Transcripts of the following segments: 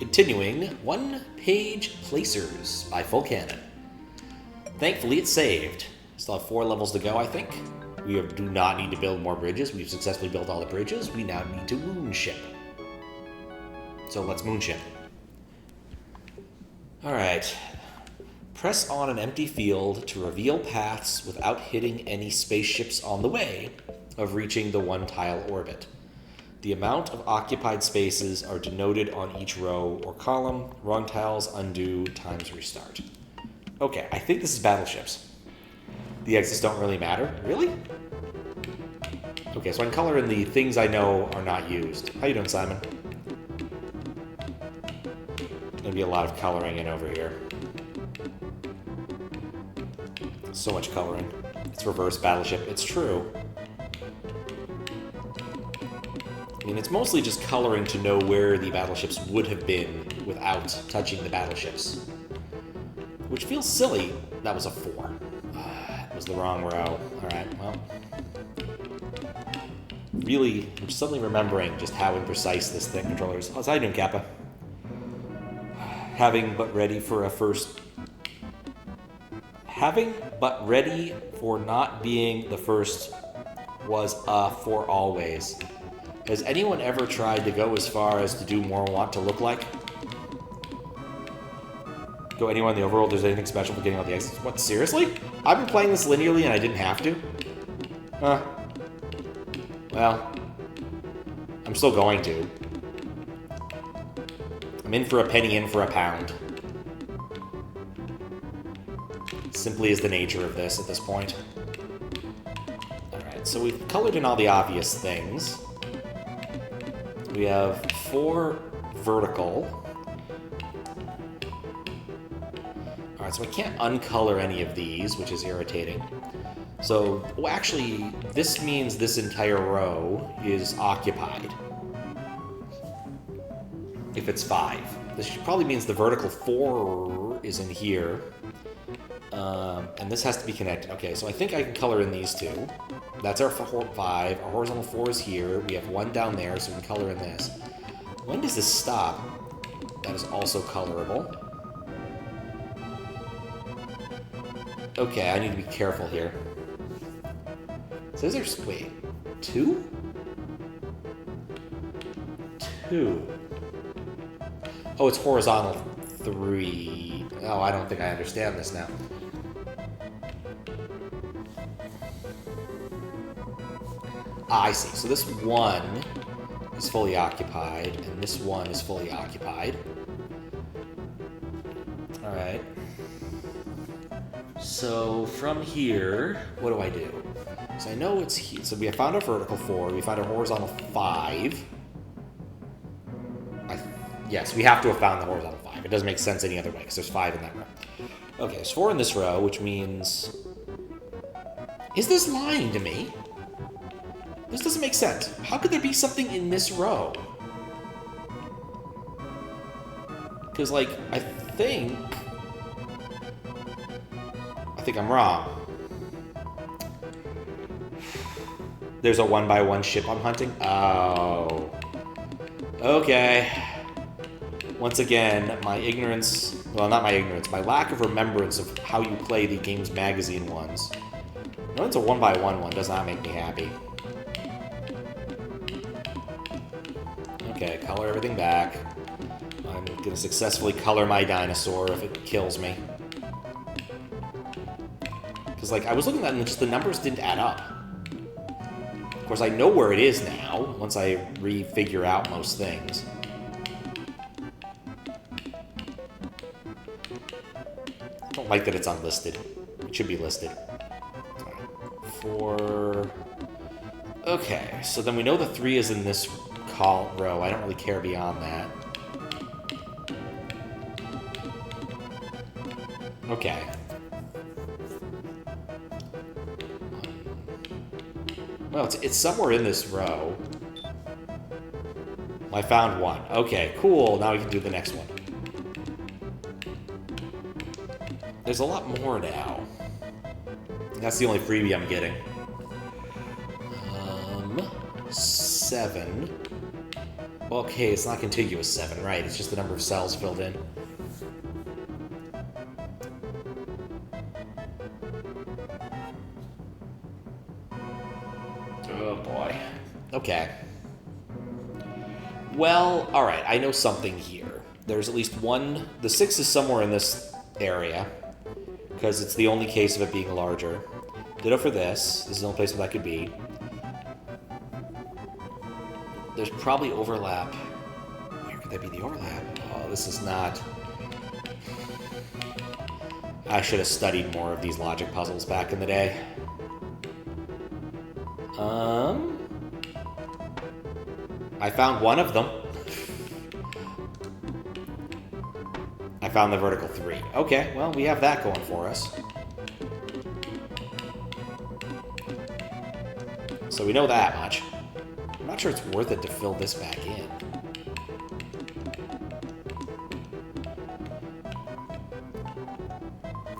Continuing, One-Page Placers by FullCannon. Thankfully, it's saved. Still have 4 levels to go, I think. We do not need to build more bridges. We've successfully built all the bridges. We now need to moonship. So let's moonship. Alright. Press on an empty field to reveal paths without hitting any spaceships on the way of reaching the one-tile orbit. The amount of occupied spaces are denoted on each row or column. Wrong tiles undo times restart. Okay, I think this is battleships. The exits don't really matter. Really? Okay, so I can color in the things I know are not used. How you doing, Simon? Gonna be a lot of coloring in over here. So much coloring. It's reverse battleship. It's true. I mean, it's mostly just coloring to know where the battleships would have been without touching the battleships. Which feels silly. That was a 4. It was the wrong row. Alright, well. Really, I'm suddenly remembering just how imprecise this thing controller is. How's I doing, Kappa? Having but ready for not being the first was a for always. Has anyone ever tried to go as far as to do more want to look like? Go anywhere in the overworld, there's anything special for getting all the exits? What, seriously? I've been playing this linearly and I didn't have to? Huh. Well, I'm still going to. I'm in for a penny, in for a pound. Simply is the nature of this at this point. Alright, so we've colored in all the obvious things. We have 4 vertical. Alright, so I can't uncolor any of these, which is irritating. So, well, actually, this means this entire row is occupied. If it's 5. This probably means the vertical 4 is in here. And this has to be connected. Okay, so I think I can color in these 2. That's our 5. Our horizontal 4 is here. We have 1 down there, so we can color in this. When does this stop? That is also colorable. Okay, I need to be careful here. So there's, wait, 2? 2. Oh, it's horizontal 3. Oh, I don't think I understand this now. Ah, I see. So this 1 is fully occupied, and this 1 is fully occupied. Alright. So from here, what do I do? So I know it's here. So we have found our vertical 4, we found our horizontal 5. Yes, we have to have found the horizontal 5. It doesn't make sense any other way, because there's 5 in that row. Okay, there's 4 in this row, which means... Is this lying to me? This doesn't make sense. How could there be something in this row? Because, like, I think I'm wrong. There's a 1x1 ship I'm hunting? Oh. Okay. Once again, my ignorance... Well, not my ignorance. My lack of remembrance of how you play the Games Magazine ones. No, it's a 1x1 one. Does not make me happy. Okay, color everything back. I'm going to successfully color my dinosaur if it kills me. Because, like, I was looking at it and just the numbers didn't add up. Of course, I know where it is now, once I refigure out most things. I don't like that it's unlisted. It should be listed. 4... Okay, so then we know the 3 is in this row. I don't really care beyond that. Okay. Well, it's somewhere in this row. I found 1. Okay, cool. Now we can do the next one. There's a lot more now. That's the only freebie I'm getting. 7. Okay, it's not contiguous 7, right? It's just the number of cells filled in. Oh boy. Okay. Well, alright, I know something here. There's at least one... The 6 is somewhere in this area, because it's the only case of it being larger. Ditto for this. This is the only place where that could be. There's probably overlap. Where could that be the overlap? Oh, this is not... I should have studied more of these logic puzzles back in the day. I found one of them. I found the vertical 3. Okay, well, we have that going for us. So we know that much. I'm not sure it's worth it to fill this back in.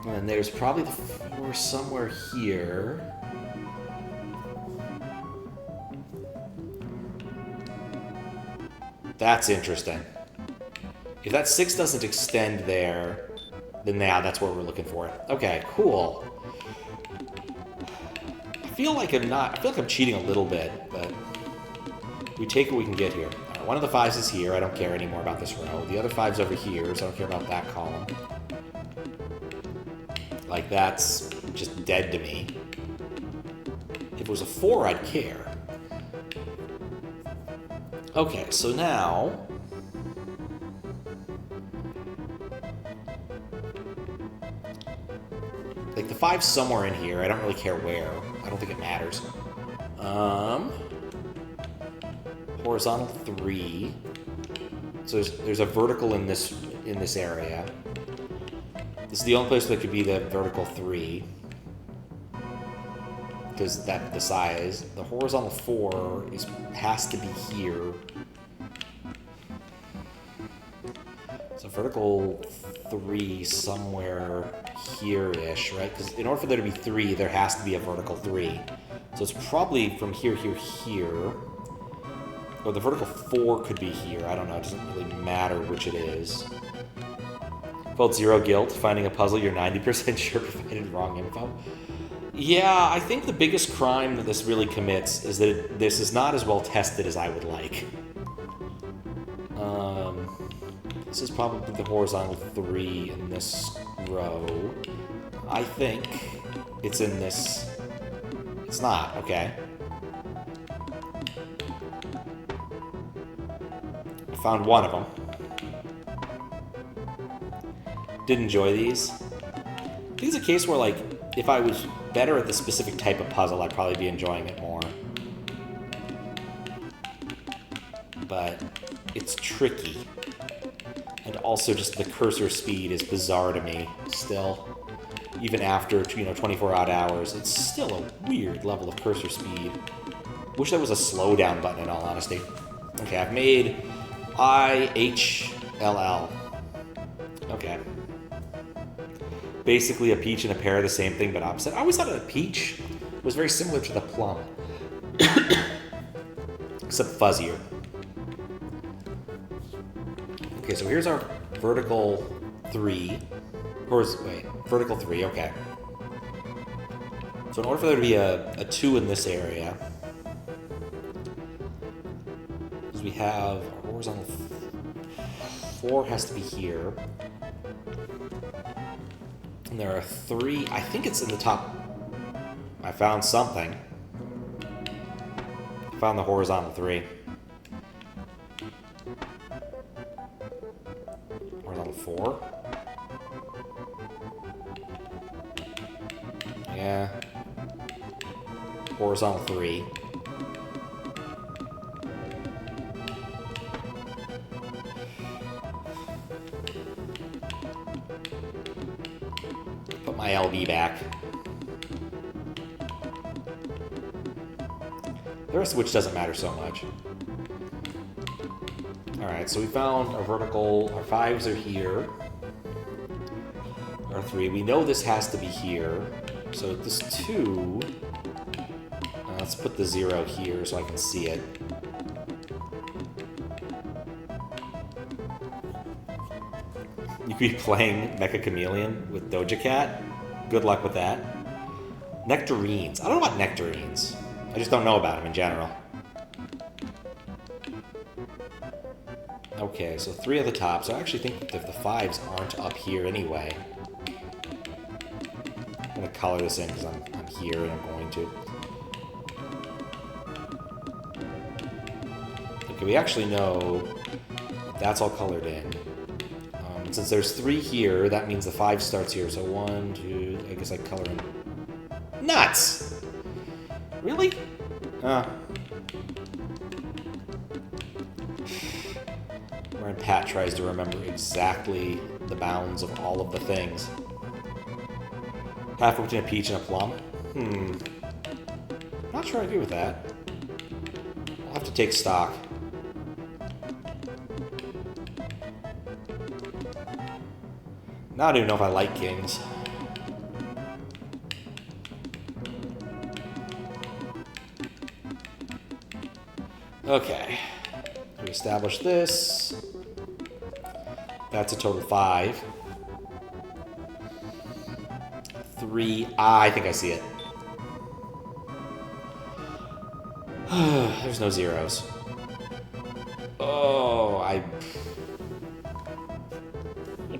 And there's probably the 4 somewhere here. That's interesting. If that 6 doesn't extend there, then yeah, that's what we're looking for. Okay, cool. I feel like I'm cheating a little bit, but we take what we can get here. Right, one of the 5s is here. I don't care anymore about this row. The other 5's over here, so I don't care about that column. Like, that's just dead to me. If it was a 4, I'd care. Okay, so now... Like, the 5's somewhere in here. I don't really care where. I don't think it matters. Horizontal 3. So there's a vertical in this area. This is the only place that could be the vertical 3. Because that's the size. The horizontal 4 has to be here. So vertical 3 somewhere here-ish, right? Because in order for there to be 3, there has to be a vertical 3. So it's probably from here, here. Or the vertical 4 could be here. I don't know. It doesn't really matter which it is. Felt zero guilt finding a puzzle you're 90% sure provided wrong info. Yeah, I think the biggest crime that this really commits is that this is not as well tested as I would like. This is probably the horizontal 3 in this row. I think it's in this... It's not, okay. I found one of them. Did enjoy these. I think it's a case where, like, if I was better at the specific type of puzzle, I'd probably be enjoying it more. But it's tricky. And also just the cursor speed is bizarre to me still. Even after, 24 odd hours, it's still a weird level of cursor speed. Wish there was a slowdown button in all honesty. Okay, I've made IHLL. Okay. Basically a peach and a pear are the same thing but opposite. I always thought that a peach was very similar to the plum. Except fuzzier. Okay, so here's our vertical 3. Vertical 3, okay. So in order for there to be a 2 in this area, because we have our horizontal 4 has to be here. And there are 3, I think it's in the top. I found something. I found the horizontal 3. Horizontal 4. Yeah. Horizontal 3. Put my LB back. The rest of which doesn't matter so much. Alright, so we found our vertical, our 5s are here. Our 3, we know this has to be here. So this 2, let's put the 0 here so I can see it. You could be playing Mecha Chameleon with Doja Cat. Good luck with that. Nectarines. I don't know about nectarines. I just don't know about them in general. Okay, so 3 at the top. So I actually think that the 5s aren't up here anyway. I'm going to color this in because I'm here and I'm going to. Okay, we actually know that's all colored in. Since there's 3 here, that means the 5 starts here. So 1, 2, I guess I color in. Nuts! Really? Wherein Pat tries to remember exactly the bounds of all of the things. Halfway between a peach and a plum? Not sure I agree with that. I'll have to take stock. Now I don't even know if I like kings. Okay. We establish this. That's a total 5. 3. I think I see it. There's no zeros. Oh,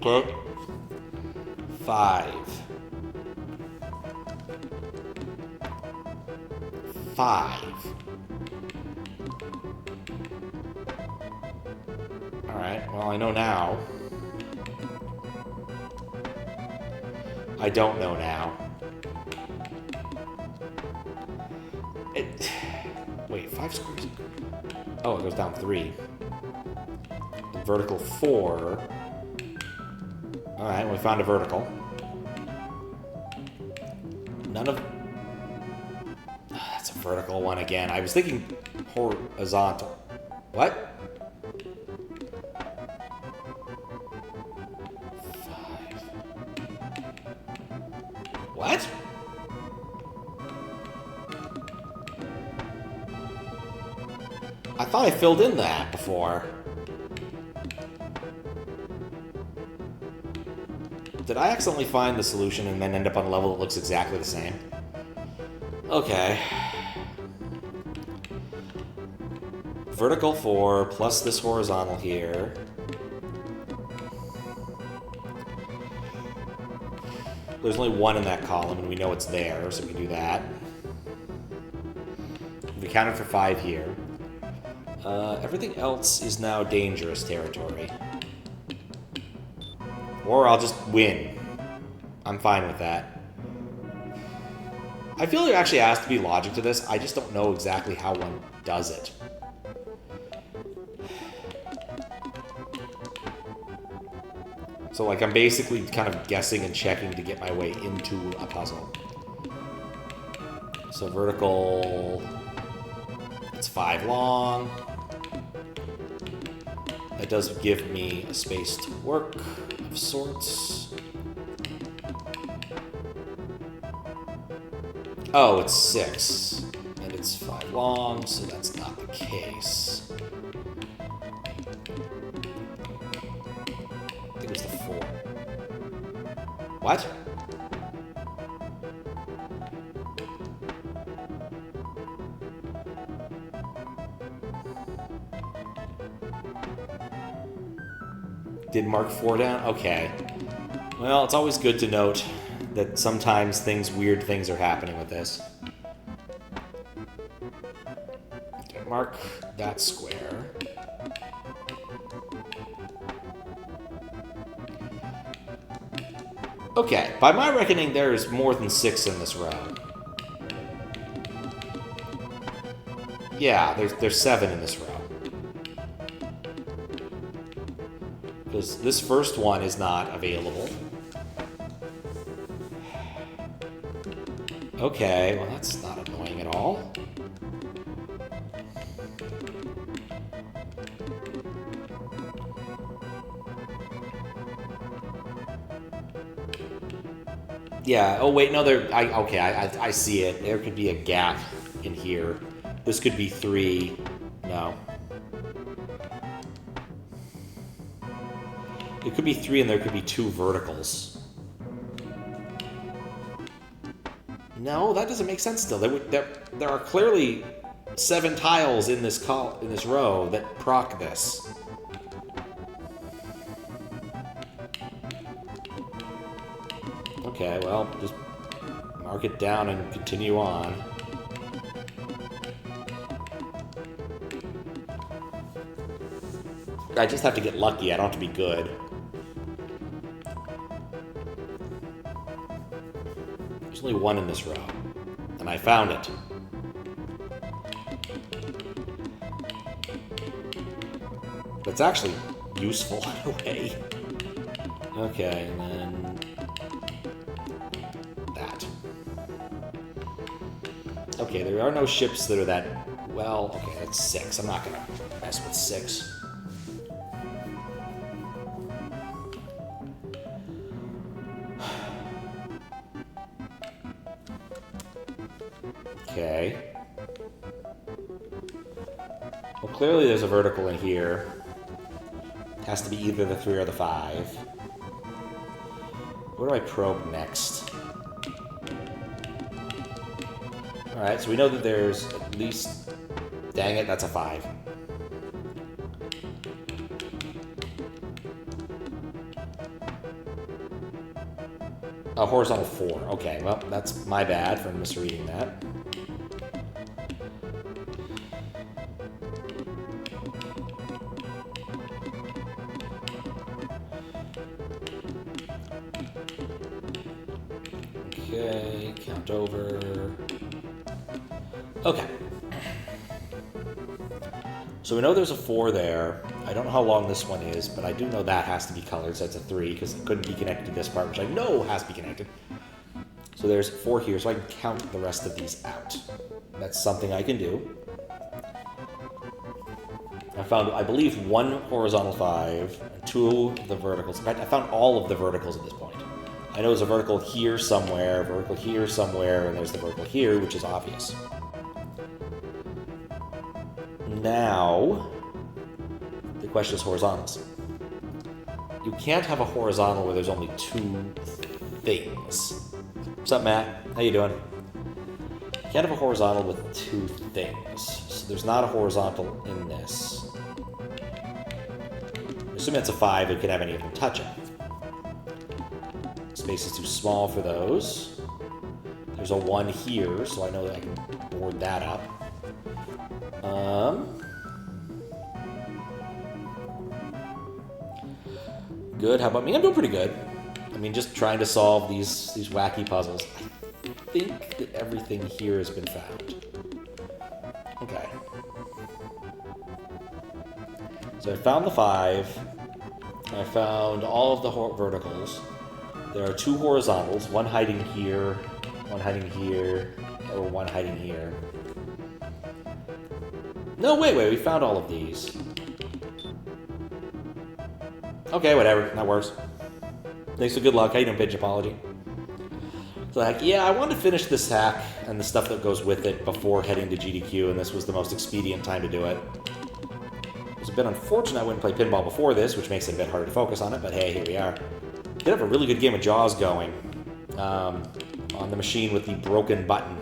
Okay. 5. 5. Alright, well, I know now. I don't know now. Wait, 5 squares? Oh, it goes down 3. Vertical 4. Alright, we found a vertical. None of... That's a vertical one again. I was thinking horizontal. What? 5. What? I thought I filled in that before. Did I accidentally find the solution and then end up on a level that looks exactly the same? Okay. Vertical 4 plus this horizontal here. There's only 1 in that column, and we know it's there, so we can do that. We counted for 5 here. Everything else is now dangerous territory. Or I'll just win. I'm fine with that. I feel there actually has to be logic to this. I just don't know exactly how one does it. So, like, I'm basically kind of guessing and checking to get my way into a puzzle. So, vertical... It's 5 long. That does give me a space to work of sorts. Oh, it's 6. And it's 5 long, so that's not the case. I think it was the 4. What? Did mark 4 down? Okay. Well, it's always good to note that sometimes weird things are happening with this. Okay, mark that square. Okay, by my reckoning, there's more than 6 in this row. Yeah, there's 7 in this row. Because this first one is not available. Okay, well that's not annoying at all. Yeah, oh wait, no, I see it. There could be a gap in here. This could be 3. No. It could be 3 and there could be 2 verticals. No, that doesn't make sense still. There are clearly 7 tiles in this row that proc this. Okay, well, just mark it down and continue on. I just have to get lucky. I don't have to be good. There's only 1 in this row, and I found it. That's actually useful in a way. Okay, and then that. Okay, there are no ships that are that... Well, okay, that's 6. I'm not gonna mess with 6. Okay. Well, clearly there's a vertical in here. It has to be either the 3 or the 5. Where do I probe next? Alright, so we know that there's at least... Dang it, that's a 5. A horizontal 4. Okay, well, that's my bad for misreading that. Okay, count over. Okay. So we know there's a 4 there. I don't know how long this one is, but I do know that has to be colored, so it's a 3, because it couldn't be connected to this part, which I know has to be connected. So there's 4 here, so I can count the rest of these out. That's something I can do. I found, I believe, 1 horizontal 5, and 2 of the verticals. In fact, I found all of the verticals at this point. I know there's a vertical here somewhere, and there's the vertical here, which is obvious. Now, the question is horizontals. You can't have a horizontal where there's only 2 things. What's up, Matt? How you doing? You can't have a horizontal with 2 things. So there's not a horizontal in this. Assuming it's a 5, it can have any of them touching. Space is too small for those. There's a 1 here, so I know that I can board that up. Good. How about me? I'm doing pretty good. I mean, just trying to solve these wacky puzzles. I think that everything here has been found. Okay. So I found the 5. I found all of the verticals. There are 2 horizontals, 1 hiding here, 1 hiding here, or 1 hiding here. No, wait, we found all of these. Okay, whatever, that works. Thanks for good luck. How you doing, Pidge Apology? It's like, yeah, I wanted to finish this hack and the stuff that goes with it before heading to GDQ, and this was the most expedient time to do it. It was a bit unfortunate I wouldn't play pinball before this, which makes it a bit harder to focus on it, but hey, here we are. Did have a really good game of Jaws going on the machine with the broken button.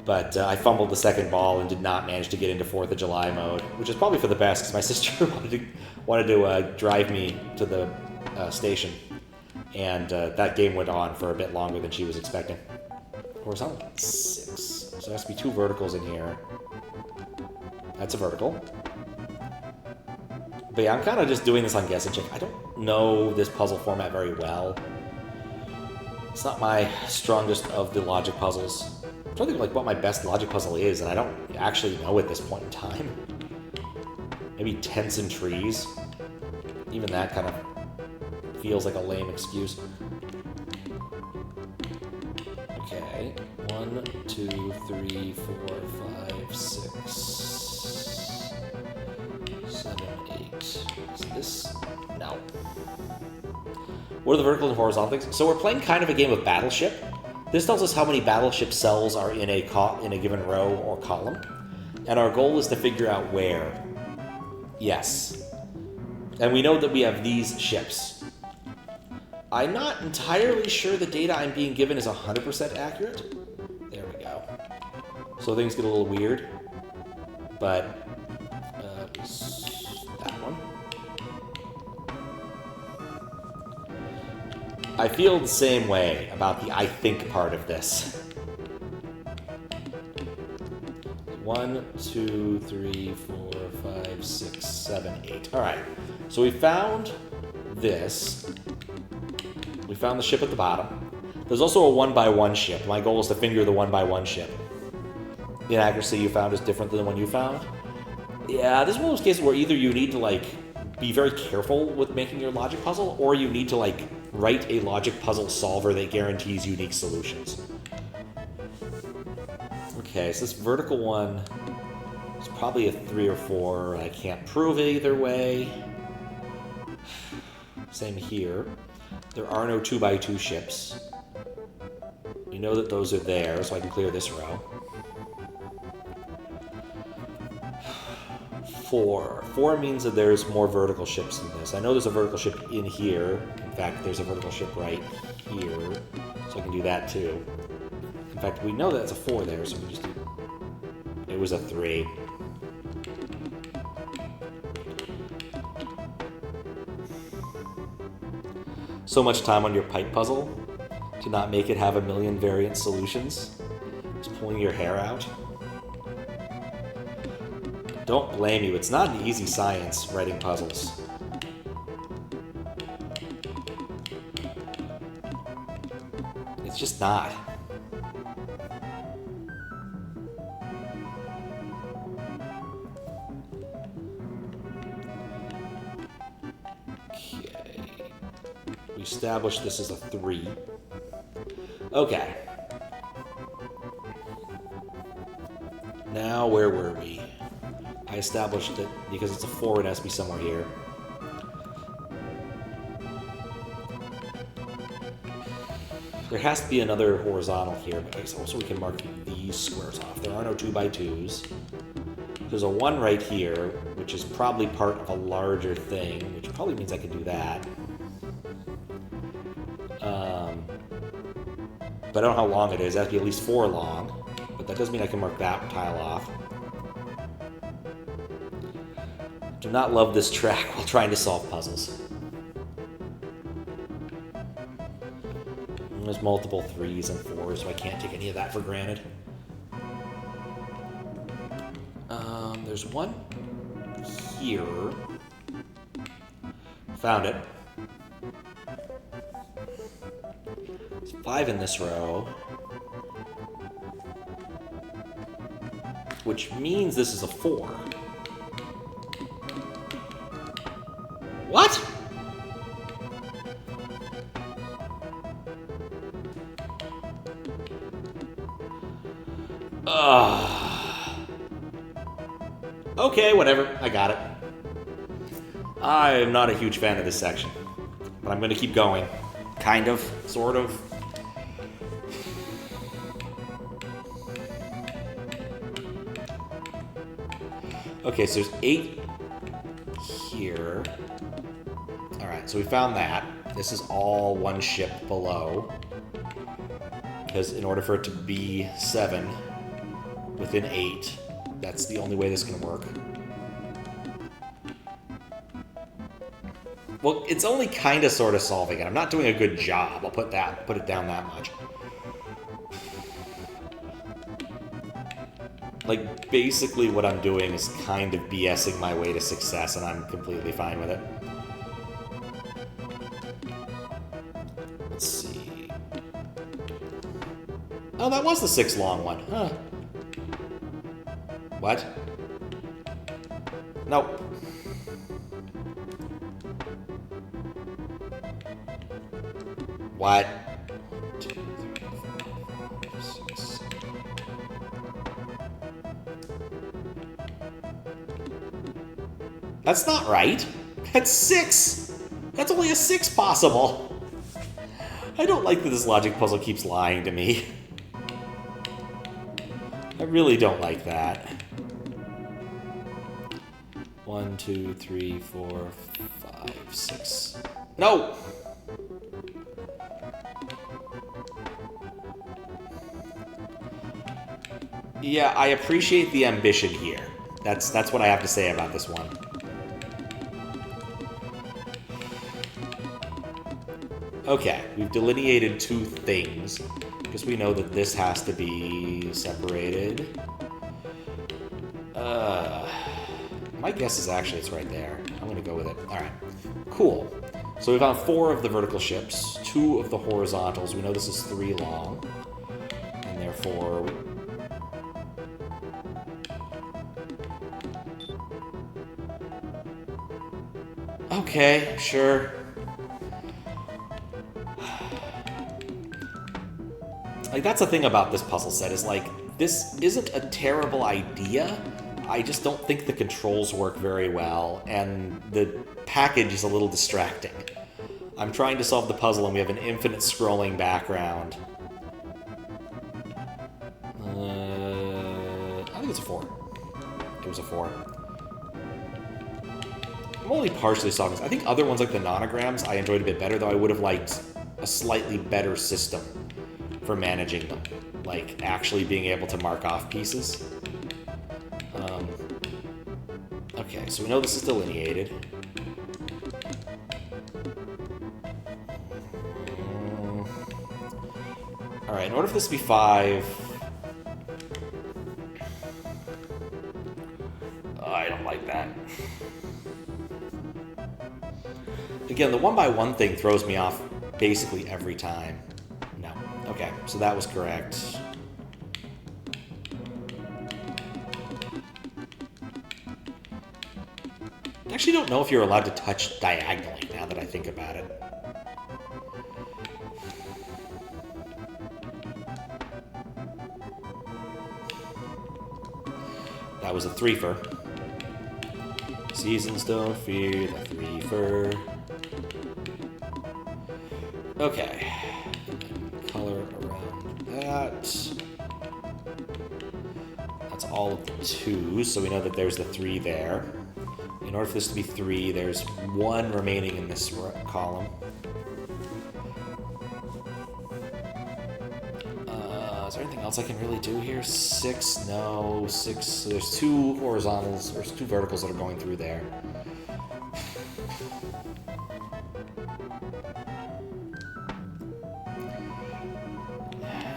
But I fumbled the second ball and did not manage to get into 4th of July mode, which is probably for the best because my sister wanted to drive me to the station. And that game went on for a bit longer than she was expecting. Horizontal 6. So there has to be 2 verticals in here. That's a vertical. But yeah, I'm kind of just doing this on guess and check. I don't know this puzzle format very well. It's not my strongest of the logic puzzles. I'm trying to think like what my best logic puzzle is, and I don't actually know at this point in time. Maybe tents and trees. Even that kind of feels like a lame excuse. Okay, 1, 2, 3, 4, 5, 6, 7, 8. Is this? No. What are the vertical and horizontal things? So we're playing kind of a game of Battleship. This tells us how many Battleship cells are in a given row or column, and our goal is to figure out where. Yes. And we know that we have these ships. I'm not entirely sure the data I'm being given is 100% accurate. There we go. So things get a little weird. But, that one. I feel the same way about the I think part of this. 1, 2, 3, 4, 5, 6, 7, 8. Alright, so we found this. We found the ship at the bottom. There's also a 1x1 ship. My goal is to finger the 1x1 ship. The inaccuracy you found is different than the one you found. Yeah, this is one of those cases where either you need to, like, be very careful with making your logic puzzle, or you need to, like, write a logic puzzle solver that guarantees unique solutions. Okay, so this vertical one is probably a 3 or 4. I can't prove it either way. Same here. There are no 2x2 ships. We know that those are there, so I can clear this row. 4. 4 means that there's more vertical ships than this. I know there's a vertical ship in here. In fact, there's a vertical ship right here, so I can do that too. In fact, we know that it's a 4 there, so we just do... It was a 3. So much time on your pipe puzzle to not make it have a million variant solutions. Just pulling your hair out. Don't blame you, it's not an easy science, writing puzzles. It's just not. Okay. We established this as a 3. Okay. Now, where were we? I established it because it's a 4, it has to be somewhere here. There has to be another horizontal here, but also we can mark these squares off. There are no 2x2s. There's a 1 right here, which is probably part of a larger thing, which probably means I can do that. But I don't know how long it is. It has to be at least 4 long. But that does mean I can mark that tile off. Do not love this track while trying to solve puzzles. And there's multiple 3s and 4s, so I can't take any of that for granted. There's one here. Found it. There's 5 in this row. Which means this is a 4. What? Okay, whatever. I got it. I am not a huge fan of this section, but I'm going to keep going. Kind of, sort of. Okay, so there's 8 here. Alright, so we found that. This is all 1 ship below. Because in order for it to be 7 within 8, that's the only way this can work. Well, it's only kind of sort of solving it. I'm not doing a good job. I'll put it down that much. Like, basically what I'm doing is kind of BSing my way to success, and I'm completely fine with it. Let's see. Oh, that was the 6 long one. Huh. What? Nope. What? 2, 3, 4, 5, 6. That's not right. That's 6. That's only a 6 possible. I don't like that this logic puzzle keeps lying to me. I really don't like that. 1, 2, 3, 4, 5. 5, 6. No! Yeah, I appreciate the ambition here. That's what I have to say about this one. Okay, we've delineated two things, because we know that this has to be separated. My guess is actually it's right there. I'm going to go with it. All right, cool. So we found 4 of the vertical ships, 2 of the horizontals. We know this is 3 long, and therefore... Okay, sure. Like, that's the thing about this puzzle set, is like, this isn't a terrible idea. I just don't think the controls work very well, and the package is a little distracting. I'm trying to solve the puzzle, and we have an infinite scrolling background. I think it's a 4. It was a 4. I'm only partially solving this. I think other ones like the nonograms I enjoyed a bit better, though I would have liked a slightly better system for managing them. Like, actually being able to mark off pieces. Okay, so we know this is delineated. Alright, in order for this to be 5... I don't like that. Again, the 1x1 thing throws me off basically every time. No. Okay, so that was correct. I actually don't know if you're allowed to touch diagonally, now that I think about it. That was a 3-fer. Seasons don't fear the 3-fer. Okay. Color around that. That's all of the 2s, so we know that there's the 3 there. In order for this to be 3, there's 1 remaining in this column. Is there anything else I can really do here? 6? No. 6. So there's 2 horizontals, or 2 verticals that are going through there.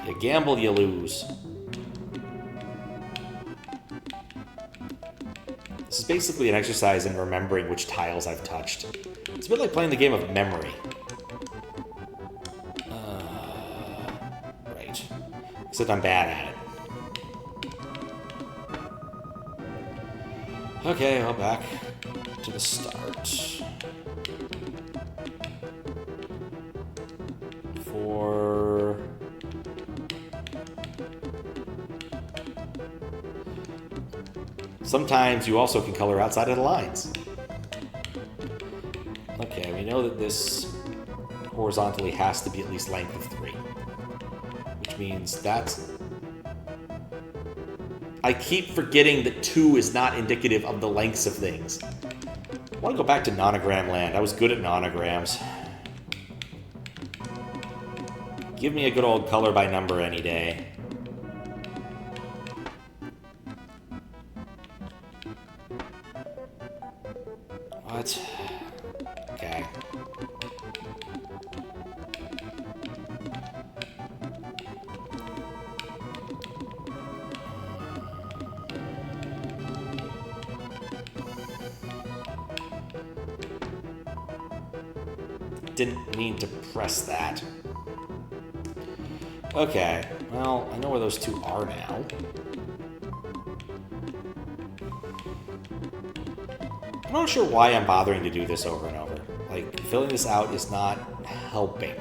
You gamble, you lose. This is basically an exercise in remembering which tiles I've touched. It's a bit like playing the game of memory. Right. Except I'm bad at it. Okay, well, back to the start. 4... Sometimes you also can color outside of the lines. Okay, we know that this horizontally has to be at least length of 3. Which means that's... I keep forgetting that 2 is not indicative of the lengths of things. I want to go back to nonogram land. I was good at nonograms. Give me a good old color by number any day. What? Okay. Didn't mean to press that. Okay, well, I know where those 2 are now. I'm not sure why I'm bothering to do this over and over. Like, filling this out is not helping.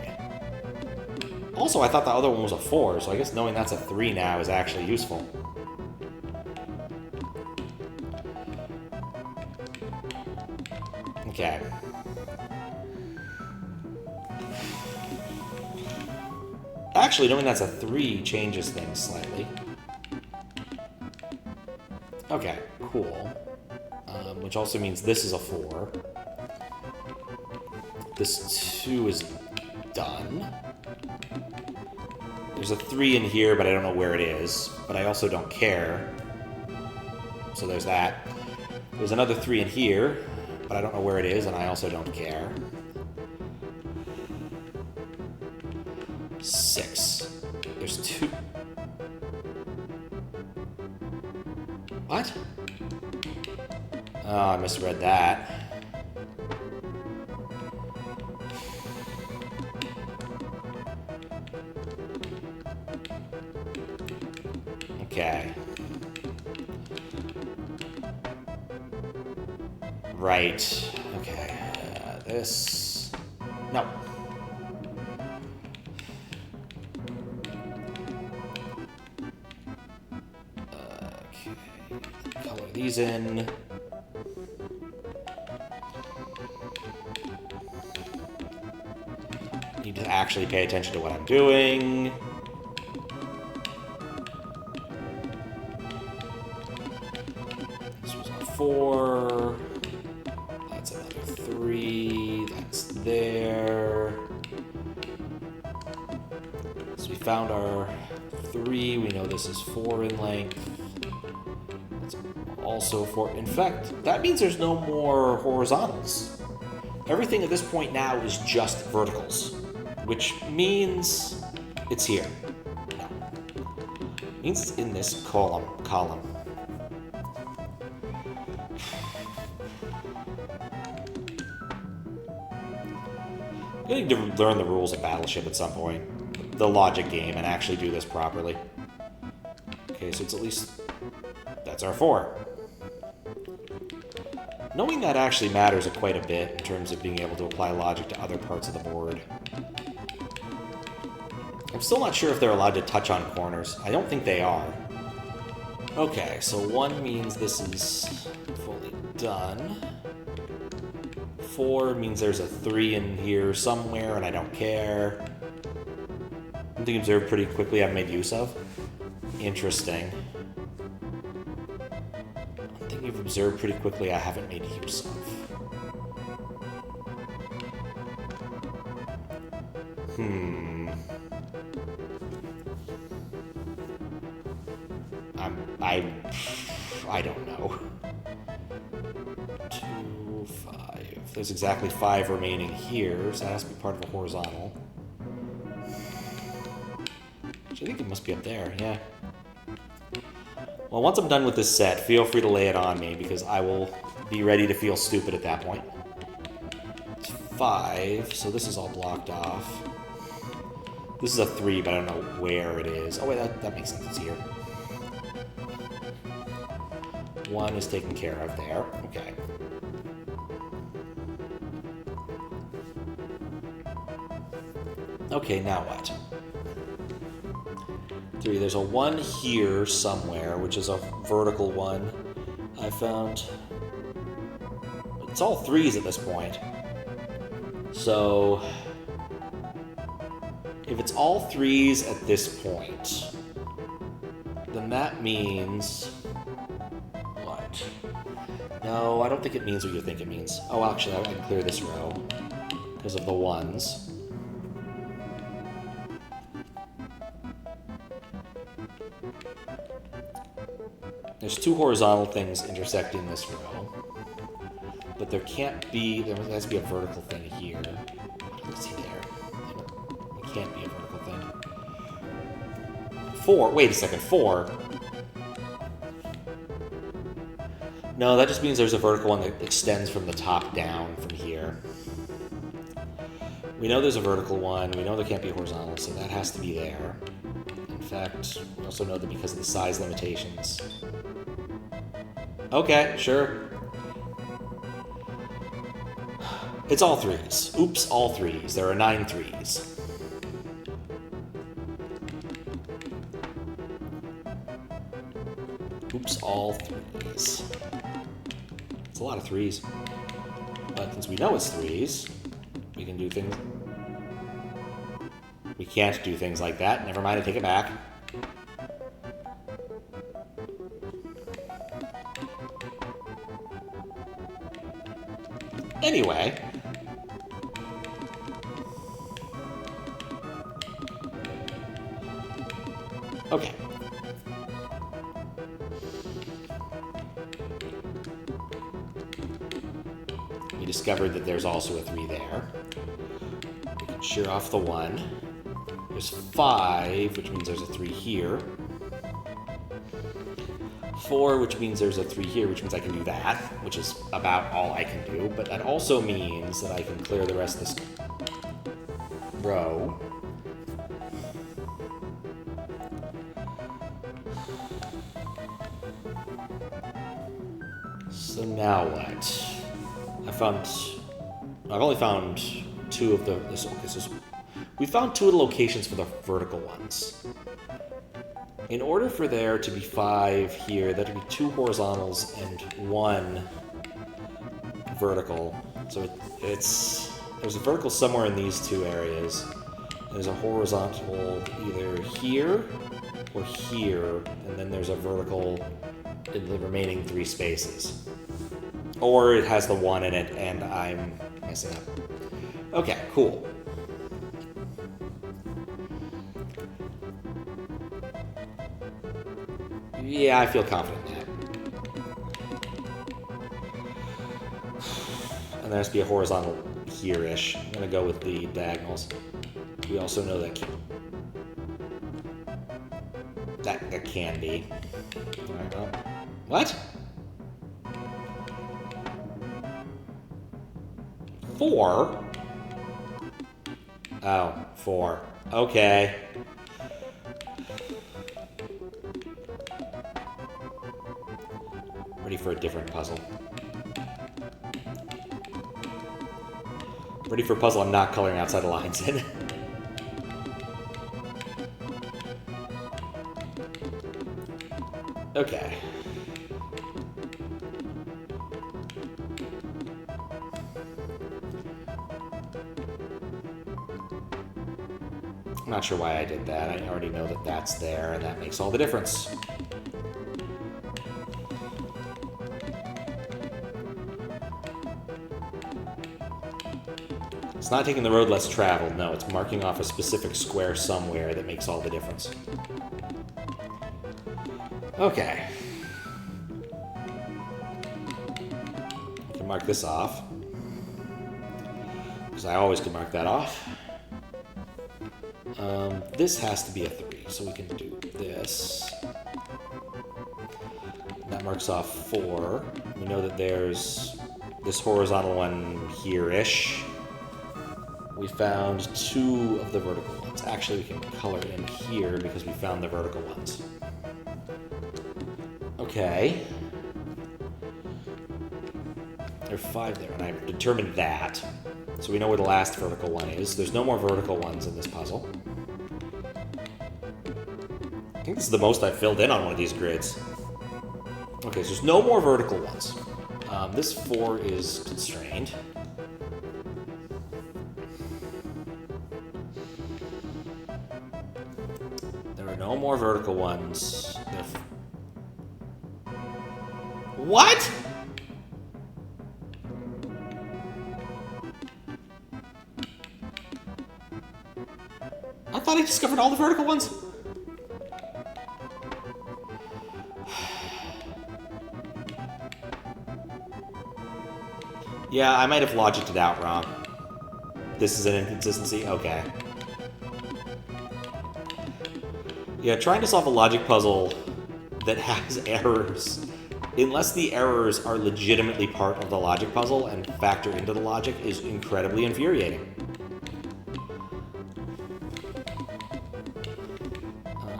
Also, I thought the other one was a 4, so I guess knowing that's a 3 now is actually useful. Okay. Actually, knowing that's a 3 changes things slightly. Okay, cool. Which also means this is a 4. This 2 is done. There's a 3 in here, but I don't know where it is. But I also don't care. So there's that. There's another 3 in here, but I don't know where it is, and I also don't care. 6. There's 2. What? Oh, I misread that. Okay. Right. Okay. This... No. Okay. Color these in. Need to actually pay attention to what I'm doing. This was a 4. That's another 3. That's there. So we found our 3. We know this is 4 in length. That's also 4. In fact, that means there's no more horizontals. Everything at this point now is just verticals, which means it's here. No. It means it's in this column. I need to learn the rules of Battleship at some point. The logic game, and actually do this properly. Okay, so it's at least... That's our 4. Knowing that actually matters quite a bit in terms of being able to apply logic to other parts of the board. I'm still not sure if they're allowed to touch on corners. I don't think they are. Okay, so 1 means this is fully done. 4 means there's a 3 in here somewhere, and I don't care. Something observed pretty quickly I've made use of. Interesting. One thing you've observed pretty quickly I haven't made use of. I don't know. 2, 5. There's exactly 5 remaining here, so that has to be part of a horizontal. Which I think it must be up there, yeah. Well, once I'm done with this set, feel free to lay it on me, because I will be ready to feel stupid at that point. It's 5, so this is all blocked off. This is a 3, but I don't know where it is. Oh wait, that makes sense, it's here. 1 is taken care of there. Okay. Okay, now what? 3. There's a 1 here somewhere, which is a vertical 1. I found... It's all 3s at this point. So... If it's all 3s at this point, then that means... What? No, I don't think it means what you think it means. Oh, actually, I can clear this row because of the 1s. There's 2 horizontal things intersecting this row, but there can't be, there has to be a vertical thing here. Let's see there. It can't be a vertical thing. 4, wait a second, 4? No, that just means there's a vertical one that extends from the top down from here. We know there's a vertical one, we know there can't be a horizontal, so that has to be there. In fact, we also know that because of the size limitations. Okay, sure. It's all 3s. Oops, all 3s. There are 9 3s. Oops, all 3s. It's a lot of 3s. But since we know it's 3s, we can do things... We can't do things like that. Never mind, I take it back. Anyway, Okay. We discovered that there's also a 3 there. We can shear off the 1. There's 5, which means there's a 3 here. 4, which means there's a 3 here, which means I can do that, which is about all I can do. But that also means that I can clear the rest of this row. So now what? I've only found 2 of the... We found 2 of the locations for the vertical ones. In order for there to be 5 here, there would be 2 horizontals and 1 vertical. So there's a vertical somewhere in these 2 areas. There's a horizontal either here or here, and then there's a vertical in the remaining 3 spaces. Or it has the 1 in it, and I'm messing up. Okay, cool. Yeah, I feel confident in that. And there has to be a horizontal here-ish. I'm going to go with the diagonals. We also know that that can be. All right, well, what? 4? Oh, 4. Okay. Ready for a different puzzle. Ready for a puzzle I'm not coloring outside the lines in. Okay. I'm not sure why I did that. I already know that that's there, and that makes all the difference. It's not taking the road less traveled, no, it's marking off a specific square somewhere that makes all the difference. Okay. I can mark this off, because I always can mark that off. This has to be a 3, so we can do this. That marks off 4. We know that there's this horizontal one here-ish. We found 2 of the vertical ones. Actually, we can color in here because we found the vertical ones. Okay. There are 5 there, and I've determined that. So we know where the last vertical one is. There's no more vertical ones in this puzzle. I think this is the most I've filled in on one of these grids. Okay, so there's no more vertical ones. This 4 is constrained. There are no more vertical ones. What? I thought I discovered all the vertical ones. Yeah, I might have logicked it out wrong. This is an inconsistency? Okay. Yeah, trying to solve a logic puzzle that has errors, unless the errors are legitimately part of the logic puzzle and factor into the logic, is incredibly infuriating.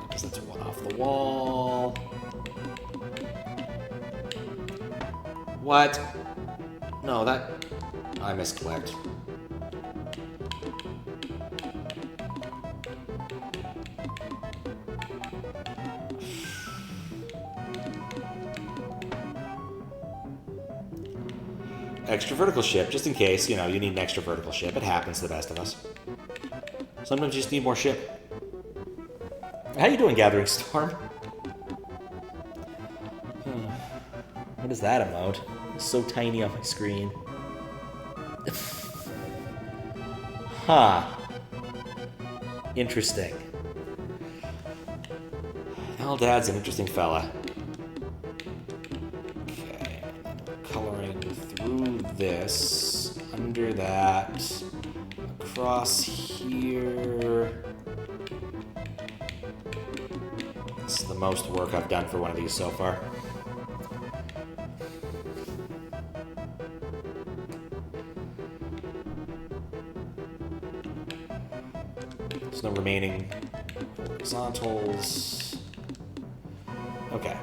Because that's 1 off the wall. What? No, that... I misclicked. Extra vertical ship, just in case, you know, you need an extra vertical ship. It happens to the best of us. Sometimes you just need more ship. How you doing, Gathering Storm? What is that emote? It's so tiny on my screen. Huh. Interesting. Well, Dad's an interesting fella. Okay, coloring through this, under that, across here. This is the most work I've done for one of these so far. There's no remaining horizontals. Okay.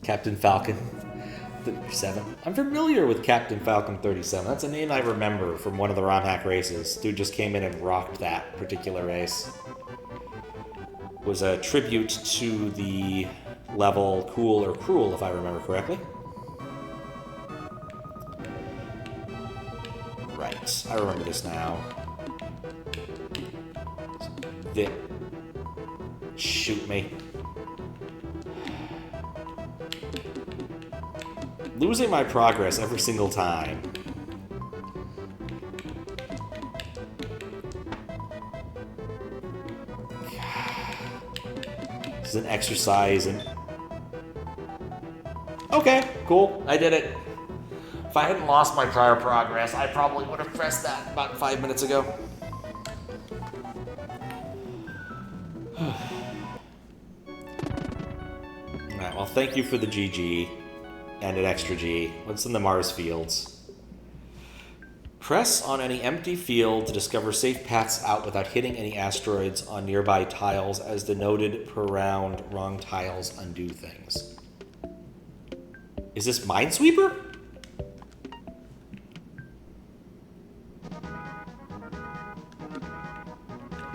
Captain Falcon 37. I'm familiar with Captain Falcon 37. That's a name I remember from one of the ROM hack races. Dude just came in and rocked that particular race. It was a tribute to the level Cool or Cruel, if I remember correctly. Right, I remember this now. Shoot me. Losing my progress every single time. This is an exercise in... Okay, cool. I did it. If I hadn't lost my prior progress, I probably would have pressed that about 5 minutes ago. Alright, well, thank you for the GG and an extra G. What's in the Mars fields? Press on any empty field to discover safe paths out without hitting any asteroids on nearby tiles as denoted per round. Wrong tiles undo things. Is this Minesweeper?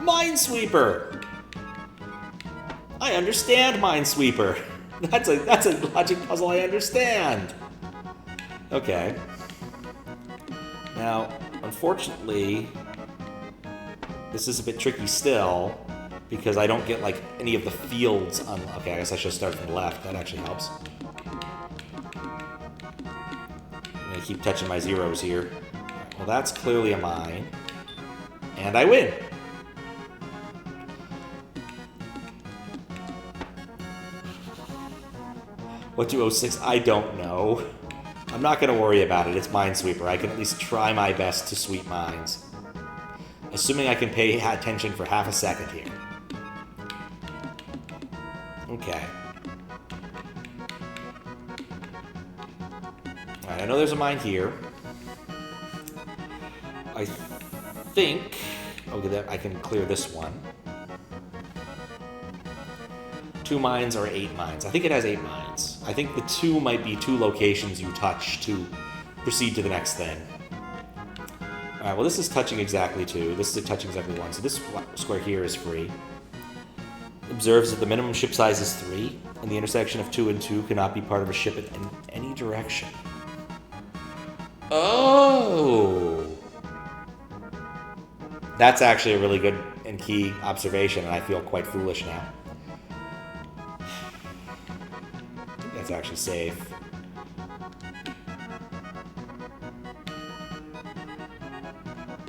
Minesweeper! I understand Minesweeper. That's a logic puzzle I understand. Okay. Now, unfortunately, this is a bit tricky still because I don't get like any of the fields on. Okay, I guess I should start from the left. That actually helps. I'm gonna keep touching my zeros here. Well, that's clearly a mine, and I win. What do 06? I don't know. I'm not going to worry about it. It's Minesweeper. I can at least try my best to sweep mines. Assuming I can pay attention for half a second here. Okay. Alright, I know there's a mine here. I think... Okay, I can clear this one. 2 mines or 8 mines. I think it has 8 mines. I think the 2 might be 2 locations you touch to proceed to the next thing. Alright, well this is touching exactly 2. This is touching exactly 1. So this square here is free. Observes that the minimum ship size is 3, and the intersection of 2 and 2 cannot be part of a ship in any direction. Oh! That's actually a really good and key observation, and I feel quite foolish now. That's actually safe.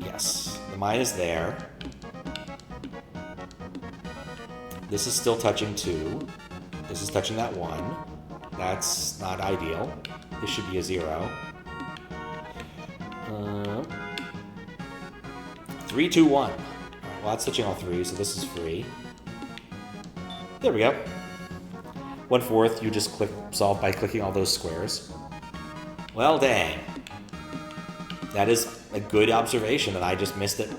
Yes, the mine is there. This is still touching 2. This is touching that 1. That's not ideal. This should be a 0. 3, 2, 1. All right, well, that's touching all 3, so this is free. There we go. 1/4, you just solve by clicking all those squares. Well, dang. That is a good observation, and I just missed it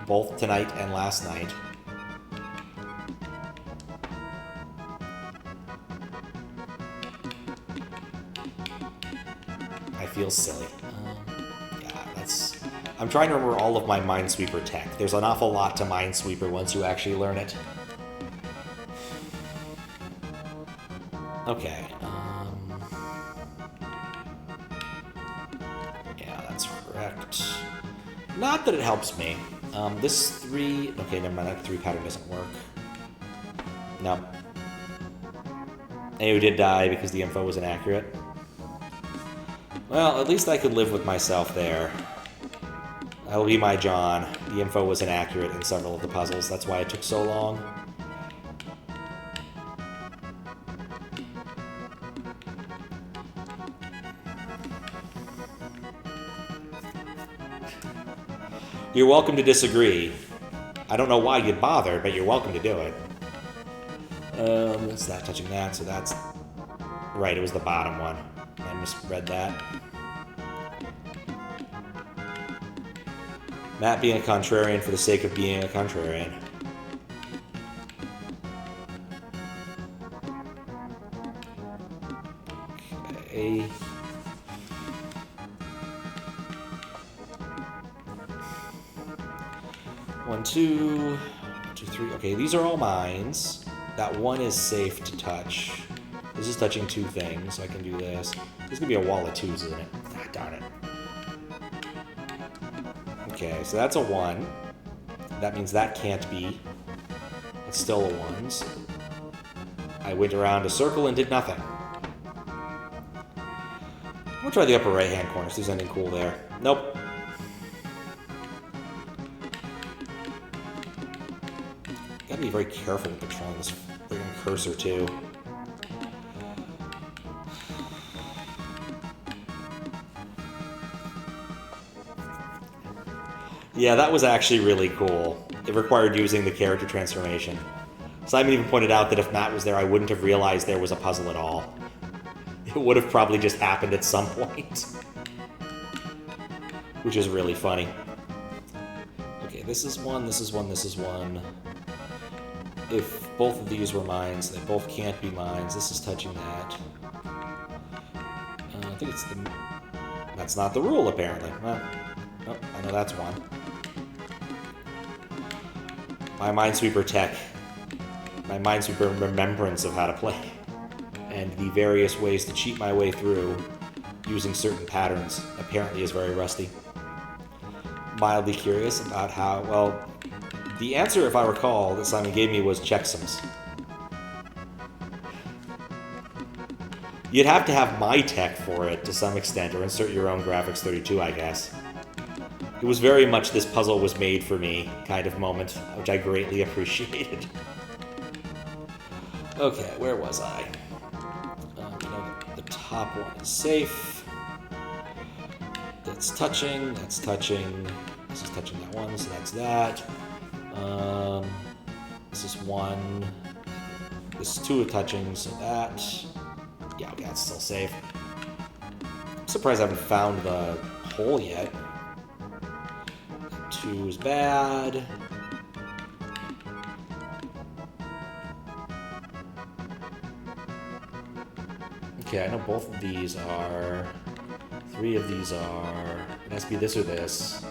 both tonight and last night. I feel silly. Yeah, that's... I'm trying to remember all of my Minesweeper tech. There's an awful lot to Minesweeper once you actually learn it. Okay, yeah, that's correct. Not that it helps me. This 3... Okay, never mind, that 3 pattern doesn't work. No. And you did die because the info was inaccurate. Well, at least I could live with myself there. That'll be my John. The info was inaccurate in several of the puzzles. That's why it took so long. You're welcome to disagree. I don't know why you'd bother, but you're welcome to do it. It's not touching that, so that's... Right, it was the bottom one. I misread that. Matt being a contrarian for the sake of being a contrarian. Okay. 1, 2, 2, 3. Okay, these are all mines. That one is safe to touch. This is touching 2 things, so I can do this. This is gonna be a wall of 2s, isn't it? Ah, darn it. Okay, so that's a 1. That means that can't be. It's still a 1s. I went around a circle and did nothing. I'm gonna try the upper right-hand corner, see if there's anything cool there. Nope. Gotta be very careful with controlling this friggin' cursor, too. Yeah, that was actually really cool. It required using the character transformation. Simon even pointed out that if Matt was there, I wouldn't have realized there was a puzzle at all. It would have probably just happened at some point. Which is really funny. Okay, this is 1, this is 1, this is 1. If both of these were mines, they both can't be mines. This is touching that. I think it's the... That's not the rule, apparently. Well, oh, I know that's 1. My Minesweeper tech, my Minesweeper remembrance of how to play, and the various ways to cheat my way through using certain patterns apparently is very rusty. Mildly curious about how, well, the answer, if I recall, that Simon gave me was checksums. You'd have to have my tech for it to some extent, or insert your own graphics 32, I guess. It was very much this puzzle was made for me kind of moment, which I greatly appreciated. Okay, where was I? The top one is safe. That's touching, that's touching. This is touching that one, so that's that. This is 1. This is 2 are touching, so that... Yeah, okay, that's still safe. I'm surprised I haven't found the hole yet. 2 is bad. Okay, I know both of these are... 3 of these are... It has to be this or this.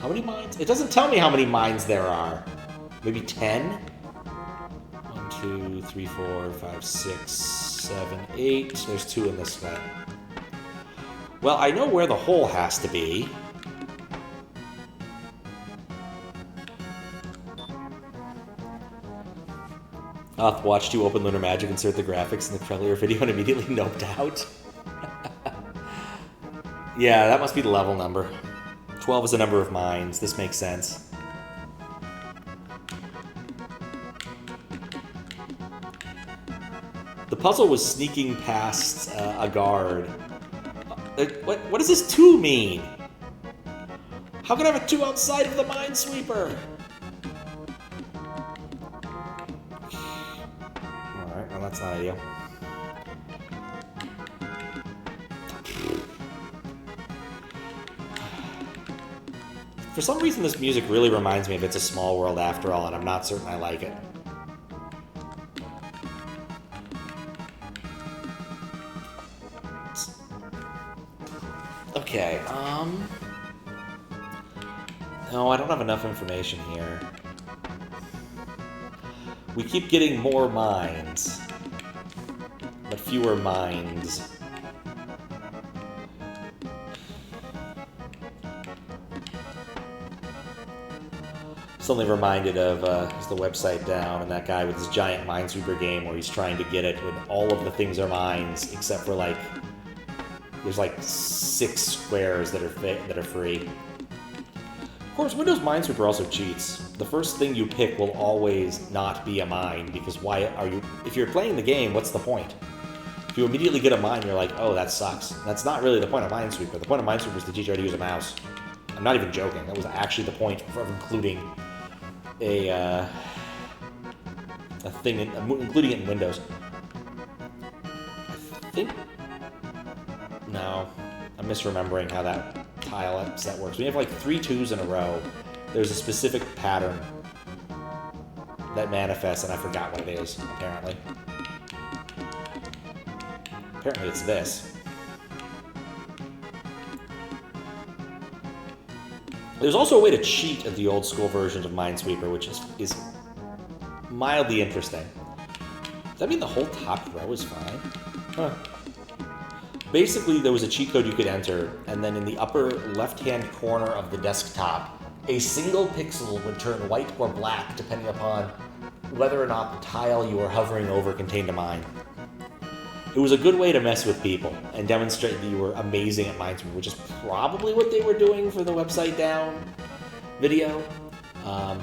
How many mines? It doesn't tell me how many mines there are. Maybe 10? 1, 2, 3, 4, 5, 6, 7, 8. There's 2 in this one. Well, I know where the hole has to be. I'll have to watch you open Lunar Magic, insert the graphics in the earlier video, and immediately noped out. Yeah, that must be the level number. 12 is the number of mines. This makes sense. The puzzle was sneaking past a guard. What does this 2 mean? How can I have a 2 outside of the Minesweeper? Alright, well that's not ideal. For some reason this music really reminds me of It's a Small World After All, and I'm not certain I like it. Okay, no, I don't have enough information here. We keep getting more mines, but fewer mines. Suddenly reminded of is the website down and that guy with his giant Minesweeper game where he's trying to get it when all of the things are mines except for like there's like 6 squares that are free. Of course, Windows Minesweeper also cheats. The first thing you pick will always not be a mine because why are you? If you're playing the game, what's the point? If you immediately get a mine, you're like, oh, that sucks. That's not really the point of Minesweeper. The point of Minesweeper is to teach you how to use a mouse. I'm not even joking. That was actually the point of including a thing, including it in Windows. I think... No. I'm misremembering how that tile set works. When you have like 3 2s in a row, there's a specific pattern that manifests, and I forgot what it is, apparently. Apparently it's this. There's also a way to cheat at the old school versions of Minesweeper, which is mildly interesting. Does that mean the whole top row is fine? Huh. Basically, there was a cheat code you could enter, and then in the upper left-hand corner of the desktop, a single pixel would turn white or black depending upon whether or not the tile you were hovering over contained a mine. It was a good way to mess with people and demonstrate that you were amazing at Minesweeper, which is probably what they were doing for the website down video. I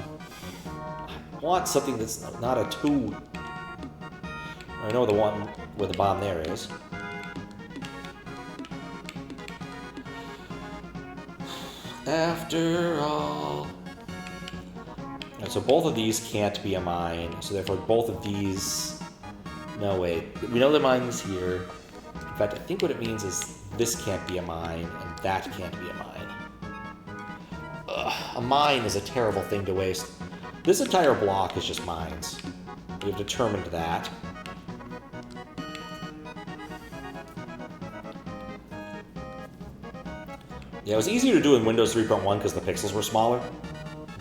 want something that's not a 2. I know the one where the bomb there is. After all. Right, so both of these can't be a mine, so therefore both of these... No, wait. We know the mine is here. In fact, I think what it means is this can't be a mine, and that can't be a mine. Ugh, a mine is a terrible thing to waste. This entire block is just mines. We've determined that. Yeah, it was easier to do in Windows 3.1 because the pixels were smaller.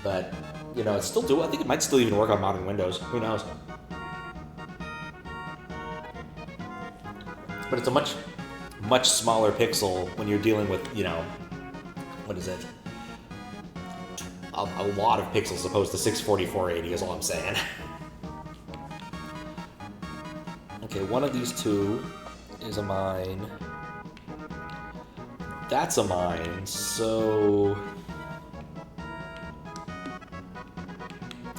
But, you know, it's still doable. I think it might still even work on modern Windows. Who knows? But it's a much smaller pixel when you're dealing with, you know, what is it? A lot of pixels as opposed to 640/480 is all I'm saying. Okay, one of these two is a mine. That's a mine, so...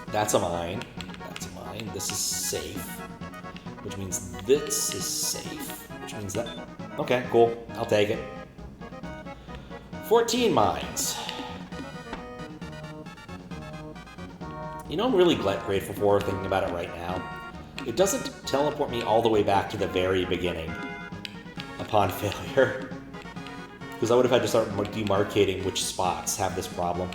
That's a mine. That's a mine. This is safe. Which means this is safe. Which means that... Okay, cool. I'll take it. 14 mines. You know, I'm really grateful for thinking about it right now. It doesn't teleport me all the way back to the very beginning upon failure. Because I would have had to start demarcating which spots have this problem.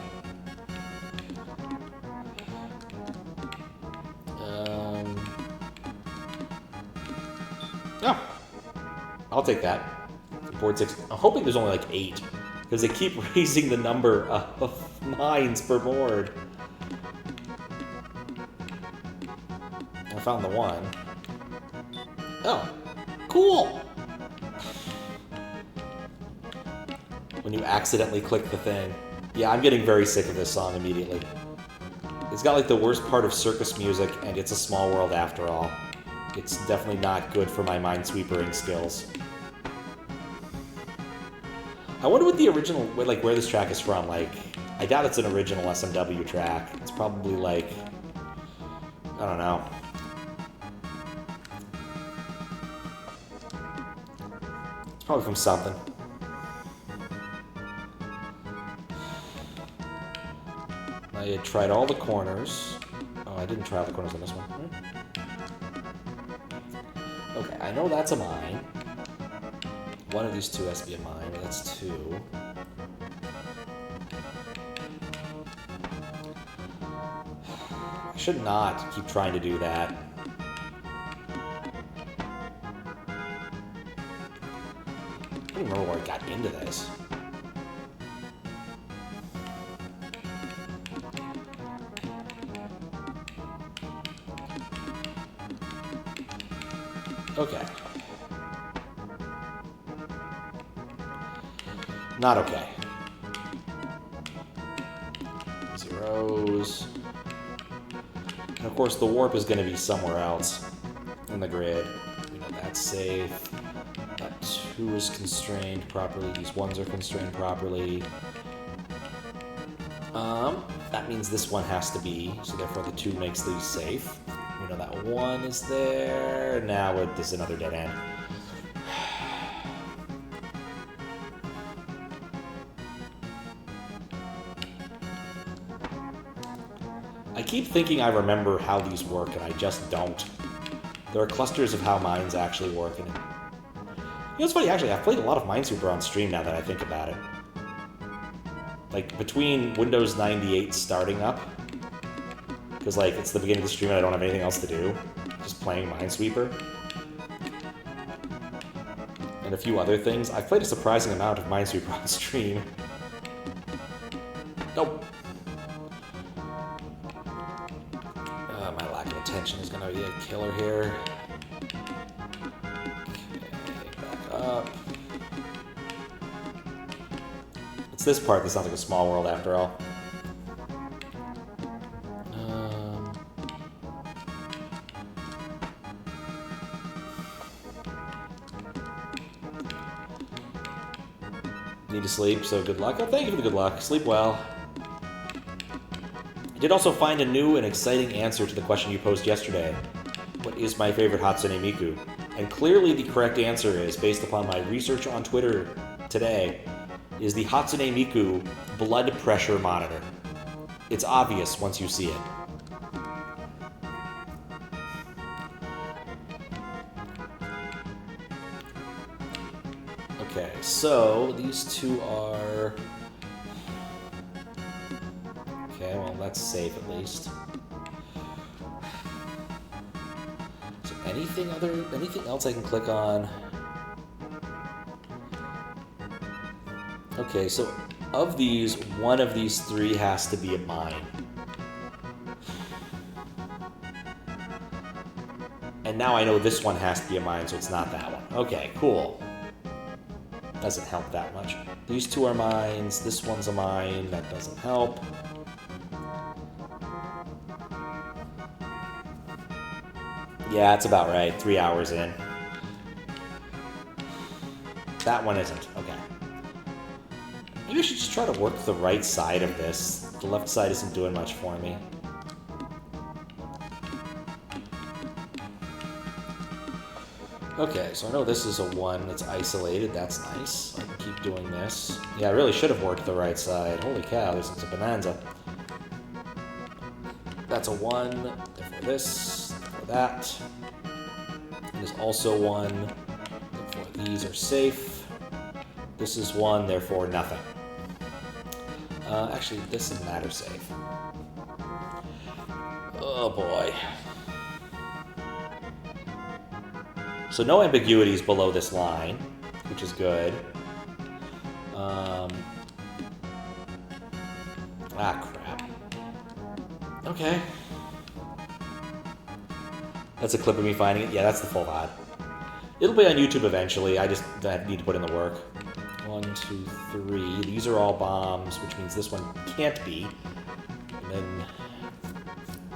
Oh, I'll take that. Board 6. I'm hoping there's only like 8, because they keep raising the number of mines per board. I found the one. Oh, cool! When you accidentally click the thing. Yeah, I'm getting very sick of this song immediately. It's got like the worst part of circus music, and it's a small world after all. It's definitely not good for my minesweepering skills. I wonder what the original, like where this track is from. Like, I doubt it's an original SMW track. It's probably like, I don't know. It's probably from something. I had tried all the corners. Oh, I didn't try all the corners on this one. Okay, I know that's a mine. One of these two has to be a mine. That's 2. I should not keep trying to do that. I don't remember where I got into this. Okay. Not okay. 0s. And of course the warp is going to be somewhere else in the grid. We know that's safe. That 2 is constrained properly. These 1s are constrained properly. That means this one has to be, so therefore the 2 makes these safe. We know that 1 is there. Now this is another dead end. I keep thinking I remember how these work, and I just don't. There are clusters of how mines actually work. And it's funny, actually, I've played a lot of Minesweeper on stream now that I think about it. Like, between Windows 98 starting up, because, like, it's the beginning of the stream and I don't have anything else to do, just playing Minesweeper, and a few other things, I've played a surprising amount of Minesweeper on stream. Nope. My lack of attention is going to be a killer here. Okay, back up. It's this part that sounds like a small world after all. Need to sleep, so good luck. Oh, thank you for the good luck. Sleep well. I did also find a new and exciting answer to the question you posed yesterday. What is my favorite Hatsune Miku? And clearly the correct answer is, based upon my research on Twitter today, is the Hatsune Miku blood pressure monitor. It's obvious once you see it. Okay, so these two are... Okay, well, that's safe at least. So anything else I can click on? Okay, so of these, one of these three has to be a mine. And now I know this one has to be a mine, so it's not that one. Okay, cool. Doesn't help that much. These two are mines, this one's a mine, that doesn't help. Yeah, it's about right, 3 hours in. That one isn't, okay. Maybe I should just try to work the right side of this. The left side isn't doing much for me. Okay, so I know this is a one that's isolated. That's nice. I can keep doing this. Yeah, I really should have worked the right side. Holy cow, this is a bonanza. That's a one. Therefore this. Therefore that. There's also one. Therefore these are safe. This is one, therefore nothing. Actually, this and that are safe. Oh boy. So no ambiguities below this line, which is good. Crap. Okay. That's a clip of me finding it. Yeah, that's the full VOD. It'll be on YouTube eventually. I just need to put in the work. 1, 2, 3. These are all bombs, which means this one can't be. And then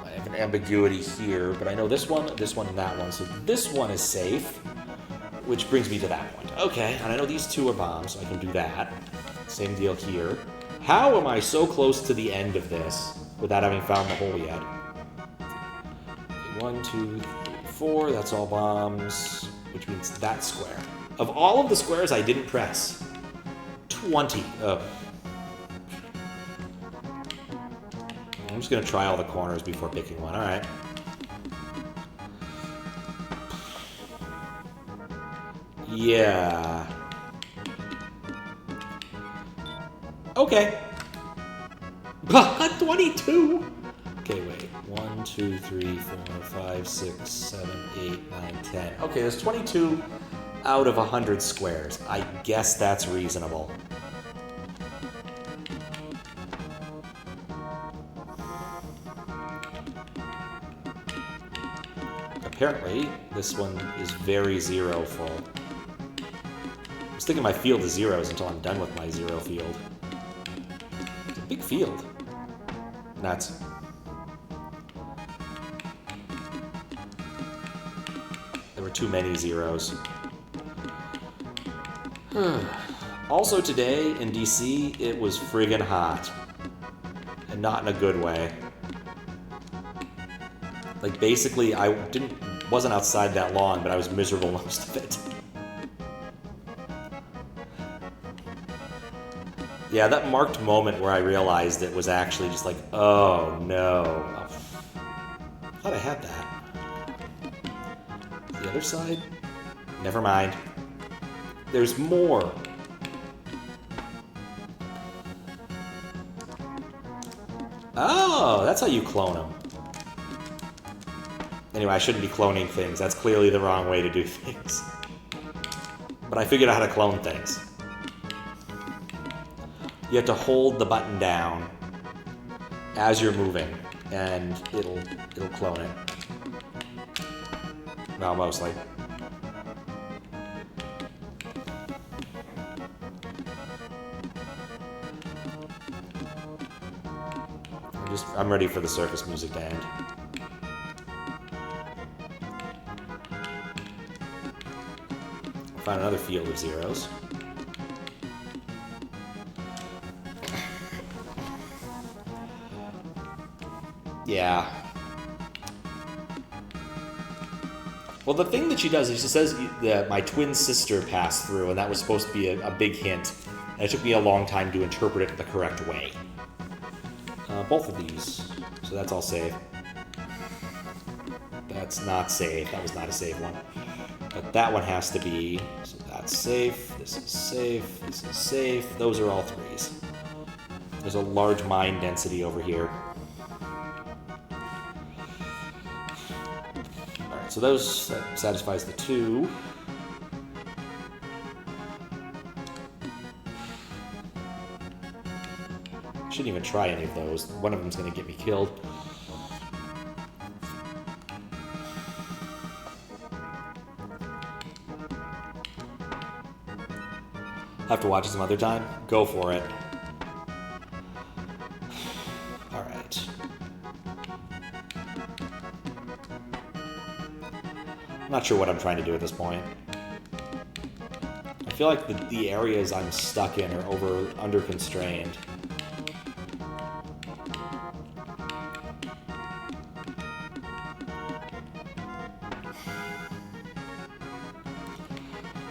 I have an ambiguity here, but I know this one, and that one. So this one is safe, which brings me to that point. Okay, and I know these two are bombs, so I can do that. Same deal here. How am I so close to the end of this without having found the hole yet? Okay, 1, 2, 3, 4. That's all bombs, which means that square. Of all of the squares I didn't press, 20. Oh. I'm just going to try all the corners before picking one. All right. Yeah. Okay. 22. Okay, wait. 1, 2, 3, 4, 5, 6, 7, 8, 9, 10. Okay, there's 22 out of 100 squares. I guess that's reasonable. Apparently, this one is very zero full. I was thinking my field is zeros until I'm done with my zero field. It's a big field. Nuts. There were too many zeros. Also today in DC, it was friggin' hot. And not in a good way. Like, basically, I wasn't outside that long, but I was miserable most of it. Yeah, that marked moment where I realized it was actually just like, oh no. I thought I had that. The other side? Never mind. There's more. Oh, that's how you clone them. Anyway, I shouldn't be cloning things. That's clearly the wrong way to do things. But I figured out how to clone things. You have to hold the button down as you're moving, and it'll clone it. Well, mostly. I'm ready for the circus music to end. Find another field of zeros. Yeah. Well, the thing that she does is she says that my twin sister passed through, and that was supposed to be a big hint. And it took me a long time to interpret it the correct way. Both of these. So that's all safe. That's not safe. That was not a safe one. But that one has to be. So that's safe. This is safe. This is safe. Those are all threes. There's a large mine density over here. Alright, so that satisfies the two. Shouldn't even try any of those. One of them's going to get me killed. I'll have to watch it some other time. Go for it. Alright. I'm not sure what I'm trying to do at this point. I feel like the areas I'm stuck in are under constrained.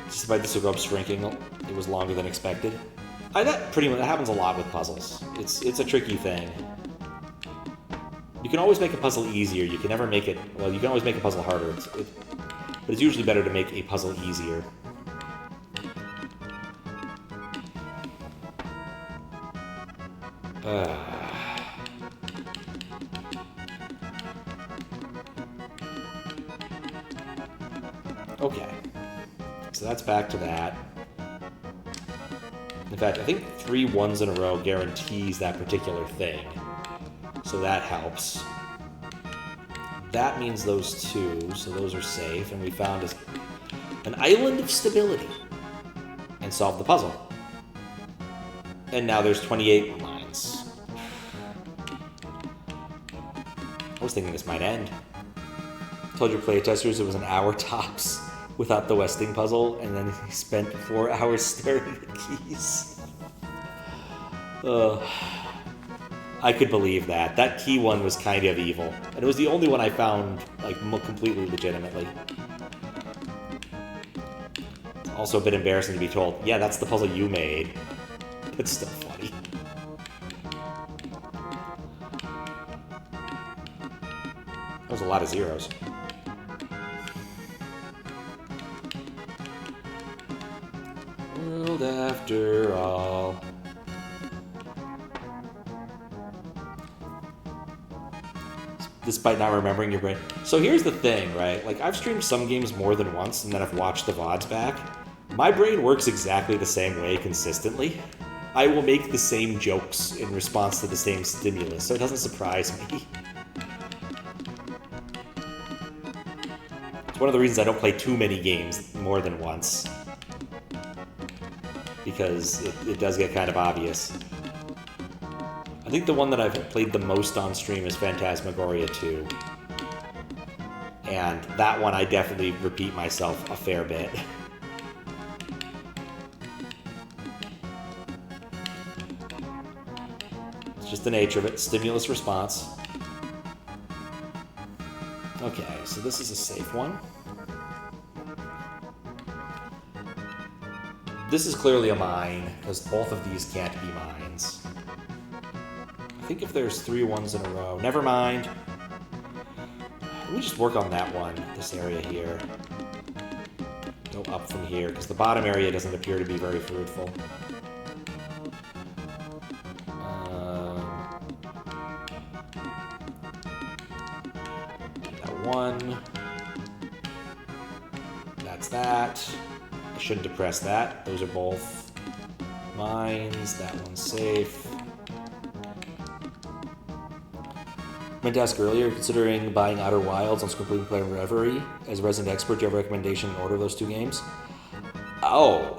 Despite the scope shrinking, it was longer than expected. That happens a lot with puzzles. It's a tricky thing. You can always make a puzzle easier. You can never make it. Well, you can always make a puzzle harder. But it's usually better to make a puzzle easier. Okay. So that's back to that. In fact, I think 3 ones in a row guarantees that particular thing. So that helps. That means those two, so those are safe. And we found an island of stability. And solved the puzzle. And now there's 28 lines. I was thinking this might end. Told your playtesters it was an hour tops. Without the Westing puzzle, and then he spent 4 hours staring at keys. I could believe that. That key one was kind of evil. And it was the only one I found, like, completely legitimately. It's also a bit embarrassing to be told, yeah, that's the puzzle you made. But still funny. That was a lot of zeros. World after all. Despite not remembering your brain. So here's the thing, right? Like, I've streamed some games more than once, and then I've watched the VODs back. My brain works exactly the same way consistently. I will make the same jokes in response to the same stimulus, so it doesn't surprise me. It's one of the reasons I don't play too many games more than once. Because it does get kind of obvious. I think the one that I've played the most on stream is Phantasmagoria 2. And that one I definitely repeat myself a fair bit. It's just the nature of it. Stimulus response. Okay, so this is a safe one. This is clearly a mine, because both of these can't be mines. I think if there's 3 ones in a row... Never mind. Let me just work on that one, this area here. Go up from here, because the bottom area doesn't appear to be very fruitful. That one. That's that. I shouldn't depress that. Those are both mines. That one's safe. I meant to ask earlier, considering buying Outer Wilds and completing playing Reverie, as a resident expert, do you have a recommendation in order of those two games? Oh,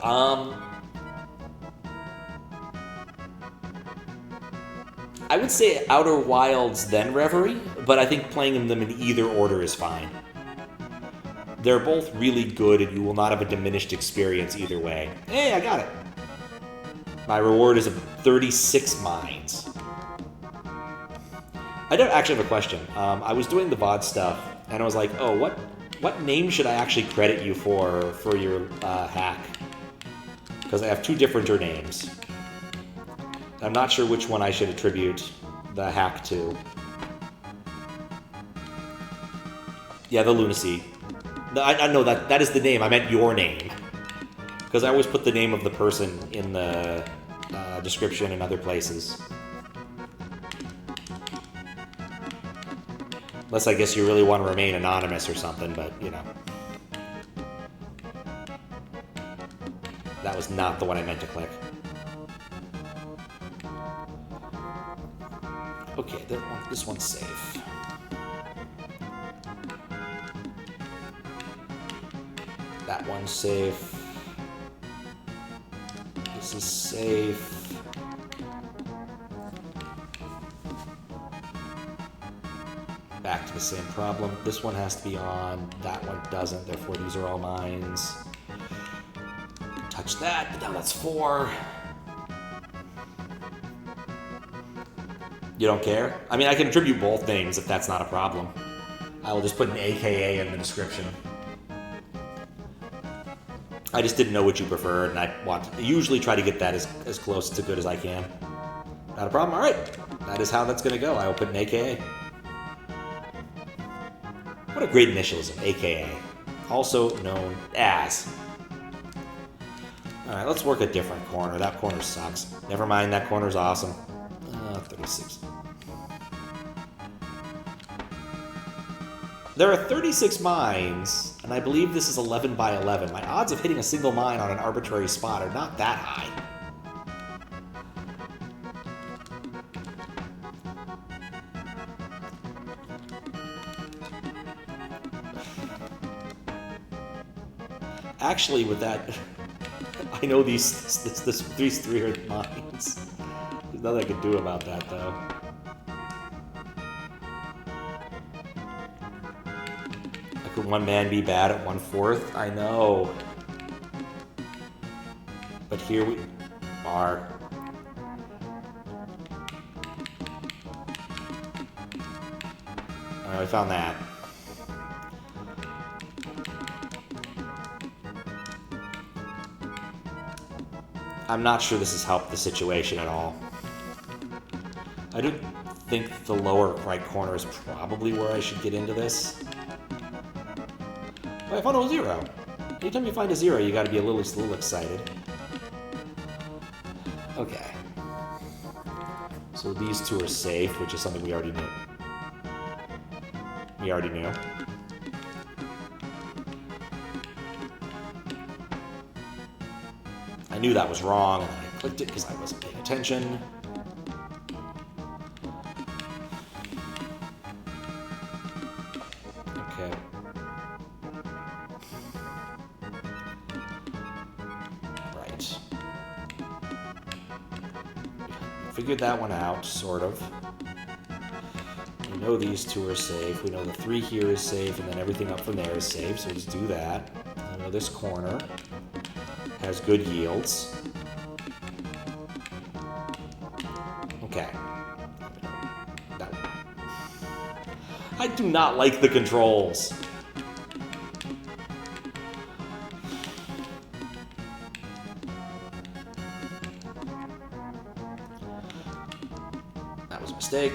I would say Outer Wilds, then Reverie, but I think playing them in either order is fine. They're both really good, and you will not have a diminished experience either way. Hey, I got it! My reward is 36 mines. I don't actually have a question. I was doing the VOD stuff, and I was like, oh, what name should I actually credit you for your hack? Because I have two differenter names. I'm not sure which one I should attribute the hack to. Yeah, the Lunacy. I know that is the name. I meant your name. Because I always put the name of the person in the description and other places. Unless I guess you really want to remain anonymous or something, but, you know. That was not the one I meant to click. Okay, this one's safe. That one's safe. This is safe. Back to the same problem. This one has to be on, that one doesn't, therefore these are all mines. Touch that, but now that's 4. You don't care? I mean, I can attribute both names if that's not a problem. I will just put an AKA in the description. I just didn't know what you preferred, and I usually try to get that as close to good as I can. Not a problem? All right. That is how that's going to go. I will put an AKA. What a great initialism, AKA. Also known as. Alright, let's work a different corner. That corner sucks. Never mind, that corner's awesome. 36. There are 36 mines, and I believe this is 11 by 11. My odds of hitting a single mine on an arbitrary spot are not that high. Actually, with that, I know these 3 are mines. There's nothing I can do about that, though. How could one man be bad at 1/4? I know. But here we are. Alright, I found that. I'm not sure this has helped the situation at all. I do think the lower right corner is probably where I should get into this. Oh, I found a 0. Anytime you find a 0, you gotta be a little excited. Okay. So these two are safe, which is something we already knew. I knew that was wrong, and I clicked it because I wasn't paying attention. Okay. Right. Figured that one out, sort of. We know these two are safe. We know the 3 here is safe, and then everything up from there is safe, so just do that. I know this corner has good yields. Okay. That one. I do not like the controls. That was a mistake.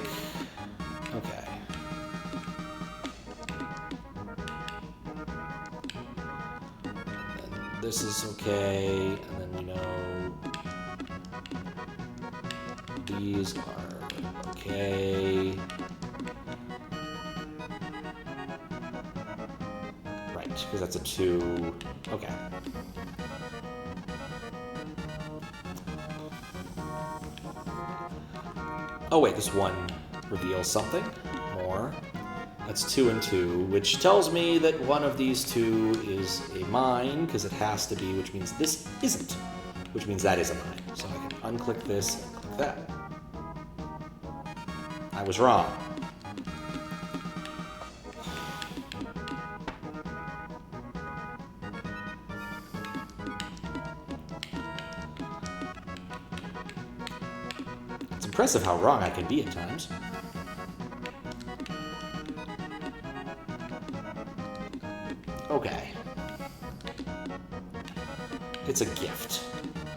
Okay. this is okay, and then we know these are okay. Right, because that's a 2. Okay. Oh wait, this 1 reveals something more. That's 2 and 2, which tells me that one of these 2 is a mine, because it has to be, which means this isn't, which means that is a mine. So I can unclick this and click that. I was wrong. It's impressive how wrong I can be at times. Okay. It's a gift.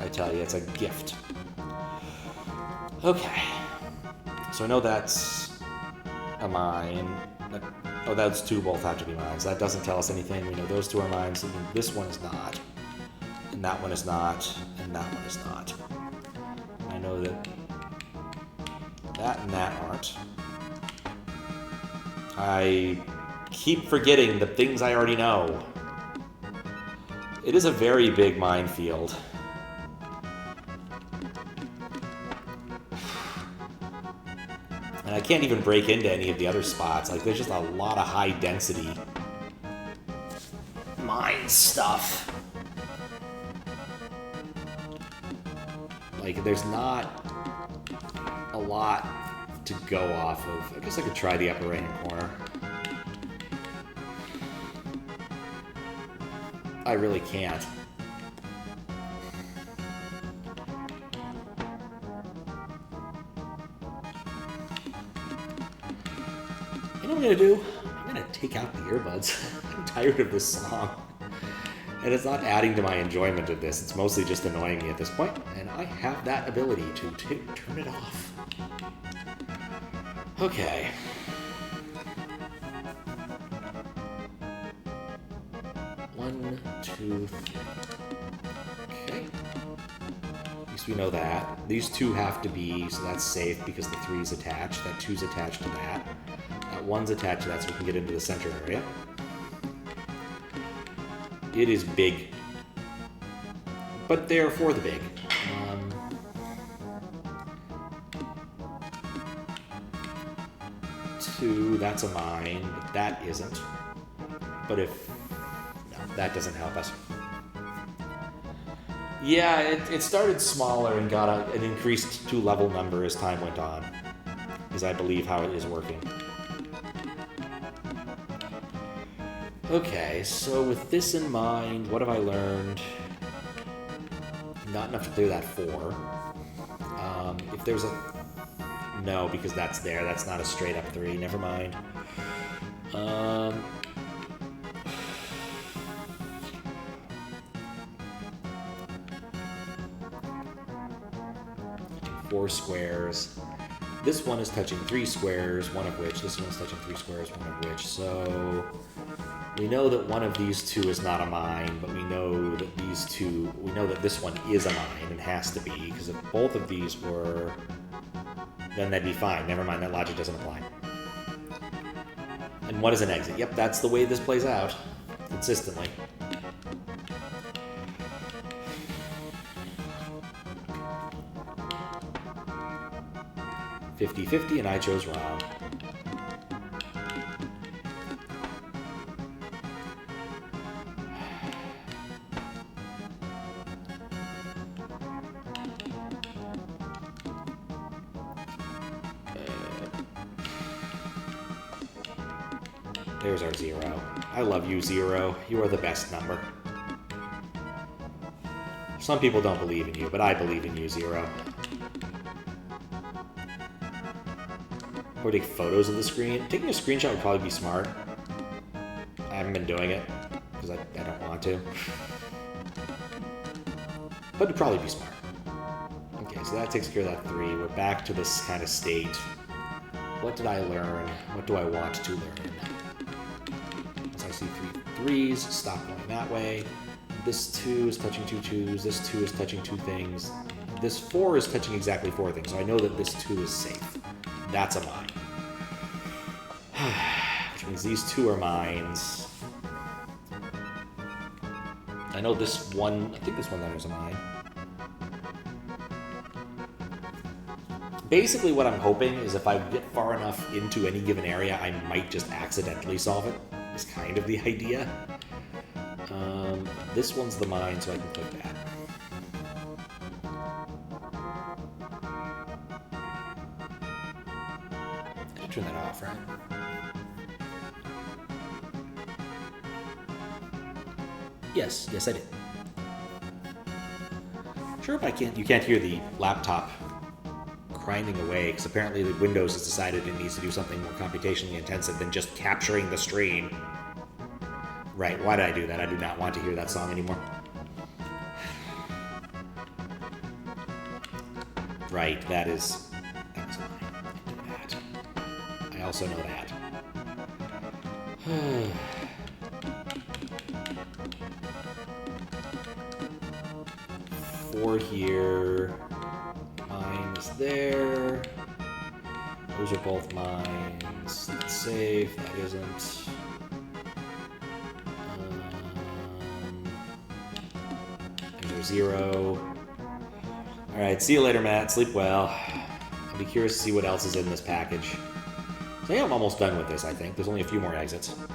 I tell you, it's a gift. Okay. So I know that's a mine. Oh, those 2 both have to be mines. That doesn't tell us anything. We know those 2 are mines. So this one is not. And that one is not. And that one is not. I know that that and that aren't. I keep forgetting the things I already know. It is a very big minefield. And I can't even break into any of the other spots. Like, there's just a lot of high density mine stuff. Like, there's not a lot to go off of. I guess I could try the upper right-hand corner. I really can't. You know what I'm gonna do? I'm gonna take out the earbuds. I'm tired of this song. And it's not adding to my enjoyment of this. It's mostly just annoying me at this point. And I have that ability to turn it off. Okay. One, two, three. Okay. At least we know that. These 2 have to be, so that's safe because the 3 is attached. That 2's attached to that. That 1's attached to that, so we can get into the center area. It is big. But they're for the big. 2, that's a mine, but that isn't. But if... no, that doesn't help us. Yeah, it started smaller and got an increased 2-level number as time went on. Is I believe how it is working. Okay, so with this in mind, what have I learned? Not enough to clear that 4. If there's a... no, because that's there. That's not a straight up 3. Never mind. 4 squares. This one is touching 3 squares, one of which, this one's touching 3 squares, one of which, so we know that one of these 2 is not a mine, but we know that these 2, we know that this one is a mine and has to be, because if both of these were, then that'd be fine. Never mind, that logic doesn't apply. And what is an exit? Yep, that's the way this plays out, consistently. $50-50, and I chose wrong. There's our 0. I love you, 0. You are the best number. Some people don't believe in you, but I believe in you, 0. Or take photos of the screen. Taking a screenshot would probably be smart. I haven't been doing it, because I don't want to. But it'd probably be smart. Okay, so that takes care of that 3. We're back to this kind of state. What did I learn? What do I want to learn? As I see 3 3s, stop going that way. This 2 is touching 2 2s. This 2 is touching 2 things. This 4 is touching exactly 4 things, so I know that this 2 is safe. That's a mine. Which means these 2 are mines. I know this one, I think this one there is a mine. Basically what I'm hoping is if I get far enough into any given area, I might just accidentally solve it. Is kind of the idea. This one's the mine, so I can click that. I should turn that off, right? Yes, I did. Sure, but you can't hear the laptop grinding away, because apparently the Windows has decided it needs to do something more computationally intensive than just capturing the stream. Right, why did I do that? I do not want to hear that song anymore. Right, that was a lie. I do that. I also know that. Four here. Mine is there. Those are both mines. That's safe. That isn't. There's 0. Alright, see you later, Matt. Sleep well. I'll be curious to see what else is in this package. So yeah, I'm almost done with this, I think. There's only a few more exits. And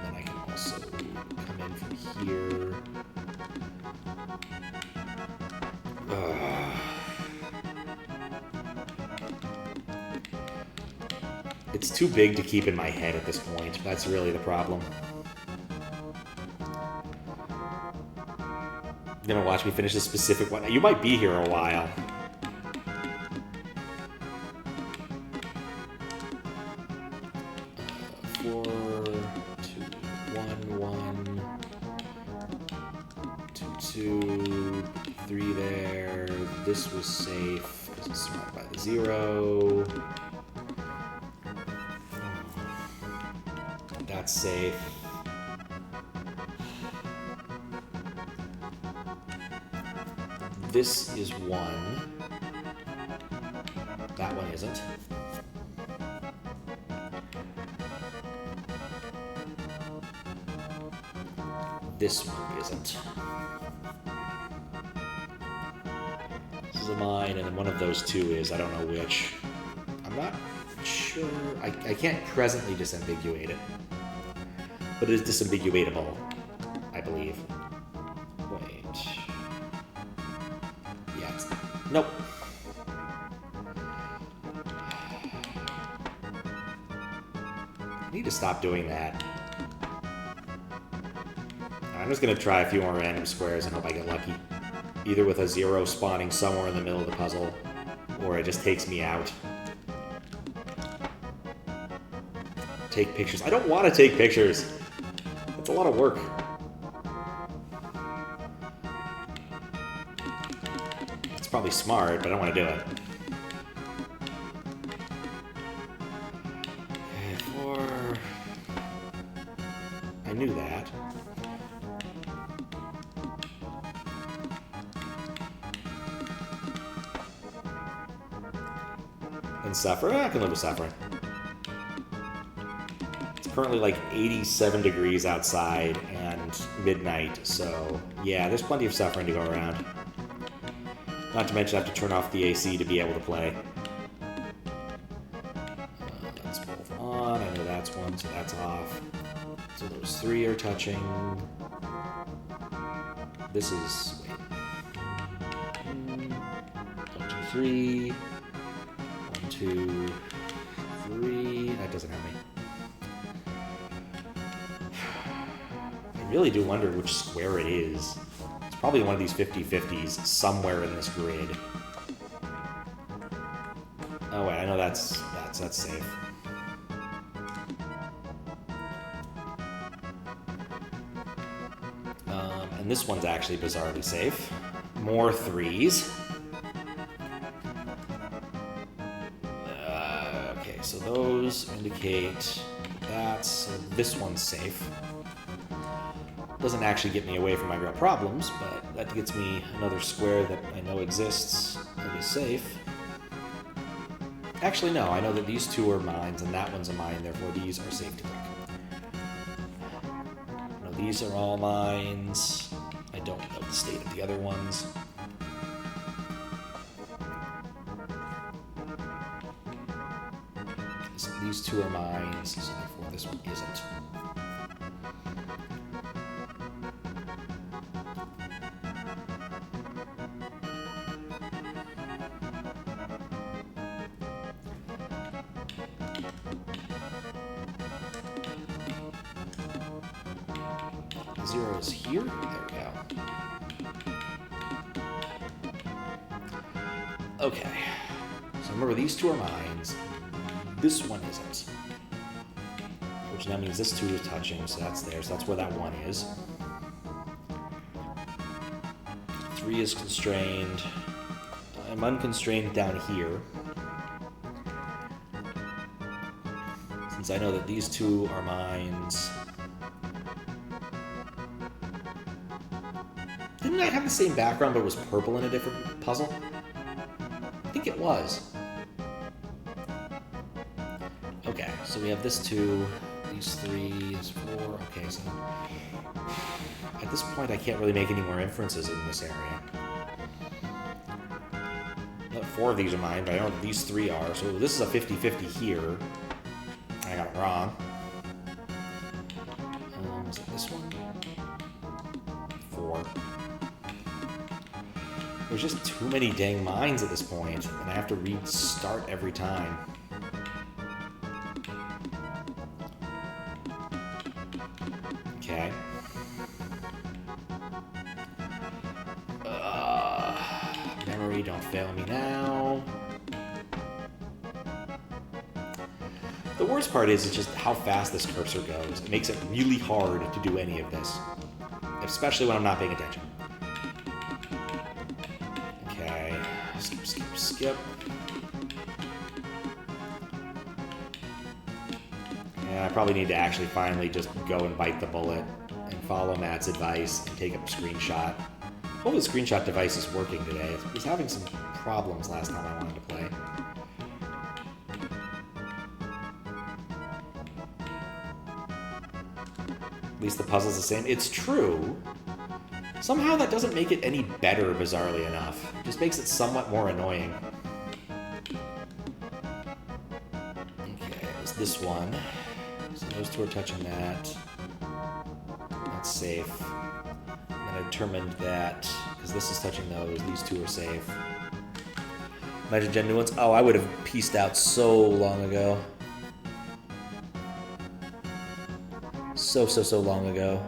then I can also come in from here. It's too big to keep in my head at this point. That's really the problem. You're gonna watch me finish a specific one. You might be here a while. Four, 2, 1, 1, 2, 2, 3 there. This was safe because it's surrounded by the 0. That's safe. This is 1. That one isn't. This one isn't. This is a mine, and then one of those 2 is. I don't know which. I'm not sure. I can't presently disambiguate it. But it is disambiguatable, I believe. Wait. Yeah, it's... Nope. I need to stop doing that. I'm just going to try a few more random squares and hope I get lucky. Either with a 0 spawning somewhere in the middle of the puzzle, or it just takes me out. Take pictures. I don't want to take pictures. It's a lot of work. It's probably smart, but I don't want to do it. Okay, 4. I knew that. And suffer? I can live with suffering. Currently like 87 degrees outside and midnight, so yeah, there's plenty of suffering to go around. Not to mention I have to turn off the AC to be able to play. That's both on. I know that's 1, so that's off. So those 3 are touching. This is... wait. 1, 2, 3. 1, 2, 3. That doesn't have me. I really do wonder which square it is. It's probably one of these 50-50s somewhere in this grid. Oh wait, I know that's safe. And this one's actually bizarrely safe. More 3s. Okay, so those indicate that, so this one's safe. Doesn't actually get me away from my real problems, but that gets me another square that I know exists that is safe. Actually, no, I know that these two are mines and that one's a mine, therefore these are safe to take. No, these are all mines. I don't know the state of the other ones. So these two are mines, so therefore this one isn't. Zero is here. There we go. Okay. So remember, these two are mines. This one isn't. Which now means this two is touching, so that's there. So that's where that one is. 3 is constrained. I'm unconstrained down here. Since I know that these two are mines. Didn't I have the same background but it was purple in a different puzzle? I think it was. Okay, so we have this 2, these 3, is 4. Okay, so at this point I can't really make any more inferences in this area. 4 of these are mine, but I know that these 3 are, so this is a 50-50 here. I got it wrong. Is it this one? 4. There's just too many dang mines at this point, and I have to restart every time. Okay. Memory, don't fail me now. The worst part is just how fast this cursor goes. It makes it really hard to do any of this, especially when I'm not paying attention. Skip. Yeah, I probably need to actually finally just go and bite the bullet and follow Matt's advice and take a screenshot. Hopefully the screenshot device is working today. It was having some problems last time I wanted to play. At least the puzzle's the same. It's true. Somehow that doesn't make it any better, bizarrely enough. It just makes it somewhat more annoying. Okay, it was this one. So those two are touching that. That's safe. And I determined that, because this is touching those, these two are safe. Nitrogen new ones? Oh, I would have pieced out so long ago. So long ago.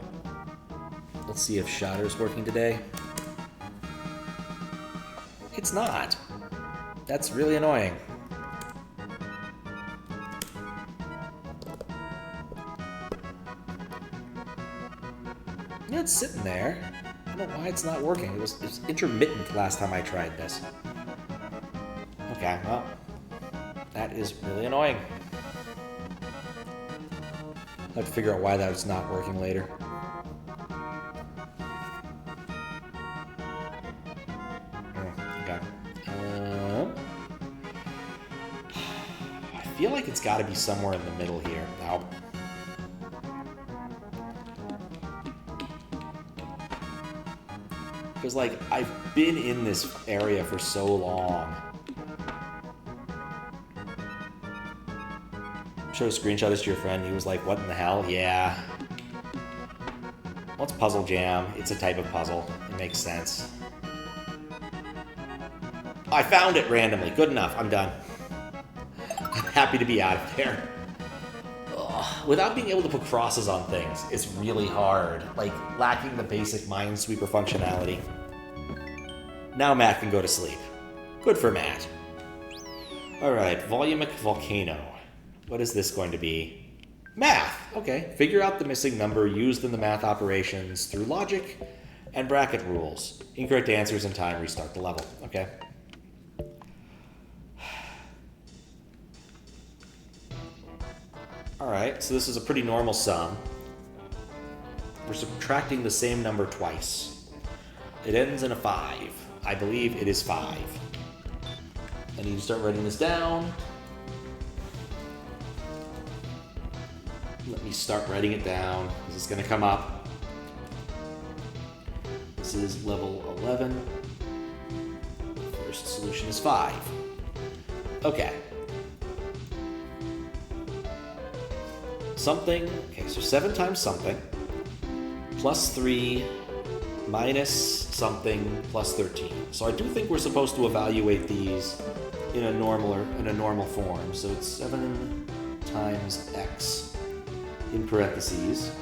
Let's see if Shotter's working today. It's not. That's really annoying. Yeah, it's sitting there. I don't know why it's not working. It was intermittent last time I tried this. Okay, well, that is really annoying. I'll have to figure out why that's not working later. I feel like it's got to be somewhere in the middle here. Now, because like I've been in this area for so long. Show a screenshot this to your friend. He was like, "What in the hell?" Yeah. What's Puzzle Jam? It's a type of puzzle. It makes sense. I found it randomly. Good enough. I'm done. I'm happy to be out of there. Ugh. Without being able to put crosses on things, it's really hard. Like, lacking the basic Minesweeper functionality. Now Matt can go to sleep. Good for Matt. Alright, VOLUMIC VOLCANO. What is this going to be? Math! Okay, figure out the missing number used in the math operations through logic and bracket rules. Incorrect answers in time, restart the level. Okay. All right, so this is a pretty normal sum. We're subtracting the same number twice. It ends in a 5. I believe it is 5. I need to start writing this down. Let me start writing it down. This is going to come up. This is level 11. The first solution is 5. Okay. Something, okay, so 7 times something, plus 3, minus something, plus 13. So I do think we're supposed to evaluate these in a normal form. So it's 7 times x in parentheses,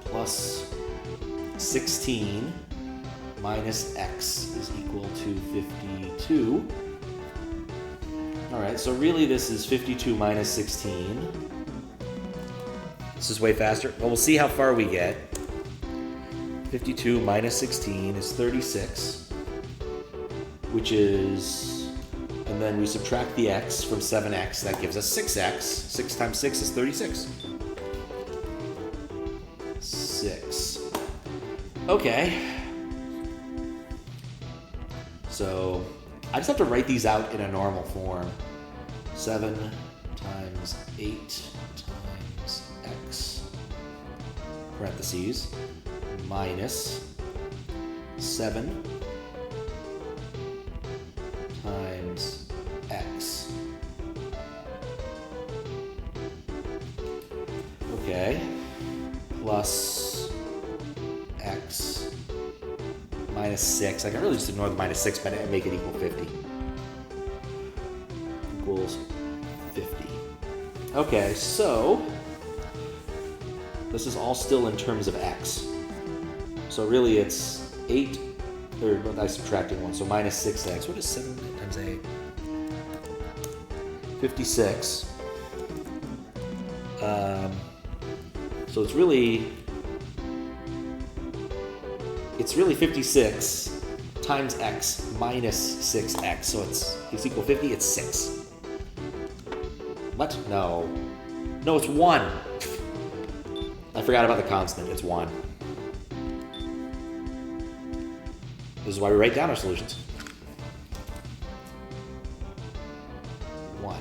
plus 16 minus x is equal to 52. All right, so really this is 52 minus 16. This is way faster. Well, we'll see how far we get. 52 minus 16 is 36, which is, and then we subtract the x from 7x, that gives us 6x. 6 times 6 is 36. 6. Okay. So I just have to write these out in a normal form. 7 times 8 times x, parentheses, minus 7 times x. Okay, plus x minus 6. I can really just ignore the minus 6, but make it equal 50. Equals 50. Okay, so this is all still in terms of x. So really it's 8, or I'm subtracting 1, so minus 6x. What is 7 times 8? 56. So it's really 56 times x minus 6x. So it's equal 50, it's 6. What? No. No, it's 1. I forgot about the constant, it's 1. This is why we write down our solutions. 1.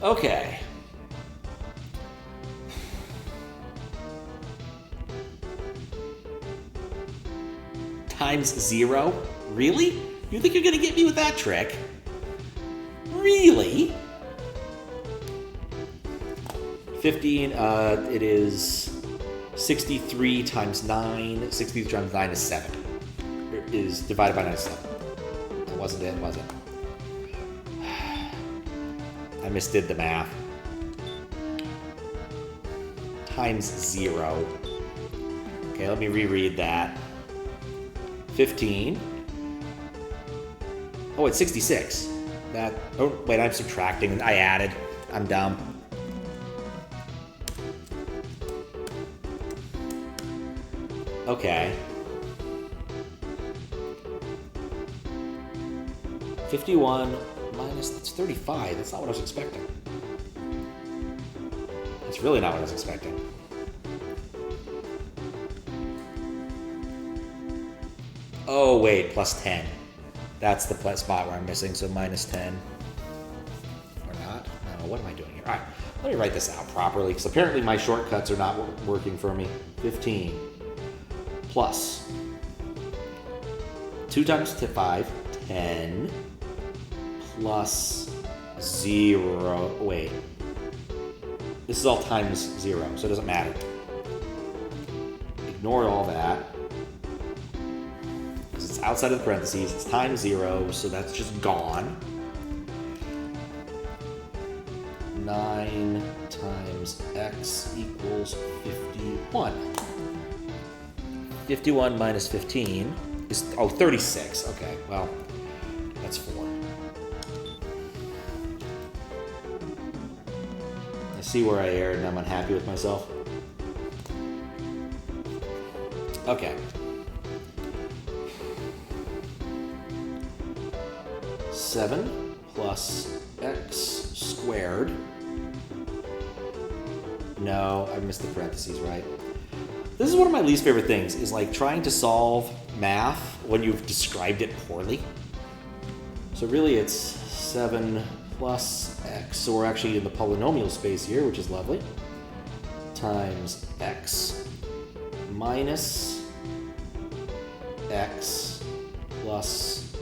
Okay. Times 0? Really? You think you're gonna get me with that trick? Really? 15, it is 63 times 9. 63 times 9 is 7. It is divided by 9 is 7. That wasn't it, was it? I misdid the math. Times 0. Okay, let me reread that. 15. Oh, it's 66. That. Oh, wait, I'm subtracting. I added. I'm dumb. Okay. 51 minus, that's 35. That's not what I was expecting. That's really not what I was expecting. Oh, wait, plus 10. That's the spot where I'm missing, so minus 10. Or not? No, what am I doing here? All right, let me write this out properly, because apparently my shortcuts are not working for me. 15 plus 2 times 5, 10, plus 0. Wait. This is all times 0, so it doesn't matter. Ignore all that. Because it's outside of the parentheses. It's times 0, so that's just gone. 9 times x equals 51. 51 minus 15 is, 36. Okay, well, that's 4. I see where I erred and I'm unhappy with myself. Okay. 7 plus x squared No, I missed the parentheses, right? This is one of my least favorite things, is like trying to solve math when you've described it poorly. So really it's 7 plus x, so we're actually in the polynomial space here, which is lovely, times x minus x plus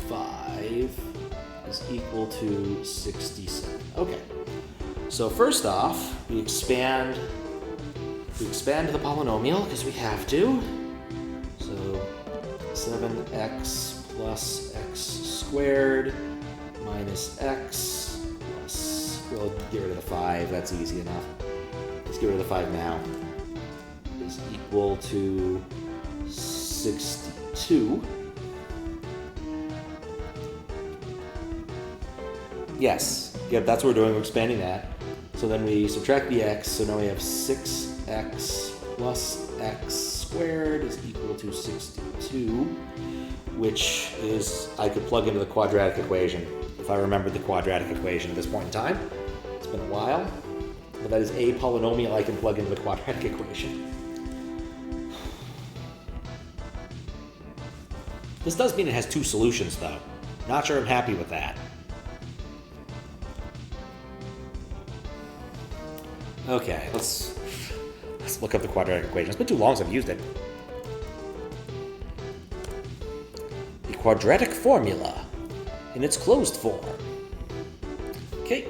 5 is equal to 67. Okay, so first off, we expand the polynomial because we have to. So 7x plus x squared minus x plus, we'll get rid of the 5, that's easy enough. Let's get rid of the 5 now. Is equal to 62. Yes, yep, that's what we're doing, we're expanding that. So then we subtract the x, so now we have 6x plus x squared is equal to 62, which is, I could plug into the quadratic equation, if I remembered the quadratic equation at this point in time. It's been a while, but that is a polynomial I can plug into the quadratic equation. This does mean it has 2 solutions, though. Not sure I'm happy with that. Okay, let's look up the quadratic equation. It's been too long since I've used it. The quadratic formula in its closed form. Okay,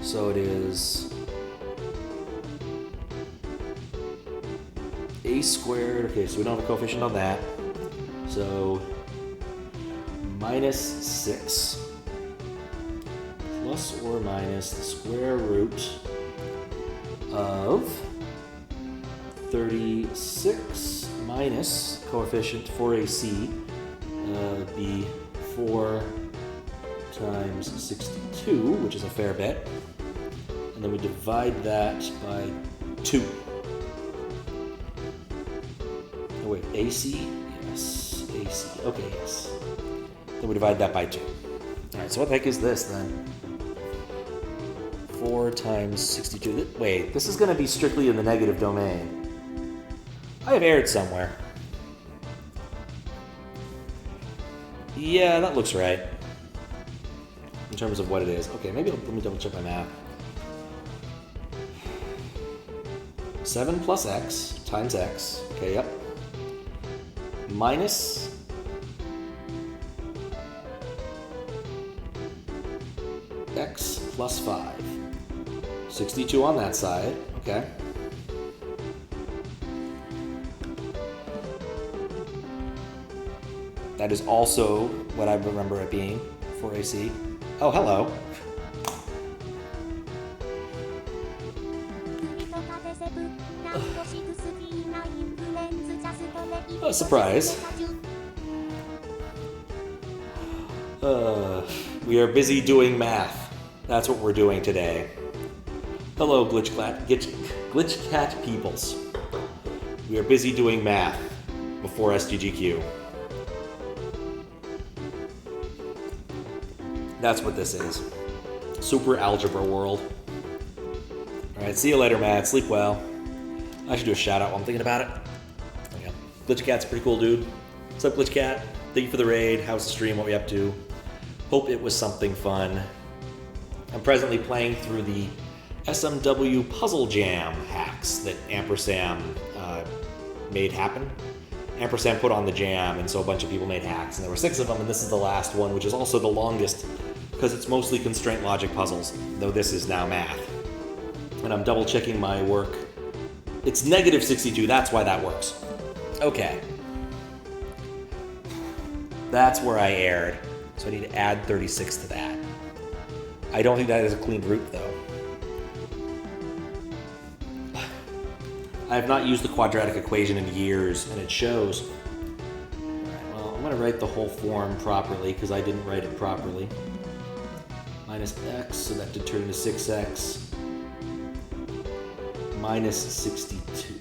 so it is a squared. Okay, so we don't have a coefficient on that. So minus 6 plus or minus the square root of 36 minus coefficient for AC be 4 times 62, which is a fair bit, and then we divide that by 2. Oh wait, AC? Yes, AC. Okay, yes. Then we divide that by 2. Alright, so what the heck is this then? 4 times 62. Wait, this is going to be strictly in the negative domain. I have erred somewhere. Yeah, that looks right. In terms of what it is. Okay, maybe let me double check my math. 7 plus x times x. Okay, yep. Minus x plus 5. 62 on that side, okay. That is also what I remember it being for AC. Oh, hello. Oh, surprise. We are busy doing math. That's what we're doing today. Hello, Glitchcat peoples. We are busy doing math before SGGQ. That's what this is. Super algebra world. Alright, see you later, Matt. Sleep well. I should do a shout out while I'm thinking about it. There we go. Glitchcat's a pretty cool dude. What's up, Glitchcat? Thank you for the raid. How's the stream? What we up to? Hope it was something fun. I'm presently playing through the SMW Puzzle Jam hacks that Ampersand made happen. Ampersand put on the jam, and so a bunch of people made hacks, and there were 6 of them, and this is the last one, which is also the longest, because it's mostly constraint logic puzzles, though this is now math. And I'm double checking my work. It's negative 62, that's why that works. Okay. That's where I erred, so I need to add 36 to that. I don't think that is a clean root, though. I have not used the quadratic equation in years, and it shows. Alright, well, I'm going to write the whole form properly, because I didn't write it properly. Minus x, so that did turn into 6x. Minus 62.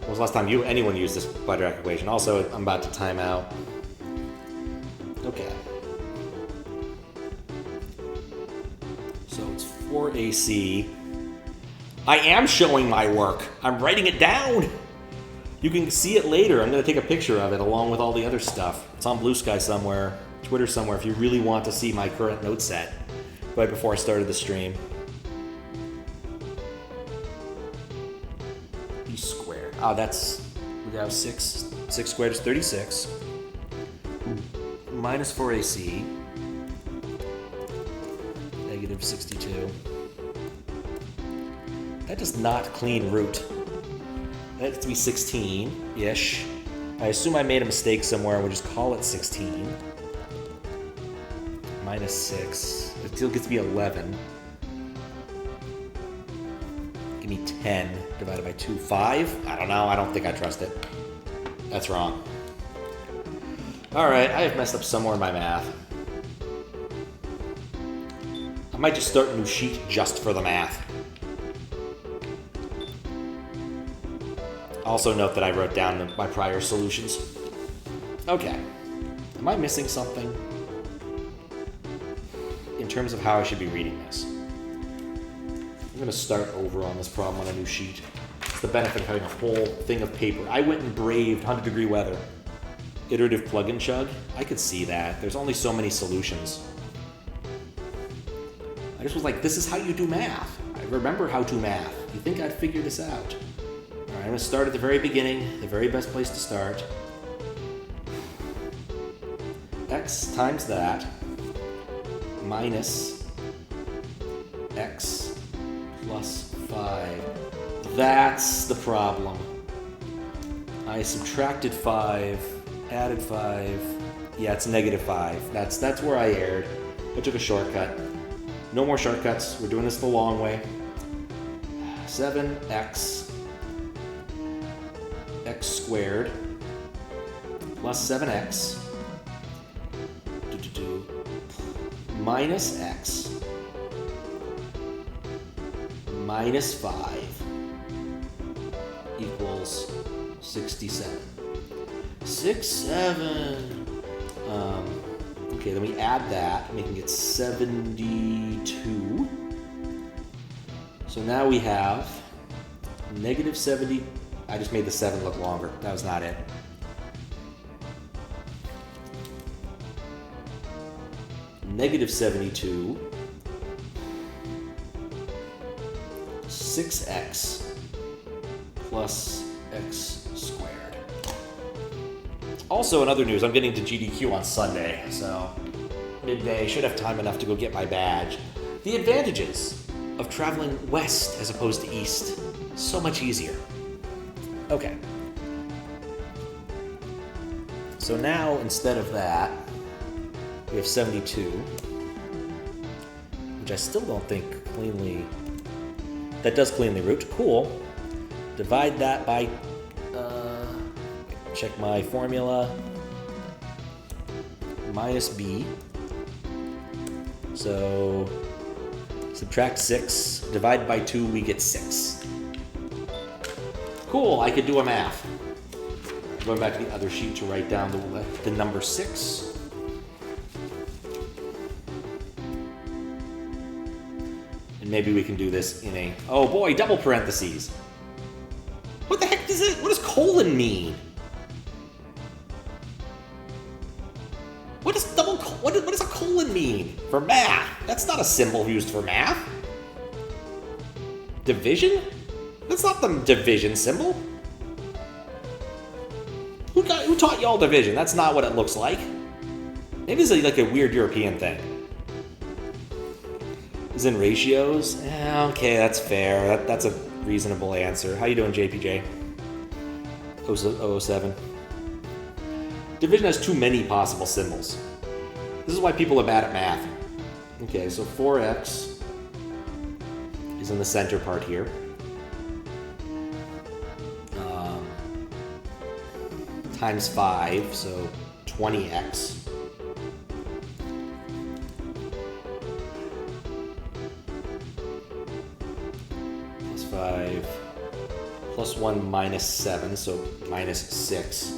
When was the last time anyone used this quadratic equation? Also, I'm about to time out. Okay. AC. I am showing my work. I'm writing it down. You can see it later. I'm going to take a picture of it along with all the other stuff. It's on Blue Sky somewhere, Twitter somewhere, if you really want to see my current note set right before I started the stream. E squared. Oh, that's, we have 6 squared is 36. Minus 4AC. Negative 62. That does not clean root. That has to be 16-ish. I assume I made a mistake somewhere. We'll just call it 16. Minus 6. It still gets to be 11. Give me 10 divided by 2. 5? I don't know. I don't think I trust it. That's wrong. Alright, I have messed up somewhere in my math. I might just start a new sheet just for the math. Also note that I wrote down my prior solutions. Okay. Am I missing something in terms of how I should be reading this? I'm going to start over on this problem on a new sheet. It's the benefit of having a whole thing of paper. I went and braved 100-degree weather. Iterative plug and chug. I could see that. There's only so many solutions. I just was like, this is how you do math. I remember how to math. You think I'd figure this out? All right, I'm going to start at the very beginning, the very best place to start. X times that minus X plus 5. That's the problem. I subtracted 5, added 5. Yeah, it's negative 5. That's where I erred. I took a shortcut. No more shortcuts. We're doing this the long way. 7x x squared plus 7x minus x minus 5 equals 67. 7. Okay, then we add that, making it 72. So now we have negative 70. I just made the 7 look longer. That was not it. Negative 72. 6x plus x squared. Also, in other news, I'm getting to GDQ on Sunday, so midday. Should have time enough to go get my badge. The advantages of traveling west as opposed to east. So much easier. Okay. So now, instead of that, we have 72, which I still don't think cleanly... That does cleanly root. Cool. Divide that by... check my formula. Minus b. So... subtract 6. Divide by 2, we get 6. Cool, I could do a math. Going back to the other sheet to write down the number 6. And maybe we can do this in a... Oh boy, double parentheses. What the heck does it... What does colon mean? What does what does a colon mean for math? That's not a symbol used for math. Division? That's not the division symbol. Who taught y'all division? That's not what it looks like. Maybe it's like a weird European thing. Is in ratios? Okay, that's fair. That's a reasonable answer. How you doing, JPJ? 007. Division has too many possible symbols. This is why people are bad at math. Okay, so 4x is in the center part here. Times 5, so 20x. Plus 5. Plus 1 minus 7, so minus 6.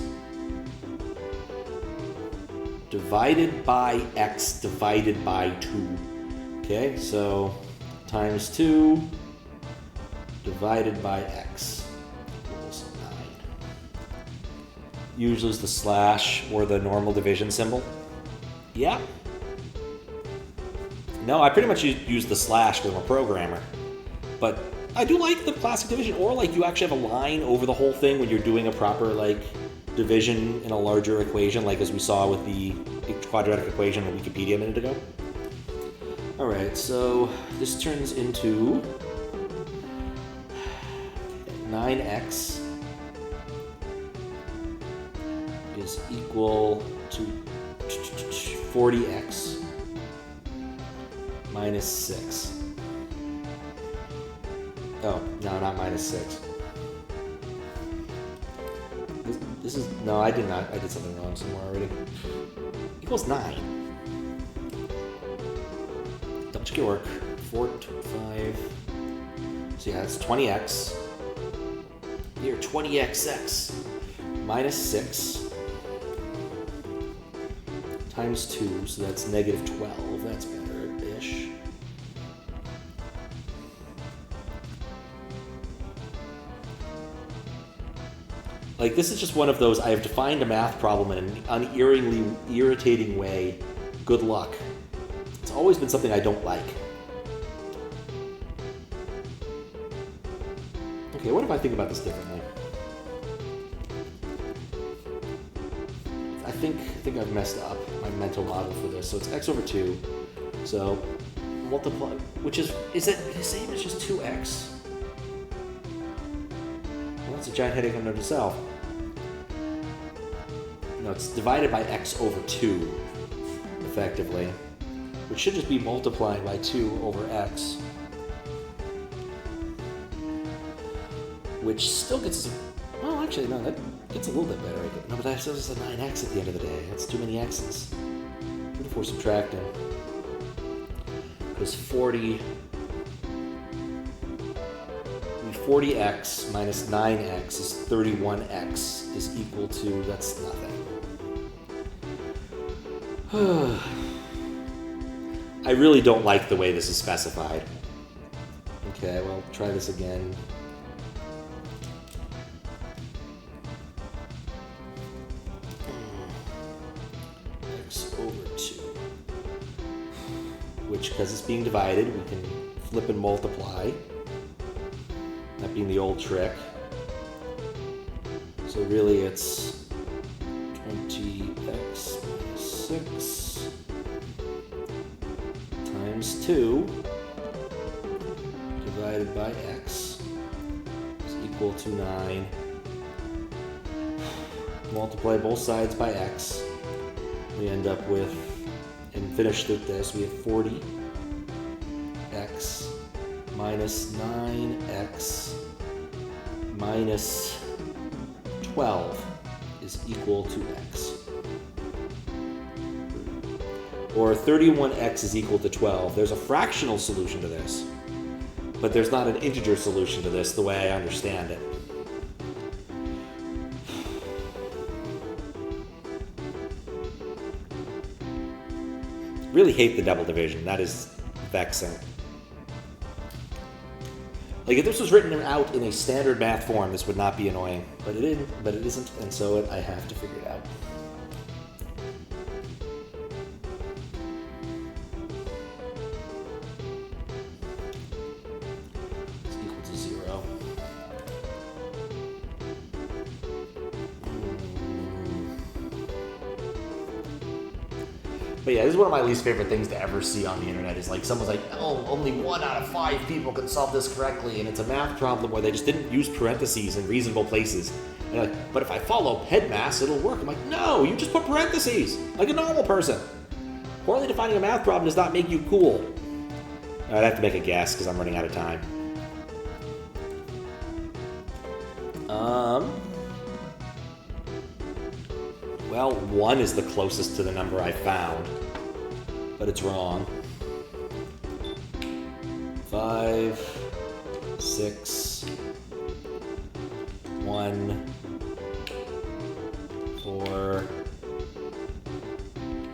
Divided by x divided by 2. Okay, so times 2 divided by x equals 9. Usually the slash or the normal division symbol. Yeah. No, I pretty much use the slash because I'm a programmer. But I do like the classic division, or like you actually have a line over the whole thing when you're doing a proper like division in a larger equation, like as we saw with the quadratic equation on Wikipedia a minute ago. All right, so this turns into 9x is equal to 40x minus 6. Oh, no, not minus 6. This is, no, I did not. I did something wrong somewhere already. Equals 9. Double check your work. 4, 5. So yeah, it's 20x. Here, 20xx minus 6 times 2, so that's negative 12. That's better-ish. Like, this is just one of those, I have defined a math problem in an unerringly irritating way. Good luck. It's always been something I don't like. Okay, what if I think about this differently? I think I've messed up my mental model for this. So it's x over 2. So multiply, which is it the same as just 2x? Well, that's a giant headache unto itself. No, it's divided by x over 2, effectively, which should just be multiplying by 2 over x, which still gets us, well, actually, no, that gets a little bit better. No, but that still is a 9x at the end of the day. That's too many x's. Before subtracting. Because 40x minus 9x is 31x is equal to, that's nothing. I really don't like the way this is specified. Okay, well, try this again. X over 2. Which, because it's being divided, we can flip and multiply. That being the old trick. So really it's 20x minus 6 times 2 divided by x is equal to 9. Multiply both sides by x. We end up with, and finish with this, we have 40x minus 9x minus 12 is equal to x. Or 31x is equal to 12. There's a fractional solution to this, but there's not an integer solution to this the way I understand it. Really hate the double division. That is vexing. Like, if this was written out in a standard math form, this would not be annoying. But it isn't, and so I have to figure it out. It's equal to 0. But yeah, this is one of my least favorite things to ever see on the internet, is like someone's like, oh, only 1 out of 5 people can solve this correctly, and it's a math problem where they just didn't use parentheses in reasonable places. And they're like, but if I follow head mass, it'll work. I'm like, no, you just put parentheses, like a normal person. Poorly defining a math problem does not make you cool. I'd have to make a guess because I'm running out of time. Well, 1 is the closest to the number I found, but it's wrong. 5, 6, 1, 4,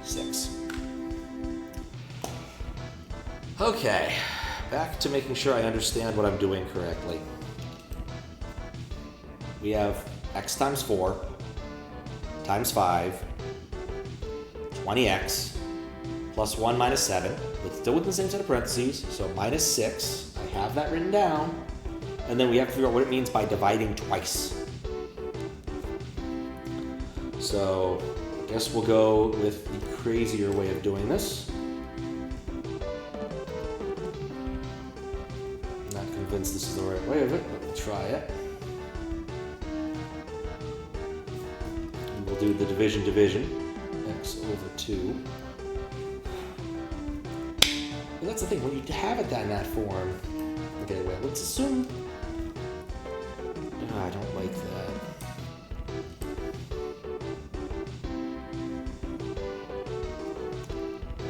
6. Okay, back to making sure I understand what I'm doing correctly. We have x times 4 times 5, 20x, plus 1 minus 7. It's still within the same set of parentheses, so minus 6. I have that written down. And then we have to figure out what it means by dividing twice. So I guess we'll go with the crazier way of doing this. I'm not convinced this is the right way of it, but we'll try it. And we'll do the division, x over 2. And that's the thing, when you have it in that form, okay, wait, let's assume, I don't like that.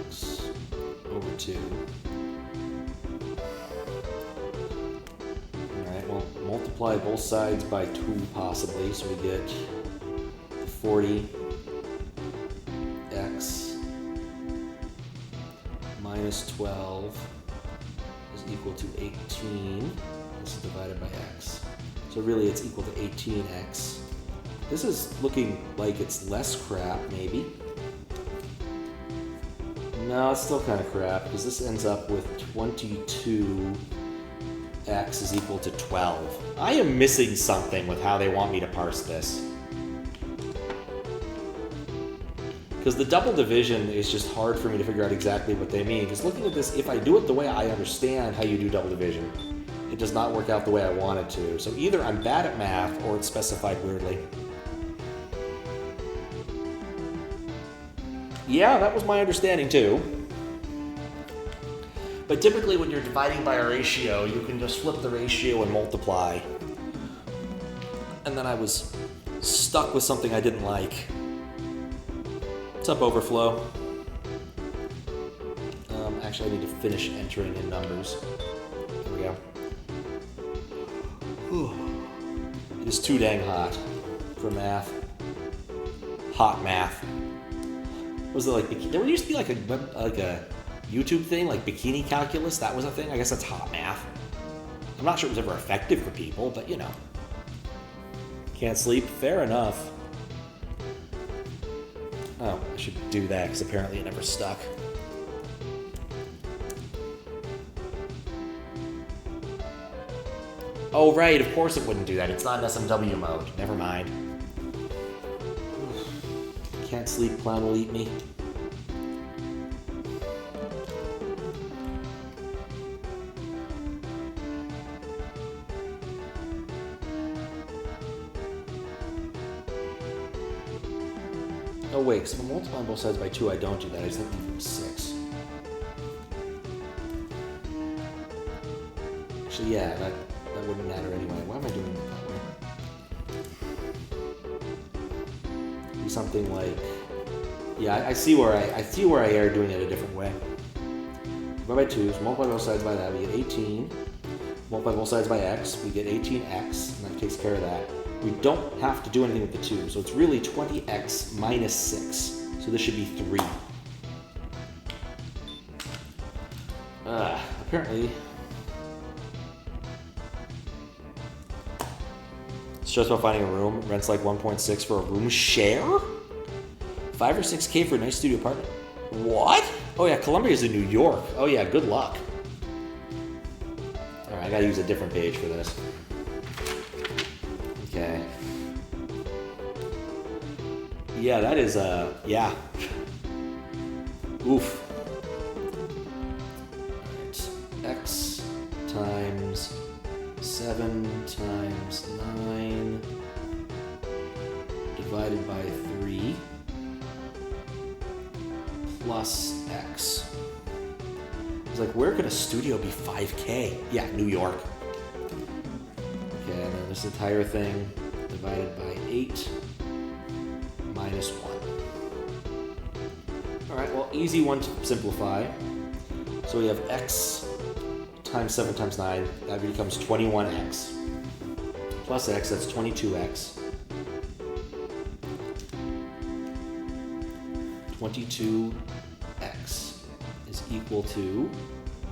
X over 2. Alright, we'll multiply both sides by 2 possibly, so we get 40x minus 12 is equal to 18. This is divided by x. So really it's equal to 18x. This is looking like it's less crap, maybe. No, it's still kind of crap, because this ends up with 22x is equal to 12. I am missing something with how they want me to parse this. Because the double division is just hard for me to figure out exactly what they mean. Because looking at this, if I do it the way I understand how you do double division, it does not work out the way I want it to. So either I'm bad at math or it's specified weirdly. Yeah, that was my understanding too. But typically when you're dividing by a ratio, you can just flip the ratio and multiply. And then I was stuck with something I didn't like. What's up, Overflow? Actually, I need to finish entering in numbers. There we go. Whew. It is too dang hot for math. Hot math. Was it like there used to be like a YouTube thing like bikini calculus? That was a thing. I guess that's hot math. I'm not sure it was ever effective for people, but you know. Can't sleep? Fair enough. Oh, I should do that because apparently it never stuck. Oh, right, of course it wouldn't do that. It's not in SMW mode. Never mind. Can't sleep, clown will eat me. Oh wait, because if I'm multiplying both sides by 2, I don't do that. I just think from 6. Actually, yeah, that wouldn't matter anyway. Why am I doing it that way? Do something like, yeah, I see where I err doing it a different way. Divide by 2, so multiply both sides by that, we get 18. Multiply both sides by x, we get 18x, and that takes care of that. We don't have to do anything with the 2, so it's really 20x minus 6. So this should be 3. Apparently, stress about finding a room. Rent's like 1.6 for a room share? 5 or 6K for a nice studio apartment. What? Oh yeah, Columbia's in New York. Oh yeah, good luck. Alright, I gotta use a different page for this. Okay. Yeah, that is, yeah. Oof. Alright, x times 7 times 9 divided by 3 plus x. I was like, where could a studio be 5K? Yeah, New York. Okay, and then this entire thing divided by 8 minus 1. Alright, well, easy one to simplify. So we have x times 7 times 9, that becomes 21x. Plus x, that's 22x. 22x is equal to,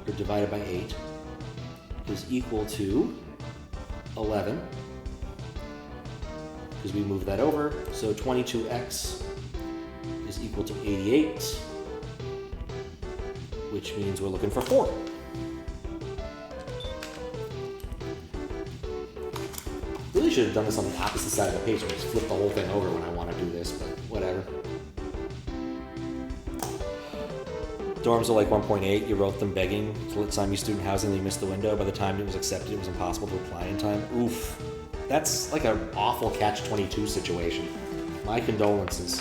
or divided by 8, is equal to 11, because we moved that over. So 22x is equal to 88, which means we're looking for 4. Really should have done this on the opposite side of the page and just flip the whole thing over when I want to do this, but whatever. Dorms are like 1.8. You wrote them begging to assign you student housing, and you missed the window. By the time it was accepted, it was impossible to apply in time. Oof. That's like an awful catch-22 situation. My condolences.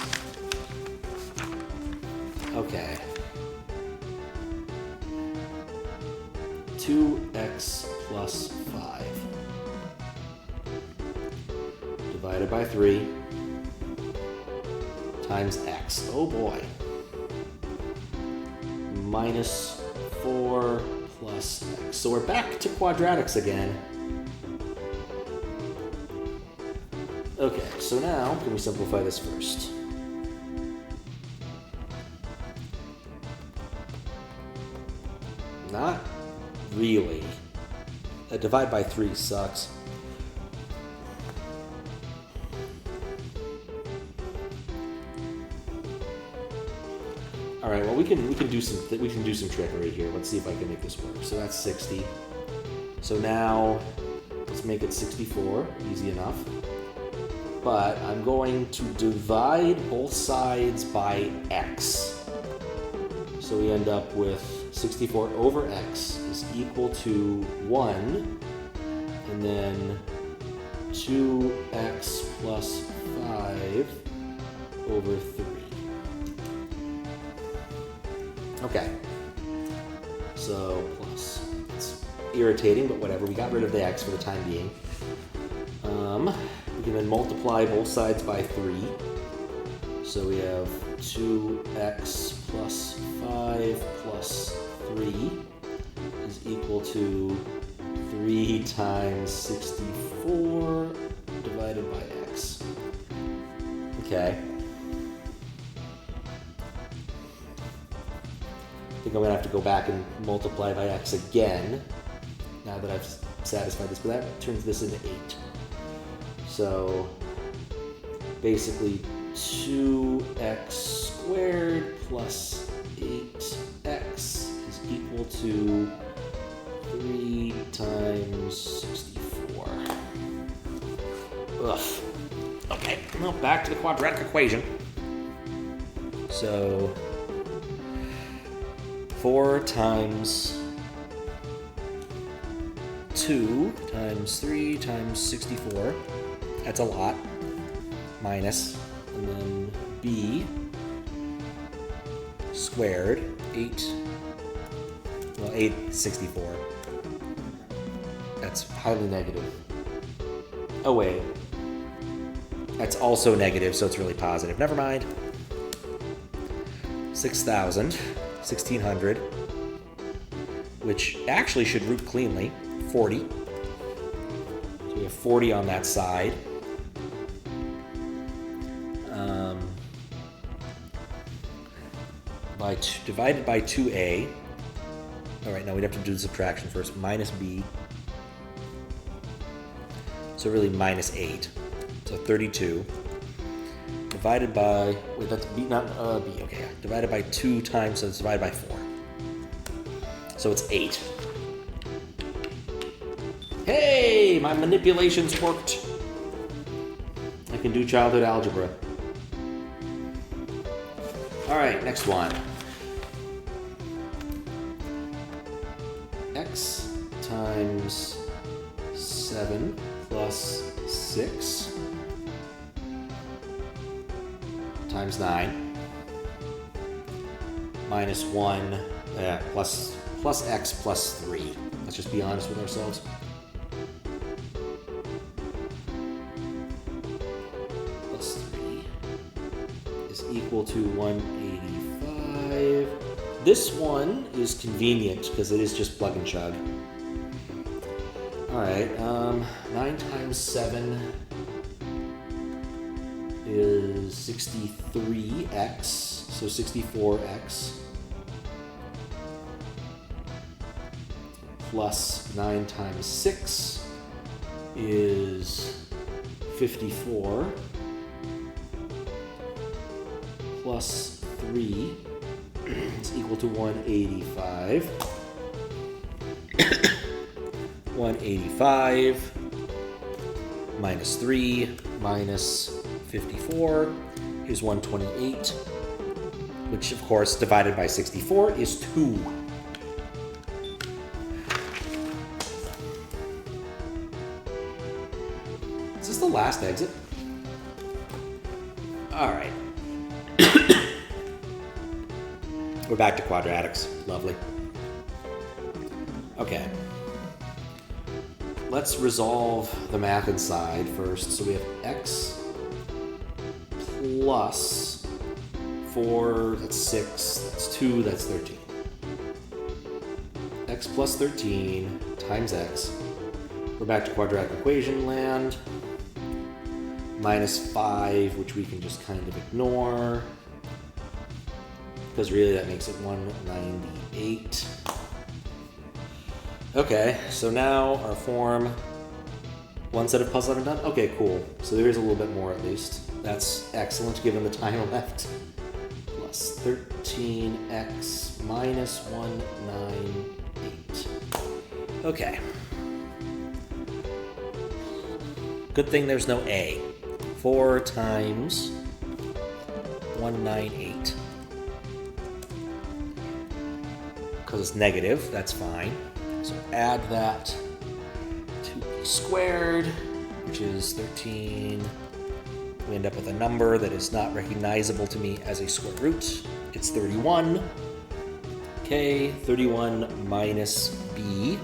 Okay. 2x plus 5 divided by 3 times x. Oh boy. Minus 4 plus x. So we're back to quadratics again. Okay, so now can we simplify this first? Not really. A divide by 3 sucks. All right, well we can do some trickery here. Let's see if I can make this work. So that's 60. So now let's make it 64. Easy enough. But I'm going to divide both sides by x. So we end up with 64 over x is equal to 1, and then 2x plus 5 over 3. Okay. So plus. It's irritating, but whatever. We got rid of the x for the time being. We can then multiply both sides by 3. So we have 2x plus 5 plus 3 is equal to 3 times 64 divided by x. Okay. I think I'm going to have to go back and multiply by x again now that I've satisfied this, but that turns this into 8. So basically 2x squared plus 8x is equal to 3 times 64. Ugh. Okay, well, back to the quadratic equation. So 4 times 2 times 3 times 64. That's a lot. Minus, and then b squared, 8, well, 8 is 64. That's highly negative. Oh wait, that's also negative, so it's really positive. Never mind. 6,000, 1,600, which actually should root cleanly, 40. So we have 40 on that side. Divided by 2a. All right, now we'd have to do the subtraction first. Minus b. So really minus 8. So 32. Divided by, wait, that's b, not b. Okay, yeah. Divided by 2 times, so it's divided by 4. So it's 8. Hey, my manipulations worked. I can do childhood algebra. All right, next one. X times 7 plus 6 times 9 minus 1 plus x plus 3. Let's just be honest with ourselves. Plus 3 is equal to 185. This one is convenient because it is just plug and chug. All right, 9 times 7 is 63x, so 64x plus 9 times 6 is 54, plus 3 is equal to 185. 185 minus 3 minus 54 is 128, which of course divided by 64 is 2. Is this the last exit? All right. We're back to quadratics. Lovely. Okay. Let's resolve the math inside first. So we have x plus 4, that's 6, that's 2, that's 13. X plus 13 times x. We're back to quadratic equation land. Minus 5, which we can just kind of ignore, because really that makes it 198. Okay, so now our form, one set of puzzle item done? Okay, cool. So there is a little bit more at least. That's excellent given the time left. Plus 13x minus 198. Okay. Good thing there's no a. 4 times 198. Because it's negative, that's fine. So add that to a squared, which is 13. We end up with a number that is not recognizable to me as a square root. It's 31. Okay, 31 minus b.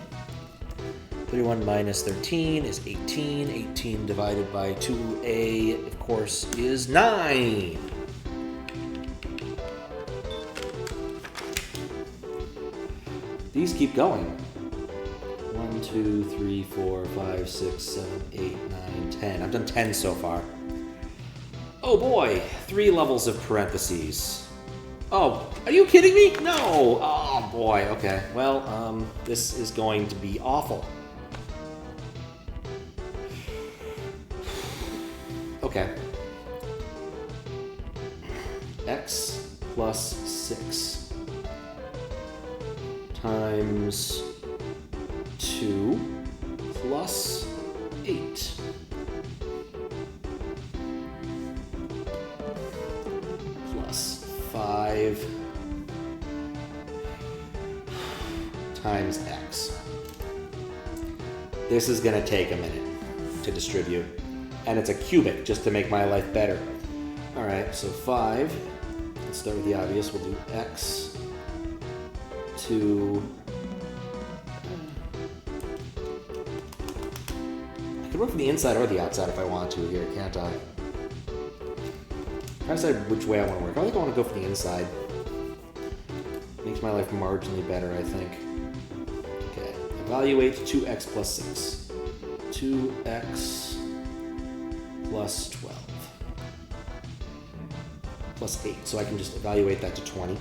31 minus 13 is 18. 18 divided by 2a, of course, is 9. These keep going. 1, 2, 3, 4, 5, 6, 7, 8, 9, 10. I've done 10 so far. Oh boy, 3 levels of parentheses. Oh, are you kidding me? No! Oh boy, okay. Well, this is going to be awful. Okay. X plus 6 times 2 plus 8 plus 5 times x. This is going to take a minute to distribute. And it's a cubic, just to make my life better. All right, so 5. Let's start with the obvious. We'll do x to... I could work from the inside or the outside if I want to here, can't I? I'm trying to decide which way I want to work. I think I want to go for the inside. Makes my life marginally better, I think. Okay, evaluate 2x plus 6. 2x plus 12 plus 8, so I can just evaluate that to 20.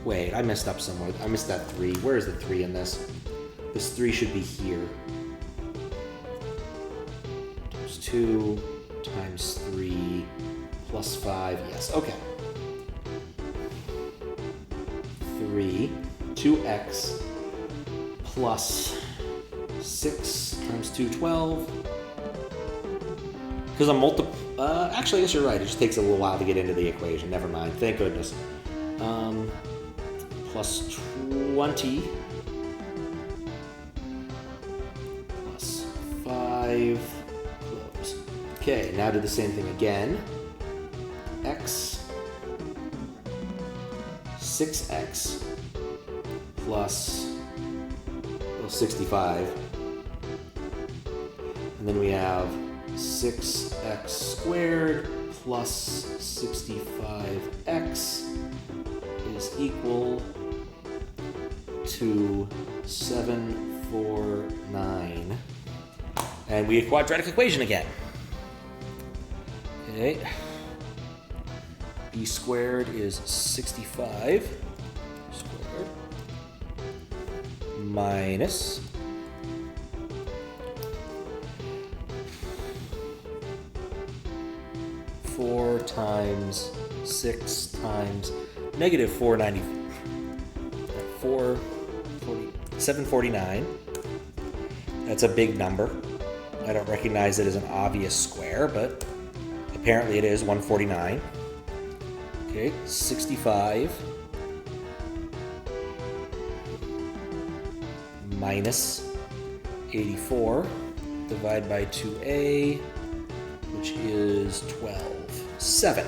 Wait, I messed up somewhere. I missed that 3. Where is the 3 in this? This 3 should be here. Times 2 times 3 plus 5. Yes, okay. 3, 2x plus 6 times 2, 12. Because I'm actually, I guess you're right. It just takes a little while to get into the equation. Never mind. Thank goodness. Plus 20 plus 5 close. Okay, now do the same thing again. X 6x plus 65. And then we have 6x squared plus 65x is equal to 749. And we have quadratic equation again. Okay. B squared is 65. minus 4 times 6 times negative 749. That's a big number. I don't recognize it as an obvious square, but apparently it is 149. Okay, 65 minus 84, divide by 2a, which is 12. 7.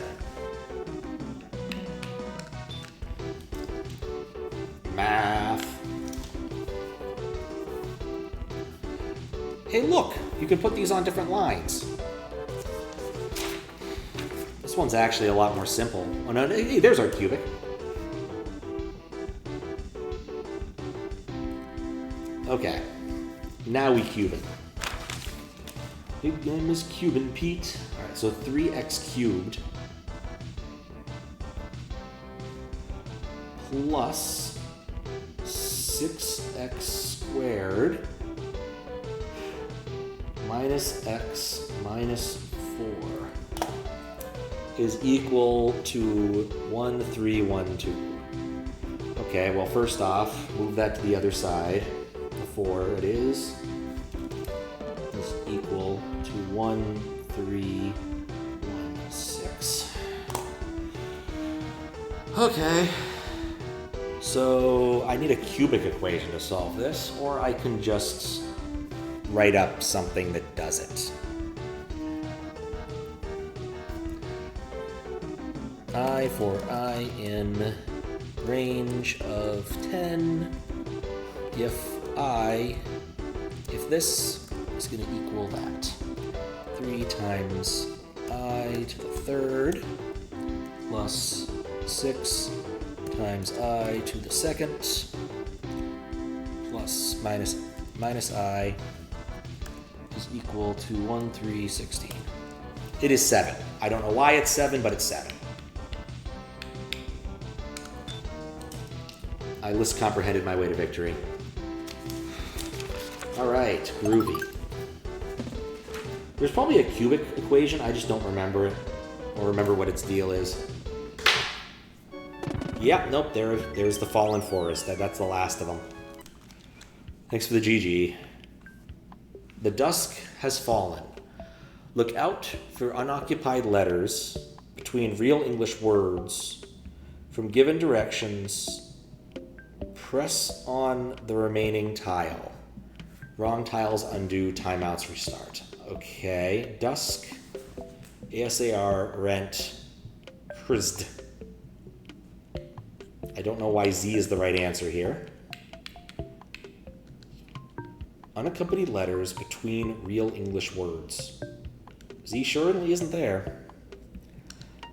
Math. Hey, look, you can put these on different lines. This one's actually a lot more simple. Oh, no, hey, there's our cubic. Okay, now we cube it. Big gun is cubing, Pete. All right, so 3x cubed plus 6x squared minus x minus 4 is equal to 1312. Okay, well, first off, move that to the other side. The 4 it is equal to 1316. Okay, so I need a cubic equation to solve this, or I can just write up something that does it. I for I in range of 10 if this is going to equal that. 3 times I to the third plus 6 times I to the second plus minus I is equal to 1316. It is 7. I don't know why it's 7, but it's 7. I list comprehended my way to victory. All right, groovy. There's probably a cubic equation, I just don't remember it, or remember what its deal is. Yeah, nope, there's the fallen forest. That's the last of them. Thanks for the GG. The dusk has fallen. Look out for unoccupied letters between real English words from given directions. Press on the remaining tile. Wrong tiles undo, timeouts restart. Okay, dusk, ASAR, rent, Hrzd. I don't know why Z is the right answer here. Unaccompanied letters between real English words. Z surely isn't there.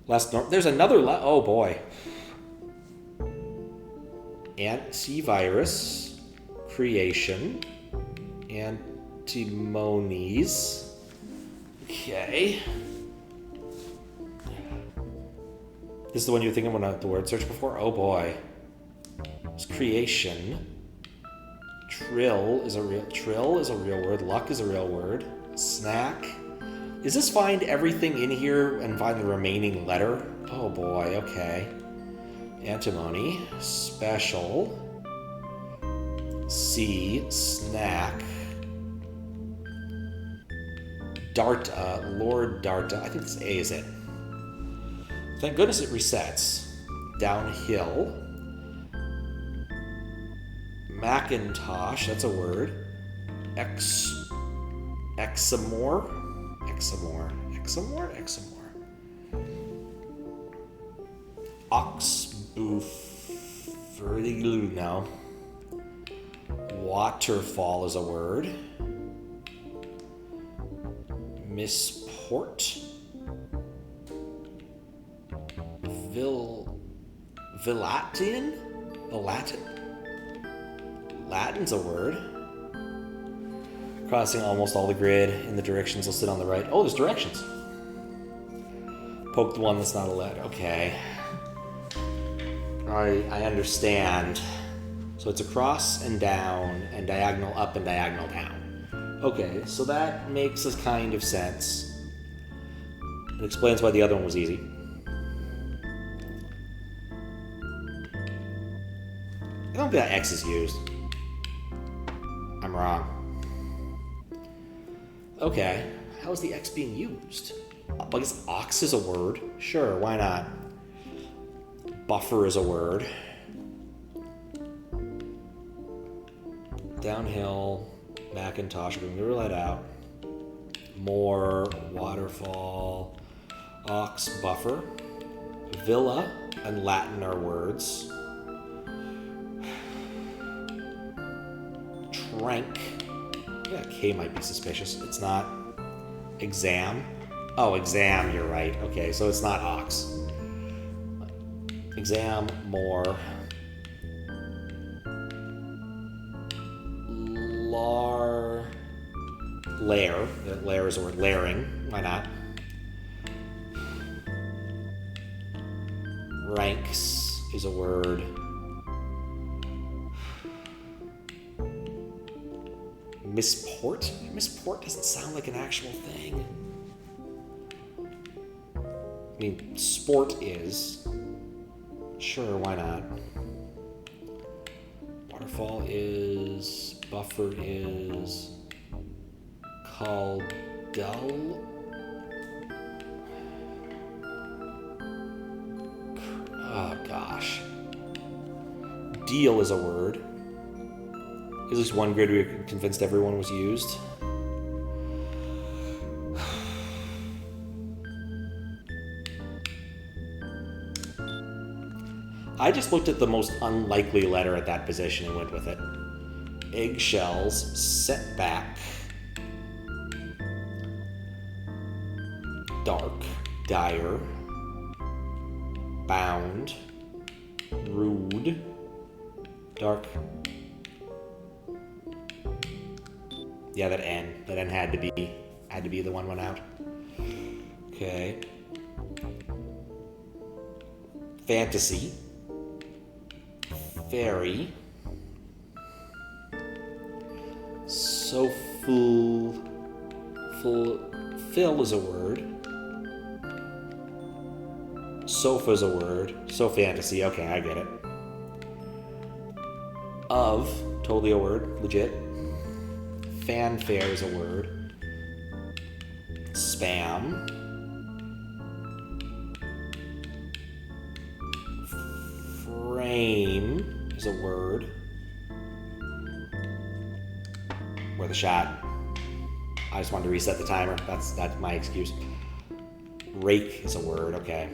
There's another oh boy. Antivirus, creation, antimonies. Okay. This is the one you were thinking when the word search before? Oh boy. It's creation. Trill is a real word. Luck is a real word. Snack. Is this find everything in here and find the remaining letter? Oh boy, okay. Antimony. Special. C. Snack. Darta. Lord Darta. I think this A is it. Thank goodness it resets. Downhill. Macintosh, that's a word. Examore. Oxboof. No. Waterfall is a word. Missport. Vilatian? Latin's a word. Crossing almost all the grid in the directions listed on the right. Oh, there's directions. Poke the one that's not a letter. Okay. I understand. So it's across and down, and diagonal up and diagonal down. Okay, so that makes a kind of sense. It explains why the other one was easy. I don't think that X is used. I'm wrong. Okay, how is the X being used? I guess ox is a word. Sure, why not? Buffer is a word. Downhill, Macintosh, we're going to rule that out. More, waterfall, ox, buffer. Villa and Latin are words. Trank. Yeah, K might be suspicious. It's not. Exam. Oh, exam, you're right. Okay, so it's not ox. Exam, more. Lair. Lair is a word. Layering. Why not? Ranks is a word. Misport? Misport doesn't sound like an actual thing. I mean, sport is. Sure, why not? Waterfall is. Buffer is. Called dull. Oh gosh. Deal is a word. At least one grid we were convinced everyone was used. I just looked at the most unlikely letter at that position and went with it. Eggshells, setback. Dark, dire, bound, rude, dark. Yeah, that N had to be the one went out. Okay. Fantasy, fairy, so fill is a word. Sofa's a word. So fantasy. Okay, I get it. Of, totally a word. Legit. Fanfare is a word. Spam. Frame is a word. Worth a shot. I just wanted to reset the timer. That's my excuse. Rake is a word. Okay.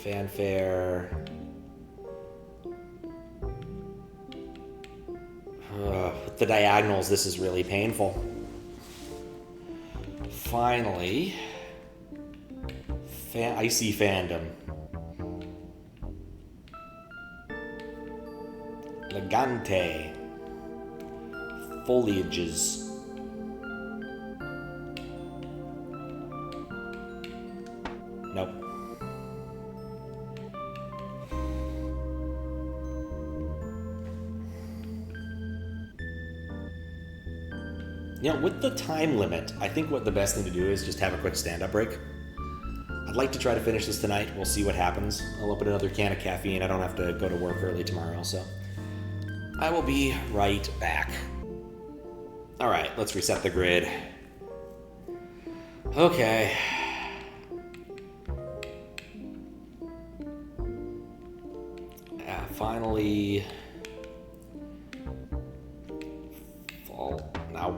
Fanfare. With the diagonals, this is really painful. Finally, icy fandom. Legante. Foliages. Nope. You know, with the time limit, I think what the best thing to do is just have a quick stand-up break. I'd like to try to finish this tonight. We'll see what happens. I'll open another can of caffeine. I don't have to go to work early tomorrow, so I will be right back. All right, let's reset the grid. Okay. Finally. Fall. Now.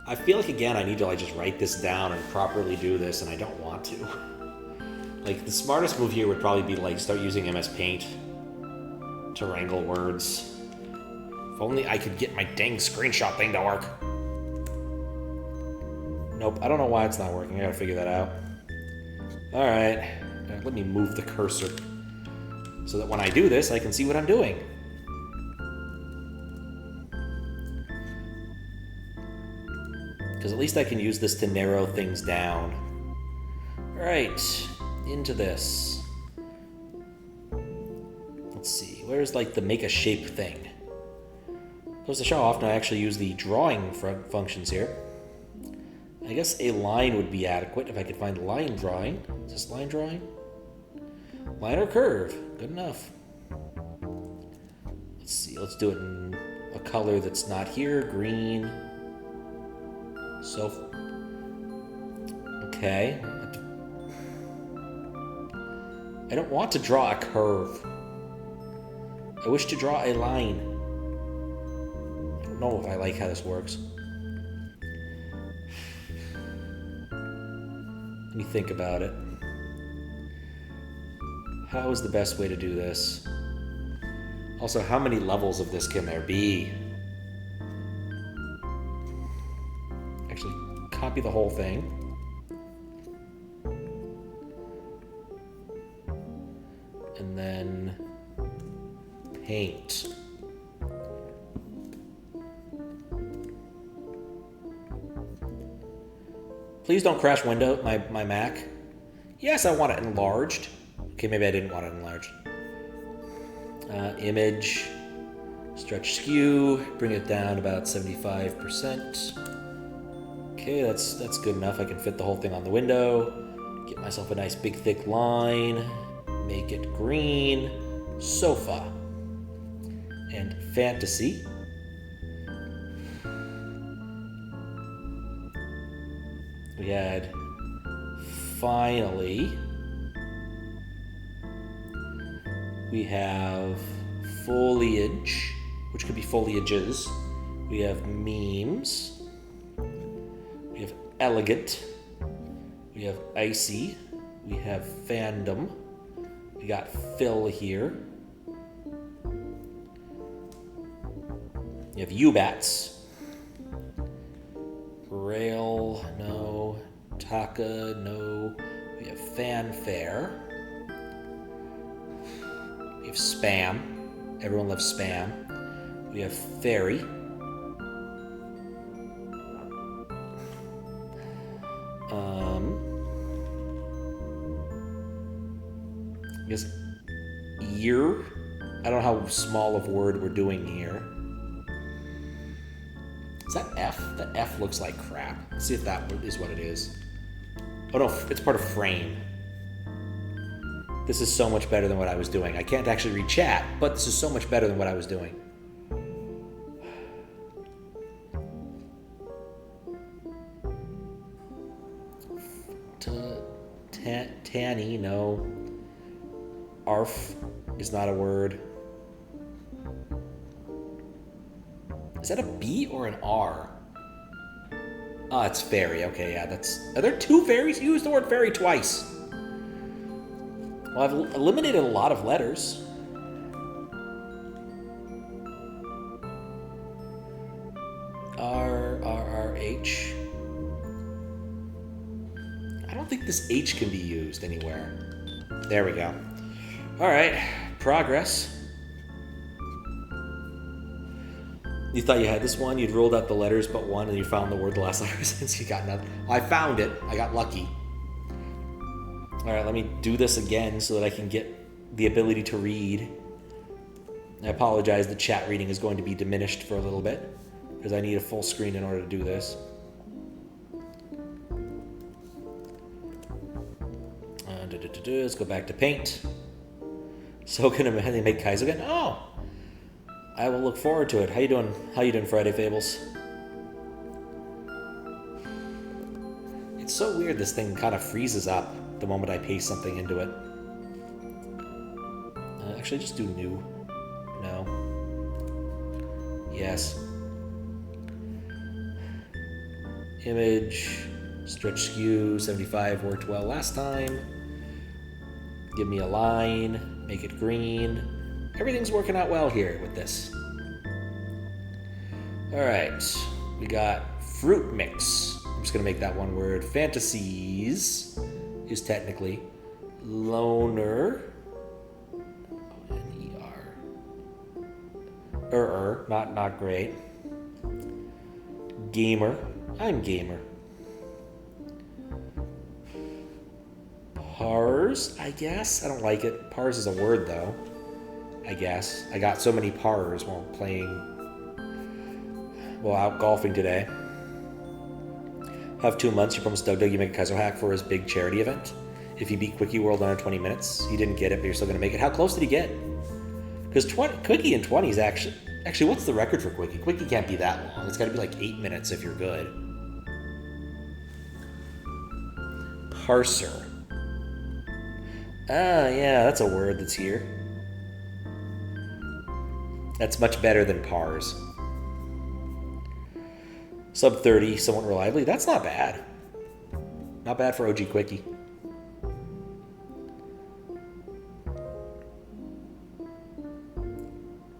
I feel like, again, I need to just write this down and properly do this, and I don't want to. Like, the smartest move here would probably be, start using MS Paint to wrangle words. If only I could get my dang screenshot thing to work. Nope, I don't know why it's not working. I gotta figure that out. Alright, let me move the cursor so that when I do this, I can see what I'm doing. Because at least I can use this to narrow things down. Alright, into this. Let's see. where's like the make a shape thing? Goes to show how often I actually use the drawing functions here. I guess a line would be adequate if I could find line drawing. Is this line drawing? Line or curve? Good enough. Let's see, let's do it in a color that's not here. Green. So, okay. I don't want to draw a curve. I wish to draw a line. I don't know if I like how this works. Let me think about it. How is the best way to do this? Also, how many levels of this can there be? Actually, copy the whole thing. And then paint. Please don't crash window my Mac. Yes, I want it enlarged. Okay, maybe I didn't want it enlarged. Image, stretch skew, bring it down about 75%. Okay, that's good enough. I can fit the whole thing on the window. Get myself a nice big thick line. Make it green. Sofa. And fantasy. We had finally. We have foliage, which could be foliages. We have memes. We have elegant. We have icy. We have fandom. We got fill here. You have Ubats. Rail, no. Taka, no. We have fanfare. We have spam. Everyone loves spam. We have fairy. I guess year. I don't know how small of word we're doing here. Is that F? That F looks like crap. Let's see if that is what it is. Oh no, it's part of frame. This is so much better than what I was doing. I can't actually read chat, but this is so much better than what I was doing. Tanny, no. Arf is not a word. Is that a B or an R? Oh, it's fairy. Okay, yeah, that's... Are there two fairies? You used the word fairy twice. Well, I've eliminated a lot of letters. R-H. I don't think this H can be used anywhere. There we go. All right, progress. You thought you had this one, you'd ruled out the letters but one, and you found the word the last letter since you got nothing. I found it, I got lucky. All right, let me do this again so that I can get the ability to read. I apologize, the chat reading is going to be diminished for a little bit because I need a full screen in order to do this. Let's go back to paint. So gonna make Kaizo again? Oh! I will look forward to it. How you doing? How you doing, Friday Fables? It's so weird this thing kind of freezes up the moment I paste something into it. Actually, just do new. No. Yes. Image. Stretch skew. 75 worked well last time. Give me a line. Make it green. Everything's working out well here with this. Alright, we got fruit mix. I'm just gonna make that one word. Fantasies is technically loner. O-N-E-R. Not great. Gamer. I'm gamer. Pars, I guess? I don't like it. Pars is a word though. I guess. I got so many pars while out golfing today. Have 2 months. You promised Doug you make a Kaizo hack for his big charity event. If you beat Quickie World under 20 minutes, he didn't get it, but you're still going to make it. How close did he get? Because Quickie in 20 is actually, what's the record for Quickie? Quickie can't be that long. It's got to be like 8 minutes if you're good. Parser. Ah, yeah, that's a word that's here. That's much better than pars. Sub 30, somewhat reliably. That's not bad. Not bad for OG Quickie.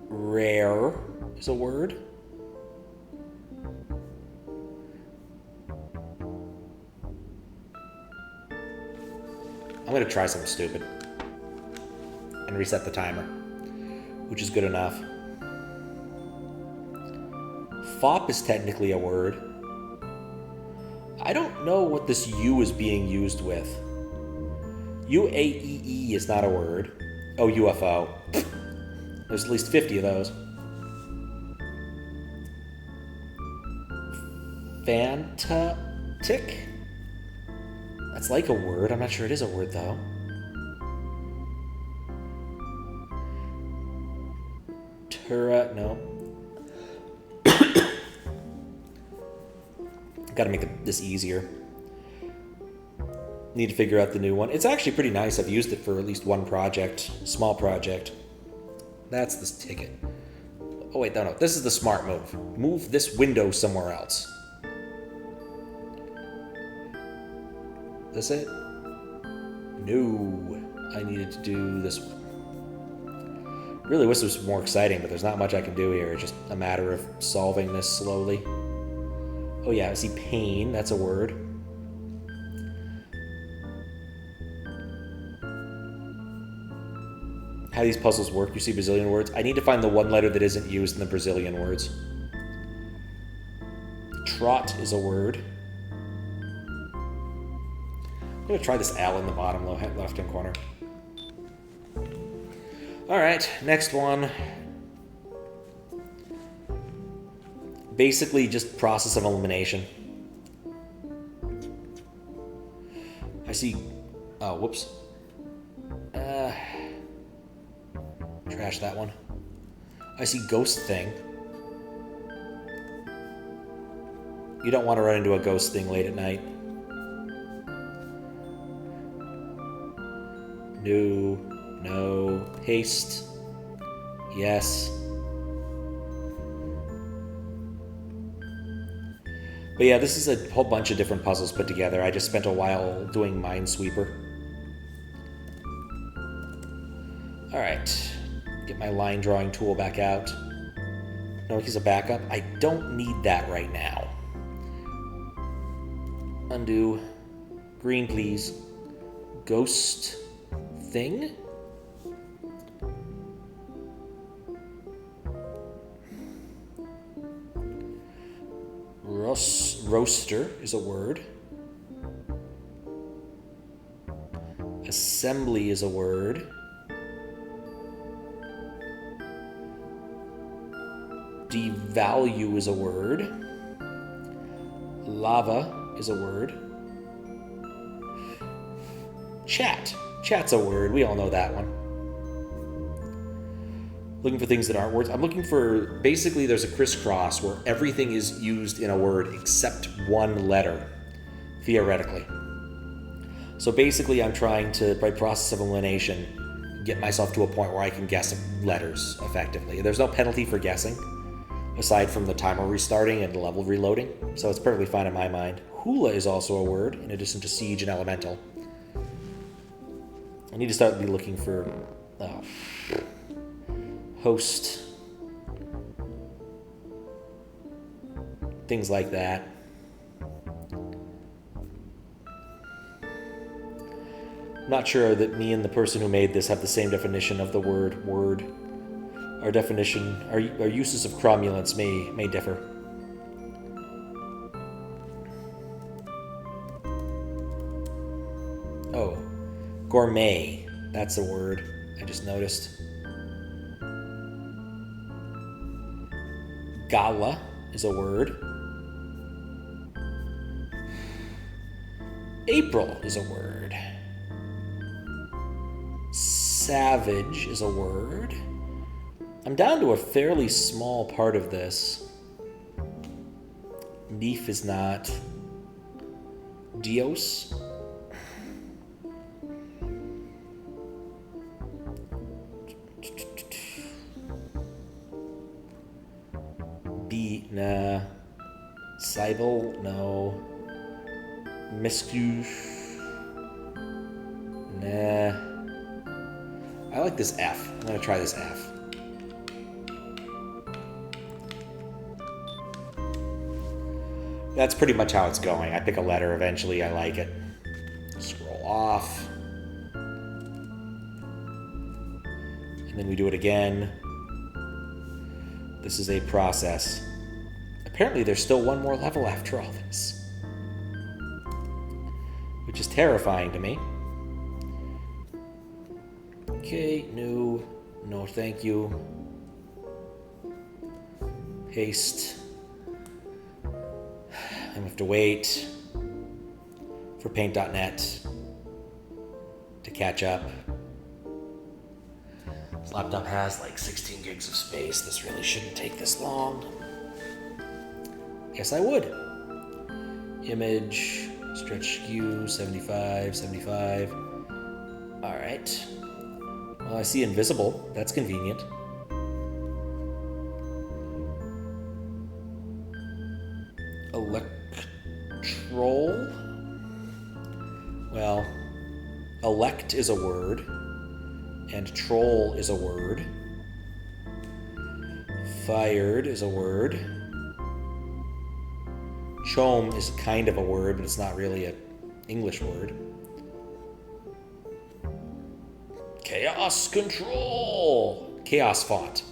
Rare is a word. I'm going to try something stupid and reset the timer, which is good enough. Fop is technically a word. I don't know what this U is being used with. UAEE is not a word. Oh, UFO. There's at least 50 of those. Fantatic? That's like a word. I'm not sure it is a word, though. No. Gotta make this easier. Need to figure out the new one. It's actually pretty nice. I've used it for at least one project. Small project. That's this ticket. Oh, wait, no. This is the smart move. Move this window somewhere else. This it? No. I needed to do this one. Really wish this was more exciting, but there's not much I can do here. It's just a matter of solving this slowly. Oh yeah, I see pain. That's a word. How these puzzles work. You see Brazilian words. I need to find the one letter that isn't used in the Brazilian words. Trot is a word. I'm going to try this L in the bottom left-hand corner. All right, next one. Basically just process of elimination. I see... Oh, whoops. Trash that one. I see ghost thing. You don't want to run into a ghost thing late at night. No. No. Haste. Yes. But yeah, this is a whole bunch of different puzzles put together. I just spent a while doing Minesweeper. Alright. Get my line drawing tool back out. No, he's a backup. I don't need that right now. Undo. Green, please. Ghost thing? Roaster is a word. Assembly is a word. Devalue is a word. Lava is a word. Chat. Chat's a word. We all know that one. Looking for things that aren't words. I'm looking for, basically there's a crisscross where everything is used in a word except one letter, theoretically. So basically I'm trying to, by process of elimination, get myself to a point where I can guess letters effectively. There's no penalty for guessing, aside from the timer restarting and the level reloading, so it's perfectly fine in my mind. Hula is also a word, in addition to siege and elemental. I need to start looking for host, things like that. Not sure that me and the person who made this have the same definition of the word word. Our definition, our uses of cromulence may differ. Oh, gourmet. That's a word I just noticed. Gala is a word. April is a word. Savage is a word. I'm down to a fairly small part of this. Neef is not. Dios. Nah. Cybele, no. Miscu. Nah. I like this F. I'm gonna try this F. That's pretty much how it's going. I pick a letter eventually, I like it. Scroll off. And then we do it again. This is a process. Apparently there's still one more level after all this, which is terrifying to me. Okay, new, no thank you. Paste. I have to wait for paint.net to catch up. This laptop has like 16 gigs of space. This really shouldn't take this long. Yes, I would. Image, stretch skew, 75, 75. All right. Well, I see invisible. That's convenient. Electrol. Well, elect is a word, and troll is a word. Fired is a word. Chome is kind of a word, but it's not really an English word. Chaos Control! Chaos font.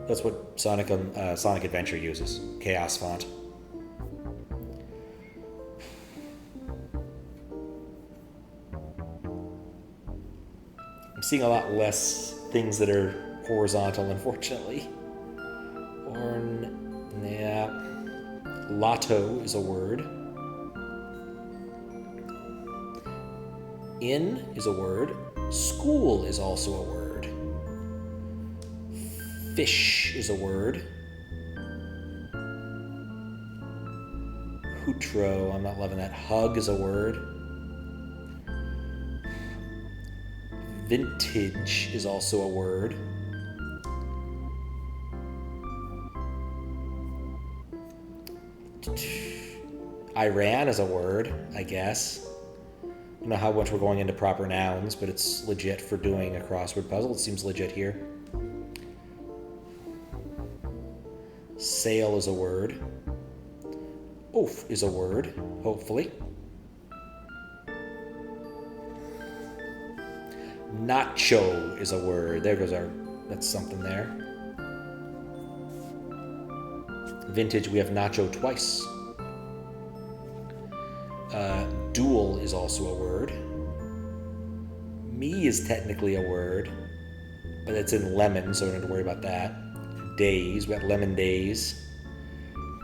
That's what Sonic Adventure uses. Chaos font. I'm seeing a lot less things that are horizontal, unfortunately. Yeah. Lotto is a word. In is a word. School is also a word. Fish is a word. Hootro, I'm not loving that. Hug is a word. Vintage is also a word. Iran is a word, I guess. I don't know how much we're going into proper nouns, but it's legit for doing a crossword puzzle. It seems legit here. Sail is a word. Oof is a word, hopefully. Nacho is a word. There goes our, that's something there. Vintage, we have nacho twice. Dual is also a word. Me is technically a word, but it's in lemon, so we don't have to worry about that. Days, we have lemon days.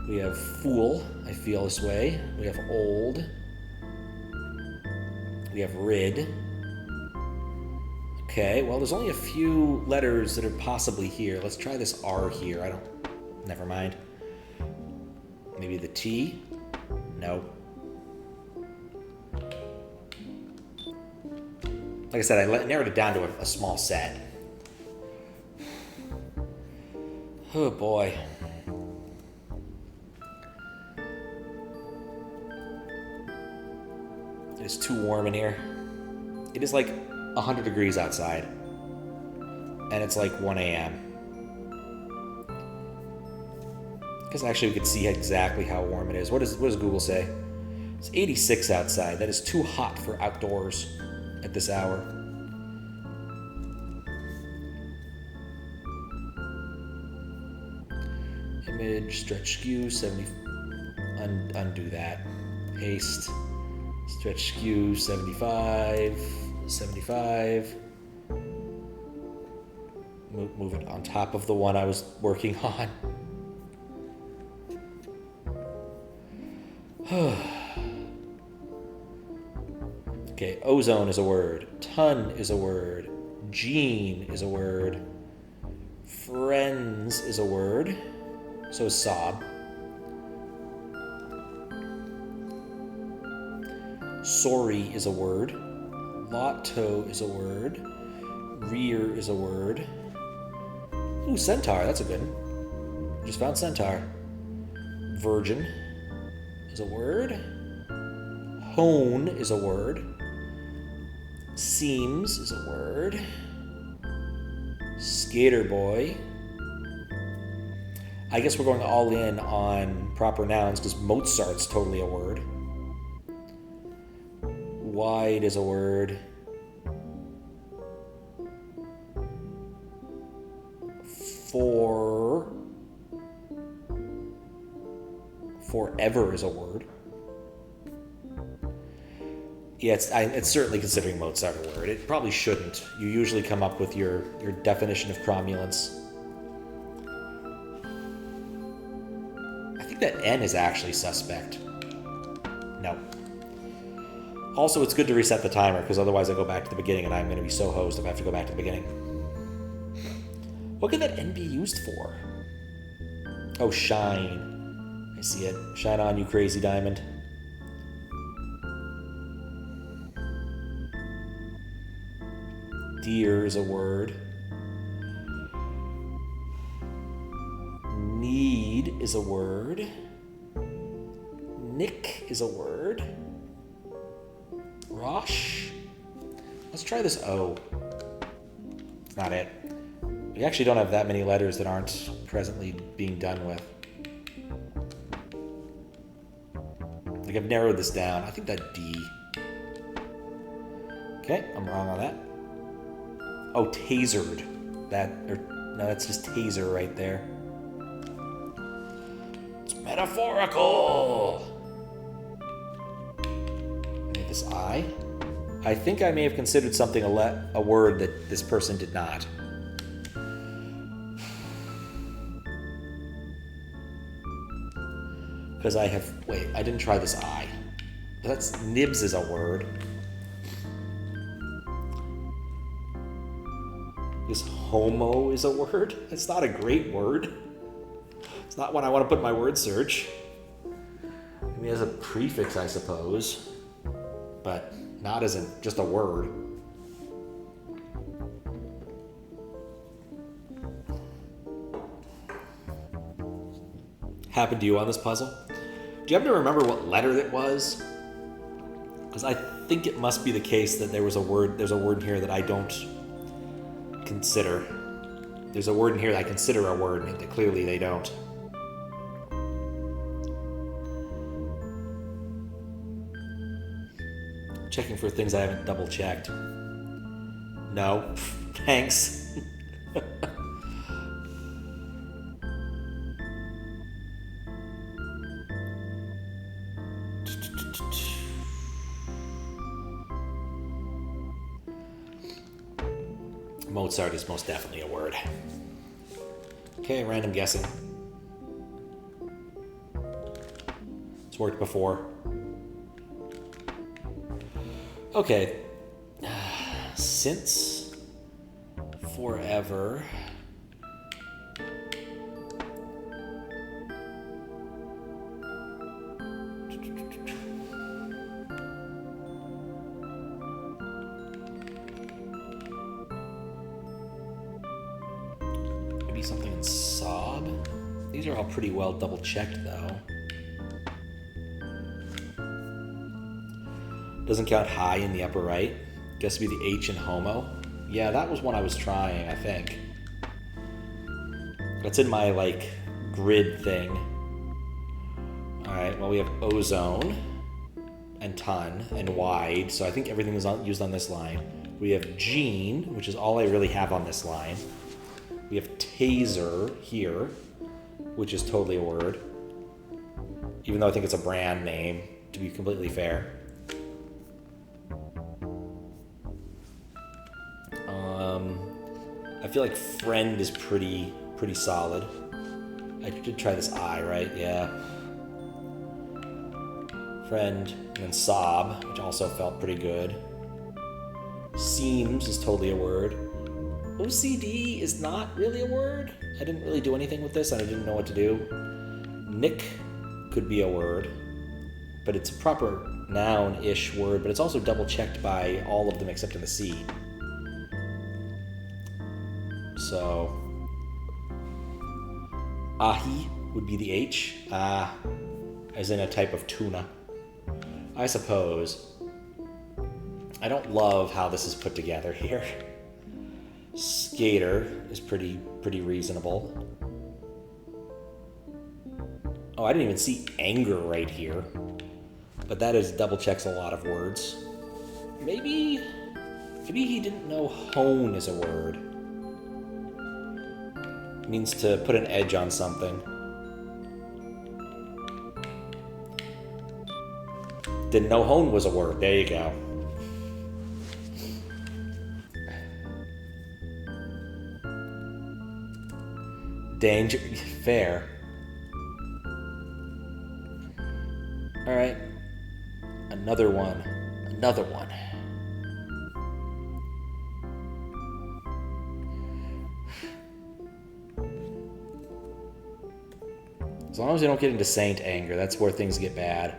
We have fool, I feel this way. We have old. We have rid. Okay, well, there's only a few letters that are possibly here. Let's try this R here. Never mind. Maybe the T? No. Like I said, I narrowed it down to a small set. Oh boy. It is too warm in here. It is like 100 degrees outside. And it's like 1 a.m. Because actually we could see exactly how warm it is. What does Google say? It's 86 outside. That is too hot for outdoors at this hour. Image, stretch skew, 70. Undo that. Paste. Stretch skew, 75. 75. Move it on top of the one I was working on. Okay, ozone is a word. Ton is a word. Gene is a word. Friends is a word. So is sob. Sorry is a word. Lotto is a word. Rear is a word. Ooh, centaur, that's a good one. Just found centaur. Virgin is a word. Hone is a word. Seems is a word. Skater boy. I guess we're going all in on proper nouns because Mozart's totally a word. Wide is a word. Forever is a word. Yeah, it's certainly considering Mozart a word. It probably shouldn't. You usually come up with your definition of cromulence. I think that N is actually suspect. No. Also, it's good to reset the timer, because otherwise I go back to the beginning, and I'm going to be so hosed if I have to go back to the beginning. What could that N be used for? Oh, shine. I see it. Shine on, you crazy diamond. Deer is a word. Need is a word. Nick is a word. Rosh. Let's try this O. It's not it. We actually don't have that many letters that aren't presently being done with. Like, I've narrowed this down. I think that D. Okay, I'm wrong on that. Oh, tasered. No, that's just taser right there. It's metaphorical. Made this I. I think I may have considered something a word that this person did not. Because I didn't try this I. That's nibs is a word. This homo is a word. It's not a great word. It's not one I want to put in my word search. I mean, as a prefix, I suppose, but not as just a word. Happened to you on this puzzle? Do you happen to remember what letter it was? Because I think it must be the case that there's a word in here that I don't consider. There's a word in here that I consider a word, and that clearly they don't. Checking for things I haven't double checked. No. Thanks. Mozart is most definitely a word. Okay, random guessing. It's worked before. Okay. Since forever. Maybe something in sob. These are all pretty well double checked though. Doesn't count high in the upper right. Guess to be the H in homo. Yeah, that was one I was trying, I think. That's in my, grid thing. Alright, well, we have ozone and ton and wide, so I think everything is used on this line. We have gene, which is all I really have on this line. We have taser here, which is totally a word. Even though I think it's a brand name, to be completely fair. I feel like friend is pretty solid. I did try this I, right? Yeah. Friend, and then sob, which also felt pretty good. Seems is totally a word. OCD is not really a word. I didn't really do anything with this, and I didn't know what to do. Nick could be a word, but it's a proper noun-ish word, but it's also double-checked by all of them except in the C. So, ahi would be the H, as in a type of tuna. I suppose. I don't love how this is put together here. Skater is pretty reasonable. Oh, I didn't even see anger right here. But that is double checks a lot of words. Maybe he didn't know hone is a word. It means to put an edge on something. Didn't know hone was a word. There you go. Danger. Fair. All right. Another one. Another one. As long as we don't get into saint anger, that's where things get bad.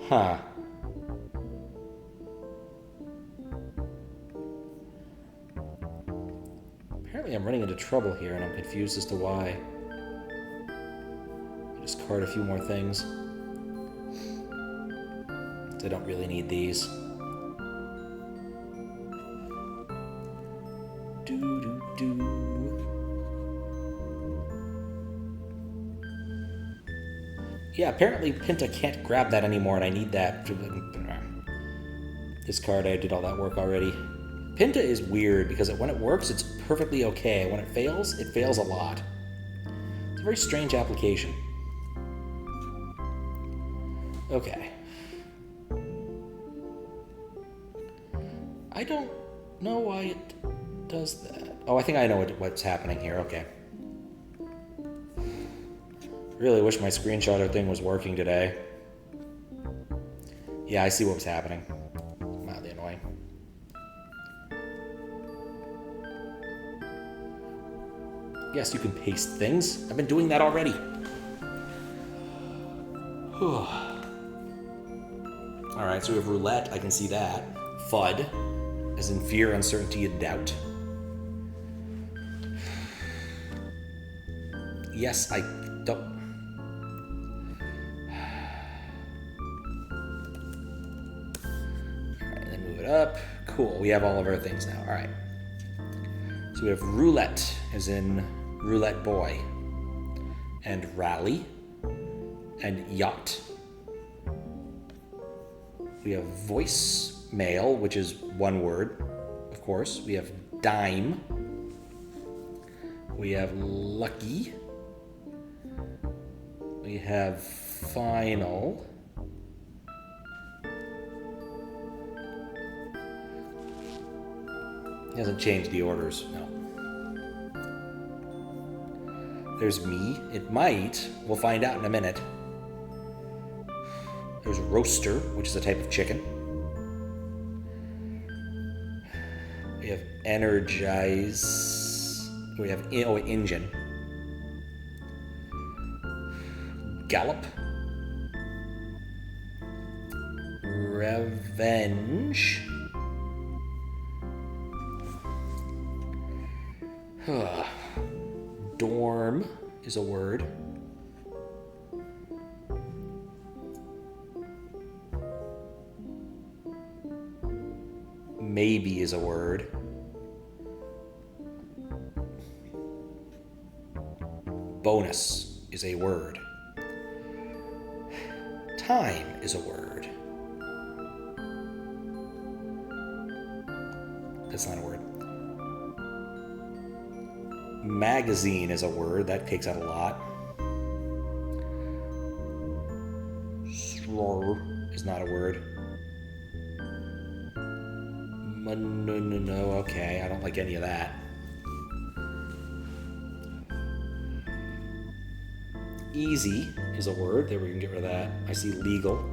Huh. Apparently I'm running into trouble here and I'm confused as to why. Discard a few more things. I don't really need these. Yeah, apparently Pinta can't grab that anymore, and I need that. Discard, I did all that work already. Pinta is weird, because when it works, it's perfectly okay. When it fails a lot. It's a very strange application. Okay. I don't know why it does that. Oh, I think I know what's happening here. Okay. Really wish my screenshotter thing was working today. Yeah, I see what was happening. Mildly annoying. Yes, you can paste things. I've been doing that already. Alright, so we have roulette. I can see that. FUD, as in fear, uncertainty, and doubt. Yes, I don't... Alright, then move it up. Cool, we have all of our things now. Alright. So we have roulette, as in roulette boy. And rally. And yacht. We have voicemail, which is one word, of course. We have dime. We have lucky. We have final. It hasn't changed the orders, no. There's me. It might. We'll find out in a minute. There's roaster, which is a type of chicken. We have energize. We have engine. Gallop. Revenge. Dorm is a word. Maybe is a word. Bonus is a word. Time is a word. That's not a word. Magazine is a word. That takes out a lot. Sror is not a word. No, okay. I don't like any of that. Easy is a word. There, we can get rid of that. I see legal.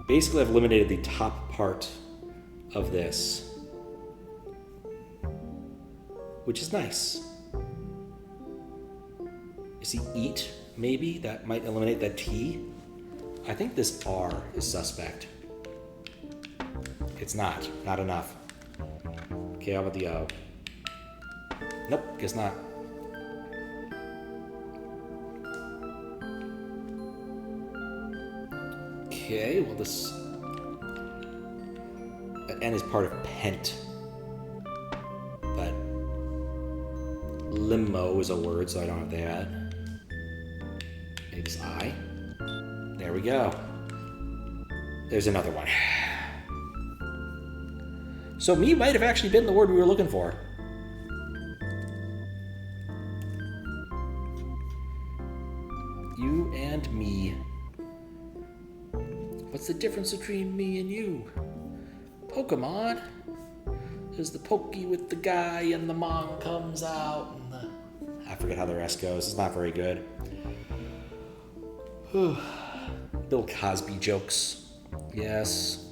Basically, I've eliminated the top part of this, which is nice. I see eat, maybe. That might eliminate that T. I think this R is suspect. It's not. Not enough. Okay, how about the O? Nope, guess not. Okay, well this... N is part of pent. But limo is a word, so I don't have that. Maybe it's I. There we go. There's another one. So me might have actually been the word we were looking for. You and me. What's the difference between me and you? Pokemon. There's the pokey with the guy and the mom comes out. And the... I forget how the rest goes. It's not very good. Bill Cosby jokes. Yes.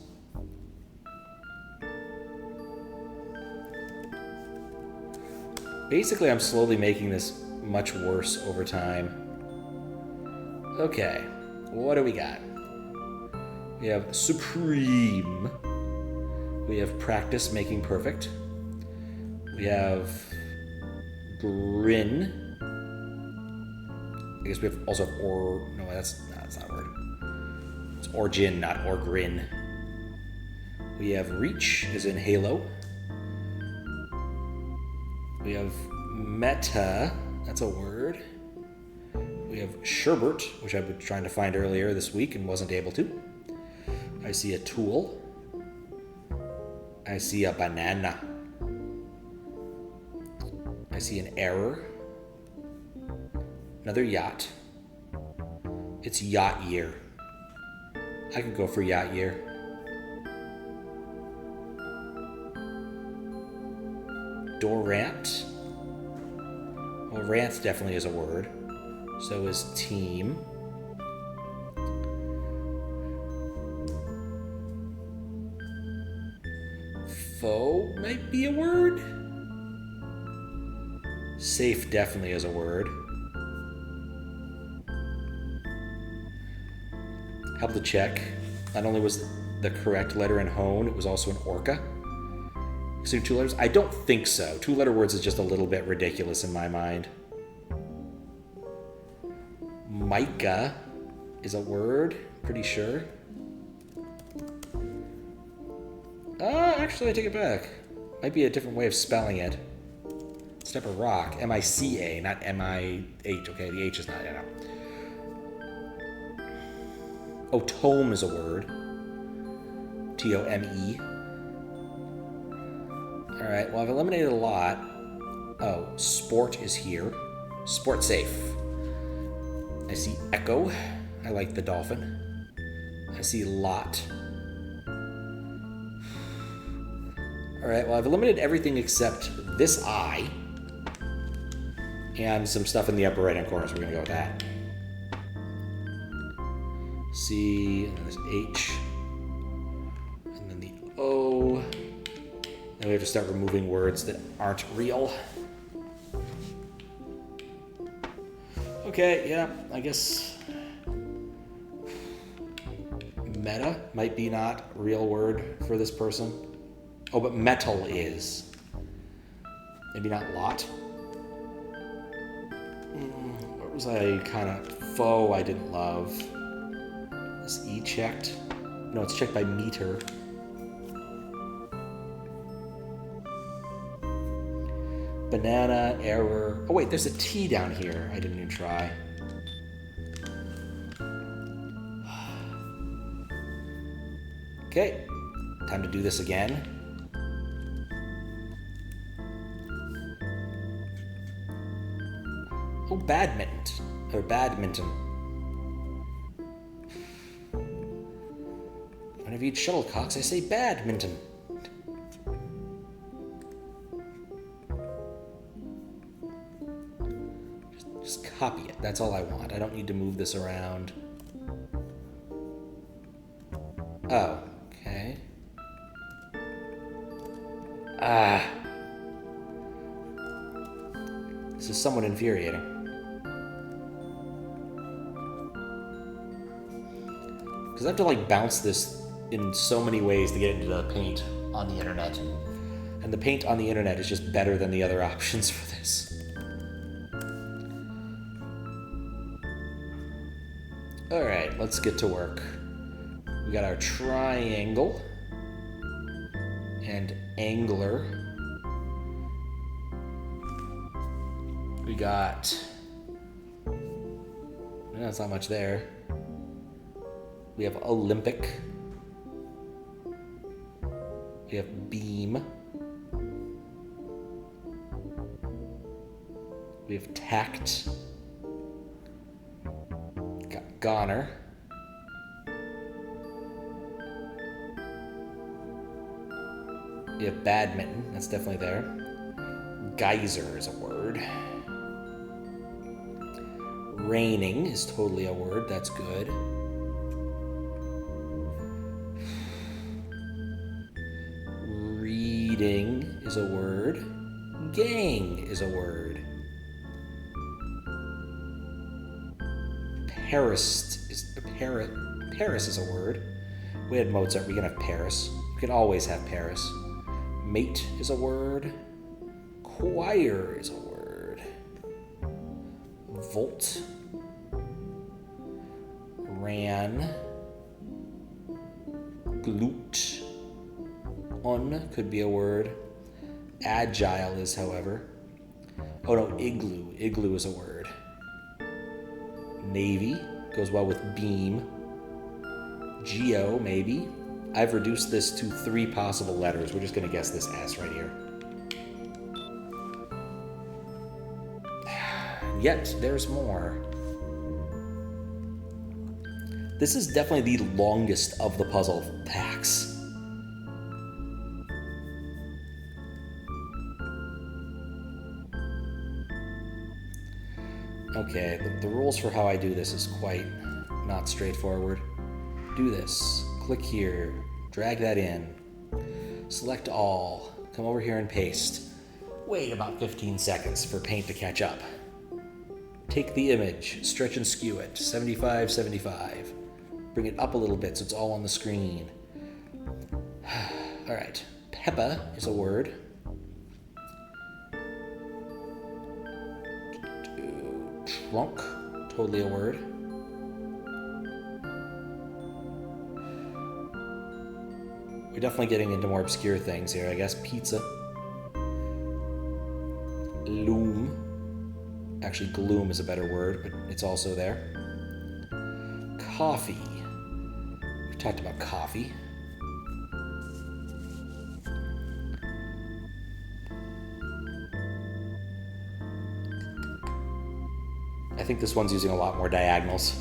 Basically, I'm slowly making this much worse over time. Okay, what do we got? We have supreme. We have practice making perfect. We have grin. I guess we have also have or. No, that's not a word. It's origin, not or grin. We have reach, as in halo. We have meta, that's a word. We have sherbet, which I was trying to find earlier this week and wasn't able to. I see a tool. I see a banana. I see an error. Another yacht. It's yacht year. I could go for yacht year. Dorant. Well, rant definitely is a word. So is team. Foe might be a word. Safe definitely is a word. Help to check. Not only was the correct letter in hone, it was also an orca. So 2 letters? I don't think so. 2-letter words is just a little bit ridiculous in my mind. Micah is a word, pretty sure. Actually, I take it back. Might be a different way of spelling it. Step of rock. M-I-C-A, not M-I-H. Okay, the H is not, Oh, tome is a word. T-O-M-E. Alright, well, I've eliminated a lot. Oh, sport is here. Sport safe. I see echo. I like the dolphin. I see lot. Alright, well, I've eliminated everything except this I. And some stuff in the upper right-hand corner, so we're going to go with that. C, and then there's H. And then the O. Then we have to start removing words that aren't real. Okay, yeah, I guess meta might be not a real word for this person. Oh, but metal is. Maybe not lot. What was I kind of foe I didn't love? Is E checked? No, it's checked by meter. Banana, error. Oh wait, there's a T down here. I didn't even try. Okay, time to do this again. Oh, badminton. Or badminton. Whenever you eat shuttlecocks, I say badminton. copy it. That's all I want. I don't need to move this around. Oh, okay. This is somewhat infuriating. Because I have to like bounce this in so many ways to get into the paint on the internet. And the paint on the internet is just better than the other options for this. Alright, let's get to work. We got our triangle and angler. We got... That's not much there. We have Olympic. We have beam. We have tact. Got goner. We have badminton. That's definitely there. Geyser is a word. Raining is totally a word. That's good. Reading is a word. Gang is a word. Paris is a word. We had Mozart. We can have Paris. We can always have Paris. Mate is a word. Choir is a word. Volt. Ran. Glute. Could be a word. Agile is, however. Oh no, igloo. Igloo is a word. Navy goes well with beam. Geo, maybe. I've reduced this to 3 possible letters. We're just going to guess this S right here. Yet, there's more. This is definitely the longest of the puzzle packs. Okay, the rules for how I do this is quite not straightforward. Do this. Click here. Drag that in. Select all. Come over here and paste. Wait about 15 seconds for paint to catch up. Take the image, stretch and skew it, 75, 75. Bring it up a little bit so it's all on the screen. All right, Peppa is a word. Trunk, totally a word. We're definitely getting into more obscure things here, I guess. Pizza. Loom. Actually, gloom is a better word, but it's also there. Coffee. We've talked about coffee. I think this one's using a lot more diagonals.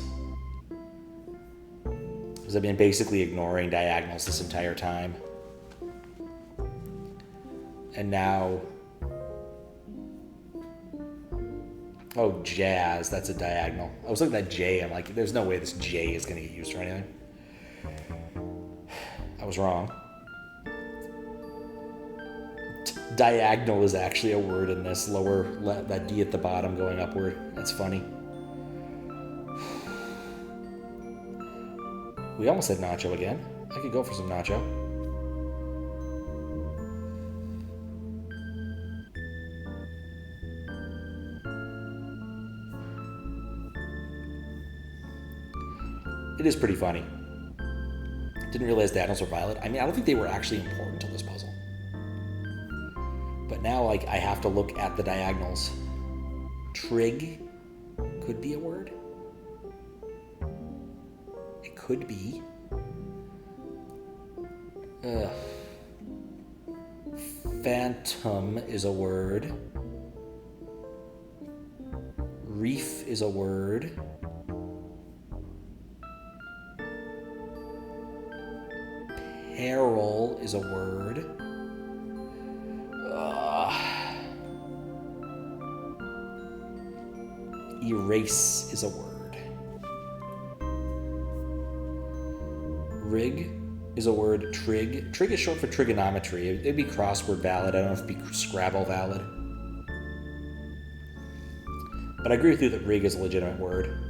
Because I've been basically ignoring diagonals this entire time. And now... Oh, jazz, that's a diagonal. I was looking at J, I'm like, there's no way this J is going to get used for anything. I was wrong. Diagonal is actually a word in this, lower, that D at the bottom going upward. That's funny. We almost had nacho again. I could go for some nacho. It is pretty funny. Didn't realize diagonals were valid. I mean, I don't think they were actually important to this puzzle. But now, like, I have to look at the diagonals. Trig could be a word. It could be. Phantom is a word. Reef is a word. Peril is a word. Erase is a word. Rig is a word. Trig. Trig is short for trigonometry. It'd be crossword valid. I don't know if it'd be Scrabble valid. But I agree with you that rig is a legitimate word.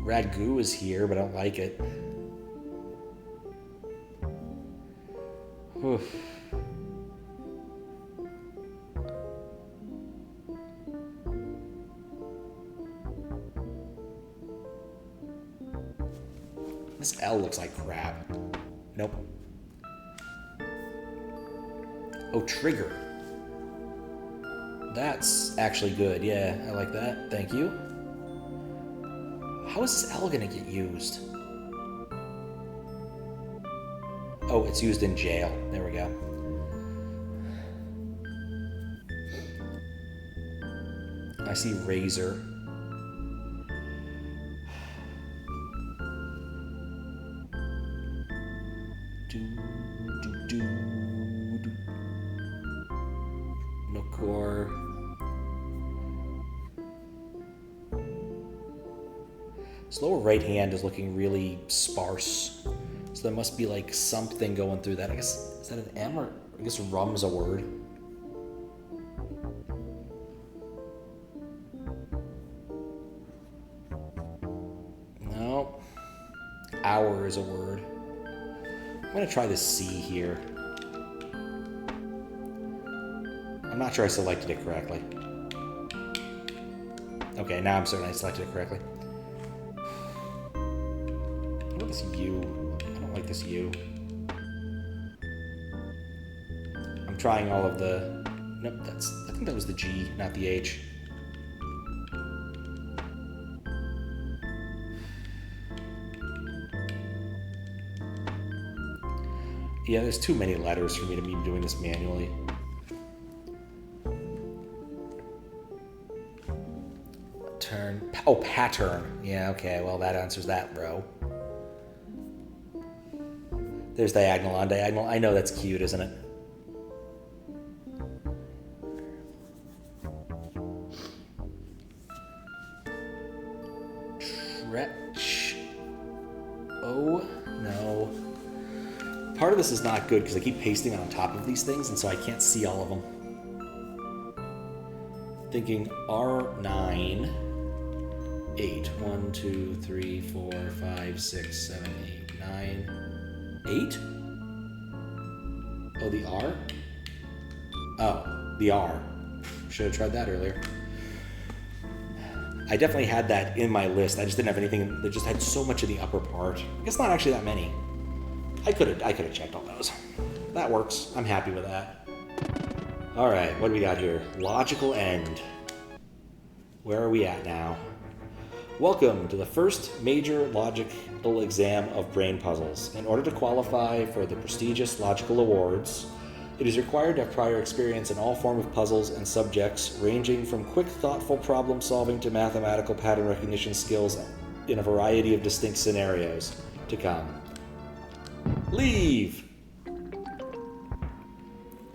Ragu is here, but I don't like it. Oof. This L looks like crap. Nope. Oh, trigger. That's actually good. Yeah, I like that. Thank you. How is this L gonna get used? Oh, it's used in jail. There we go. I see razor. Nokor. This lower right hand is looking really sparse. So there must be like something going through that. I guess, is that an M or I guess rum's a word? No. Hour is a word. I'm gonna try the C here. I'm not sure I selected it correctly. Okay, now I'm certain I selected it correctly. What is this U? I don't like this U. I'm trying all of the... Nope, I think that was the G, not the H. Yeah, there's too many letters for me to be doing this manually. Turn. Oh, pattern. Yeah, okay, well, that answers that, bro. There's diagonal on diagonal. I know that's cute, isn't it? Tretch. Oh, no. Part of this is not good because I keep pasting on top of these things, and so I can't see all of them. Thinking R9, 8. 1, 2, 3, 4, 5, 6, 7, 8, 9, 8? Oh, the R? Oh, the R. Should have tried that earlier. I definitely had that in my list. I just didn't have anything that just had so much in the upper part. I guess not actually that many. I could have checked all those. That works. I'm happy with that. All right, what do we got here? Logical end. Where are we at now? Welcome to the first major logical exam of brain puzzles. In order to qualify for the prestigious logical awards, it is required to have prior experience in all forms of puzzles and subjects, ranging from quick, thoughtful problem solving to mathematical pattern recognition skills in a variety of distinct scenarios to come. Leave!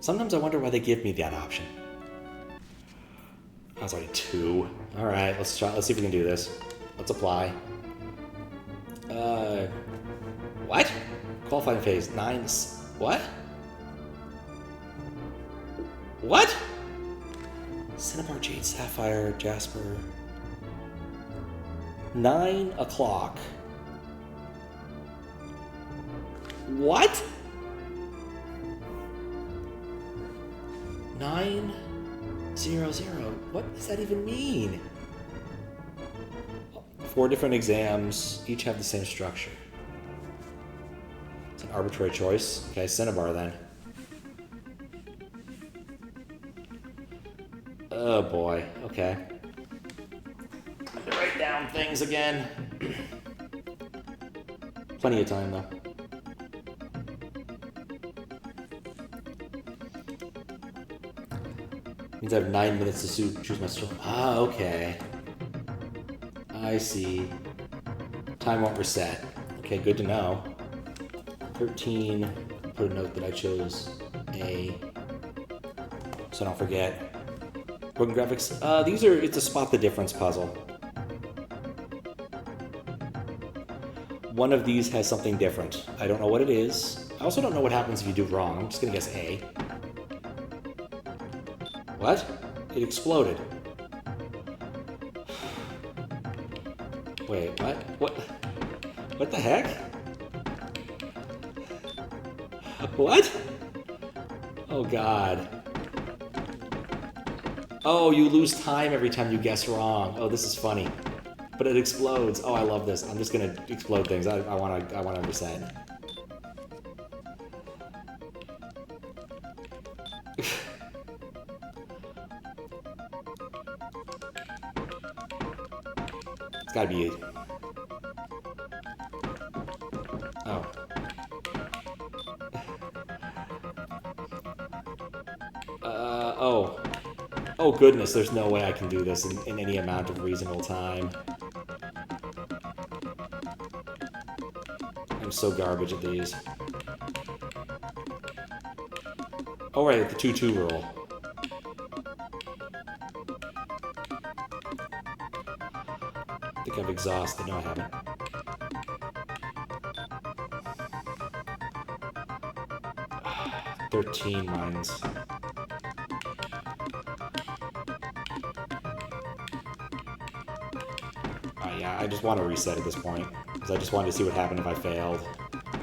Sometimes I wonder why they give me that option. I was already 2. Alright, let's see if we can do this. Let's apply. What? Qualifying phase, 9, what? What? Cinnabar, Jade, Sapphire, Jasper. 9 o'clock. What? 9, 0, 0. What does that even mean? 4 different exams, each have the same structure. It's an arbitrary choice. Okay, Cinnabar then. Oh boy, okay. I have to write down things again. Plenty of time though. Means I have 9 minutes to choose my story. Ah, okay. I see. Time won't reset. Okay, good to know. 13 put a note that I chose A, so I don't forget. Broken graphics. It's a spot the difference puzzle. One of these has something different. I don't know what it is. I also don't know what happens if you do wrong. I'm just gonna guess A. What? It exploded. Wait, what? What the heck? What? Oh god. Oh, you lose time every time you guess wrong. Oh, this is funny. But it explodes. Oh, I love this. I'm just gonna explode things. I wanna reset. It's gotta be. Oh. Oh. Oh goodness, there's no way I can do this in any amount of reasonable time. I'm so garbage at these. Oh right, the 2-2 rule. I think I've exhausted. No, I haven't. Ah, 13 mines. Yeah, I just want to reset at this point, because I just wanted to see what happened if I failed.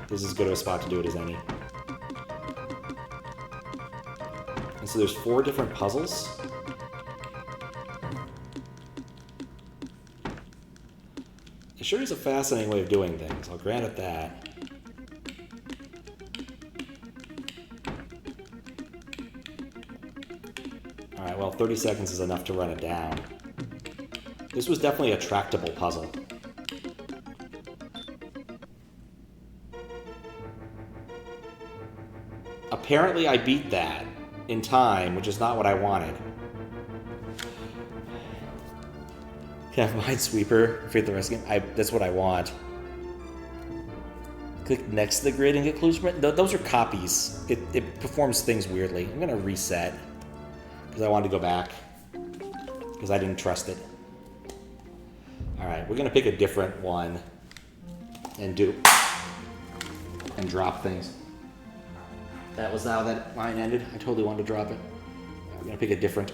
This is as good of a spot to do it as any. And so there's 4 different puzzles. It sure is a fascinating way of doing things, I'll grant it that. Alright, well, 30 seconds is enough to run it down. This was definitely a tractable puzzle. Apparently I beat that in time, which is not what I wanted. Can I have Minesweeper? Fade the rest game? That's what I want. Click next to the grid and get clues from it? Those are copies. It performs things weirdly. I'm gonna reset, because I wanted to go back, because I didn't trust it. Alright, we're gonna pick a different one and drop things. That was how that line ended. I totally wanted to drop it. We're gonna pick a different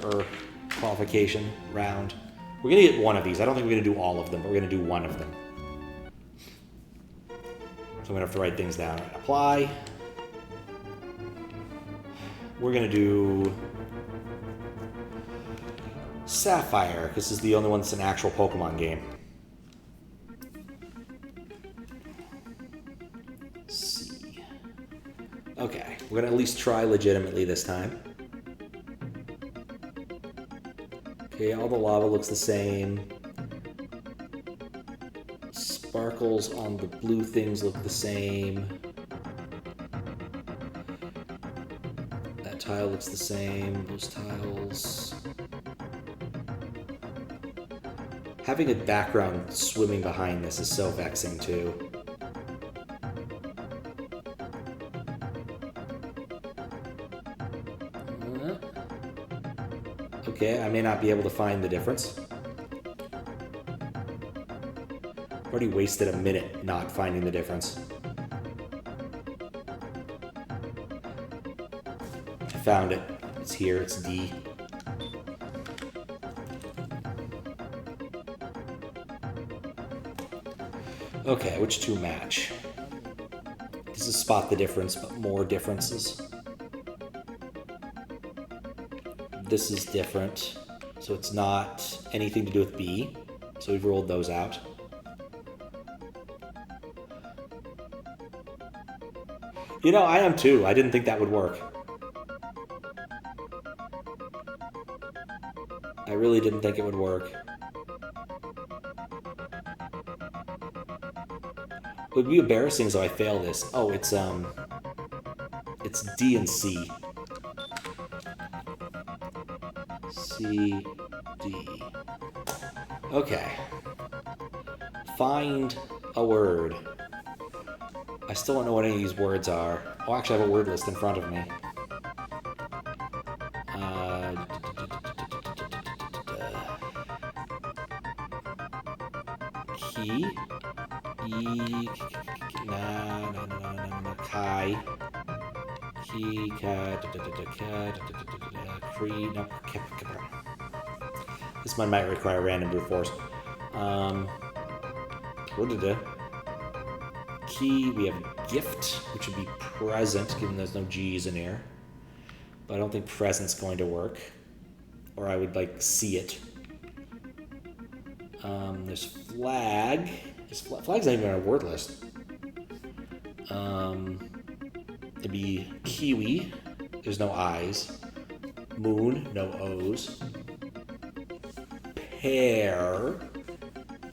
qualification round. We're gonna get one of these. I don't think we're gonna do all of them, but we're gonna do one of them. So I'm gonna have to write things down. Apply. We're gonna do Sapphire, because this is the only one that's an actual Pokemon game. Let's see. Okay, we're gonna at least try legitimately this time. Okay, all the lava looks the same. Sparkles on the blue things look the same. That tile looks the same. Those tiles. Having a background swimming behind this is so vexing, too. Okay, I may not be able to find the difference. Already wasted a minute not finding the difference. I found it. It's here, it's D. Okay, which two match? This is spot the difference, but more differences. This is different, so it's not anything to do with B, so we've rolled those out. You know, I am too. I didn't think that would work. I really didn't think it would work. It would be embarrassing as though I fail this. Oh, it's D and C. C, D. Okay. Find a word. I still don't know what any of these words are. Oh, actually, I have a word list in front of me. Key. Kai. Key. This one might require random brute force. Key, we have gift, which would be present, given there's no G's in here. But I don't think present's going to work. Or I would like see it. There's flag. Flag's not even on a word list. It'd be kiwi. There's no I's. Moon, no O's. Pear.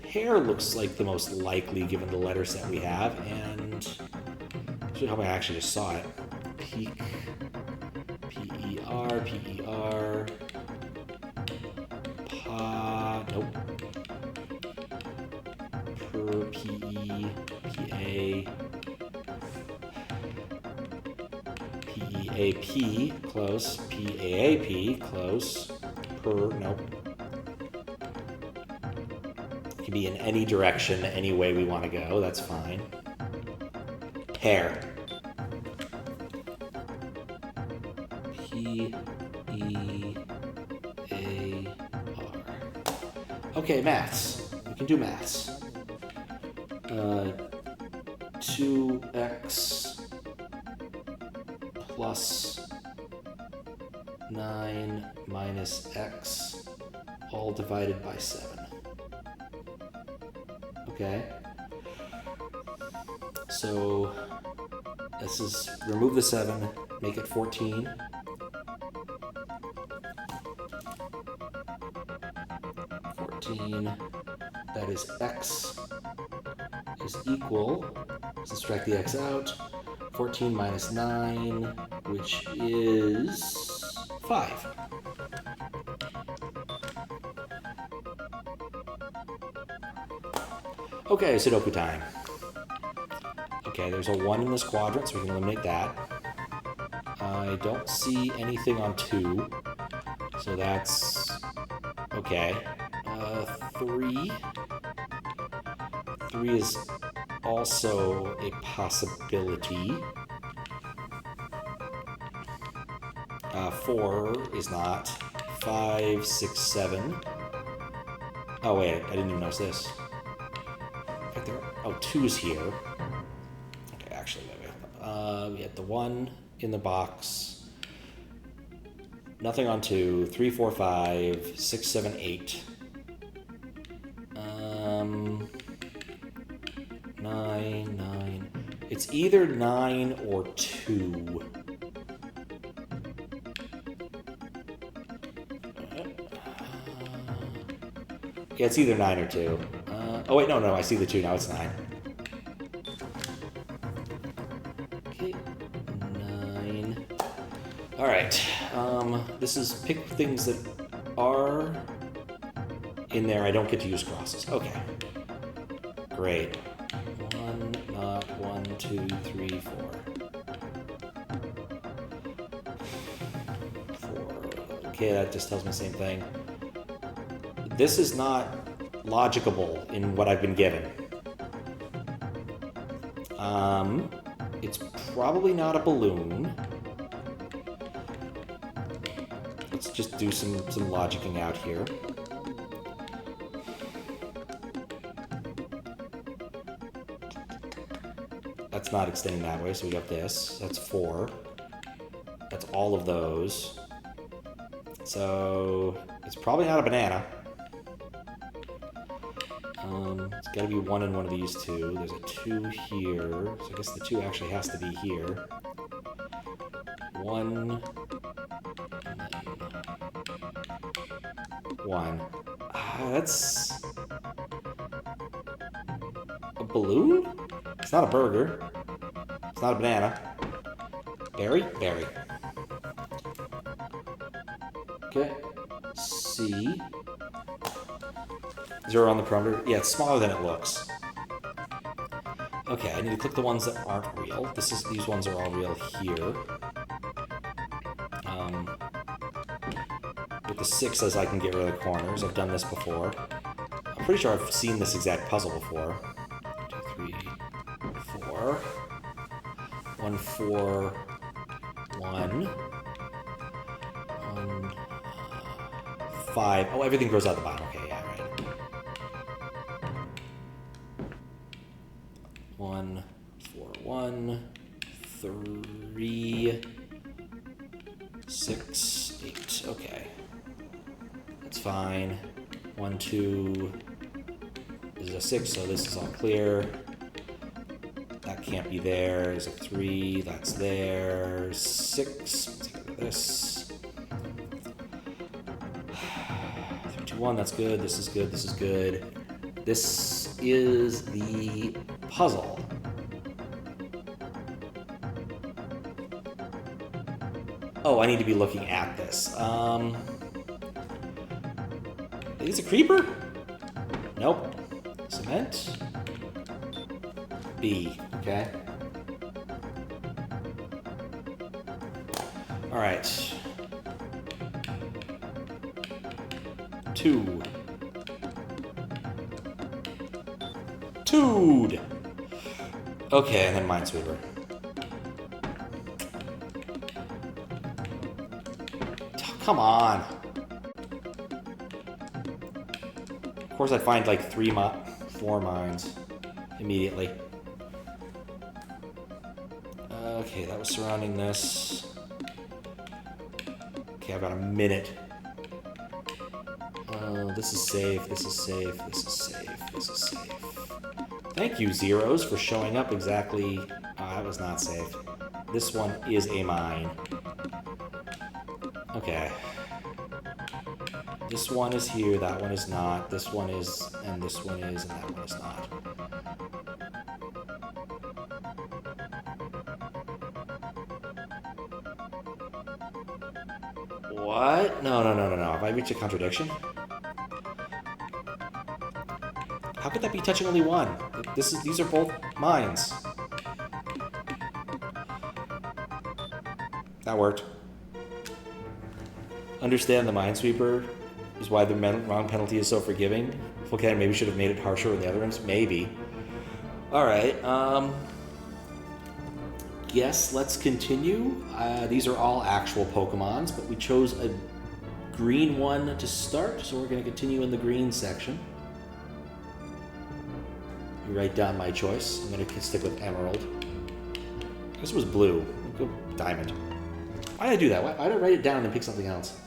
Pear looks like the most likely given the letter set we have, and I hope I actually just saw it. Peak. P-E-R, P-E-R. Pa. Nope. Per, P-E, P-A. P-E-A-P, close. P-A-A-P, close. Per, nope. It can be in any direction, any way we want to go, that's fine. Pear. P-E-A-R. Okay, maths. We can do maths. 2x plus 9 minus x all divided by 7. Okay. So this is remove the 7, make it 14. That is x is equal, subtract the x out, 14 minus 9, which is 5. Okay, Sudoku time. Okay, there's a 1 in this quadrant, so we can eliminate that. I don't see anything on 2, so that's okay. 3. 3 is also a possibility. 4 is not. 5, 6, 7. Oh wait, I didn't even notice this. In fact, oh, 2 is here. Okay, actually, wait. We had the 1 in the box. Nothing on 2. 3, 4, 5, 6, 7, 8. 9. It's either 9 or 2. Yeah, it's either 9 or 2. Oh wait, no, I see the 2 now. It's 9. Okay, 9. All right. This is pick things that are in there. I don't get to use crosses. Okay. Great. 1, not 1, 2, 3, 4. 4. Okay, that just tells me the same thing. This is not logicable in what I've been given. It's probably not a balloon. Let's just do some logicking out here. That's not extending that way, so we got this. That's 4. That's all of those. So it's probably not a banana. It's got to be 1 in one of these 2. There's a 2 here, so I guess the 2 actually has to be here. 1, and then 1. That's a balloon? It's not a burger. It's not a banana. Berry? Berry. Okay. C. 0 on the perimeter. Yeah, it's smaller than it looks. Okay, I need to click the ones that aren't real. These ones are all real here. With the 6s, I can get rid of the corners. I've done this before. I'm pretty sure I've seen this exact puzzle before. 2, 3, 4. 1, 4, 1. 1, 5. Oh, everything grows out the bottom. Okay, yeah, right. 1, 4, 1, 3, 6, 8. Okay. That's fine. 1, 2. This is a 6, so this is all clear. That can't be there. There's a 3. That's there. 6. Let's get rid of this. 3, 2, 1. That's good. This is good. This is good. This is the puzzle. Oh, I need to be looking at this. Is it a creeper? Nope. Cement. B. Okay. All right. 2. Tood. Okay, and then Minesweeper. Come on. Of course, I'd find like 4 mines immediately. Okay, that was surrounding this. Okay, I've got a minute. This is safe, this is safe, this is safe, this is safe. Thank you, zeros, for showing up exactly. That was not safe. This one is a mine. Okay. This one is here, that one is not, this one is, and this one is, and that one is not. What? No. Have I reached a contradiction? How could that be touching only one? These are both mines. That worked. Understand the Minesweeper is why the wrong penalty is so forgiving. FullCannon maybe should have made it harsher with the other ones. Maybe. Alright, yes, let's continue. These are all actual Pokemons, but we chose a green one to start, so we're going to continue in the green section. You write down my choice. I'm going to stick with Emerald. I guess it was blue. I'll go Diamond. Why did I do that? Why did I write it down and pick something else?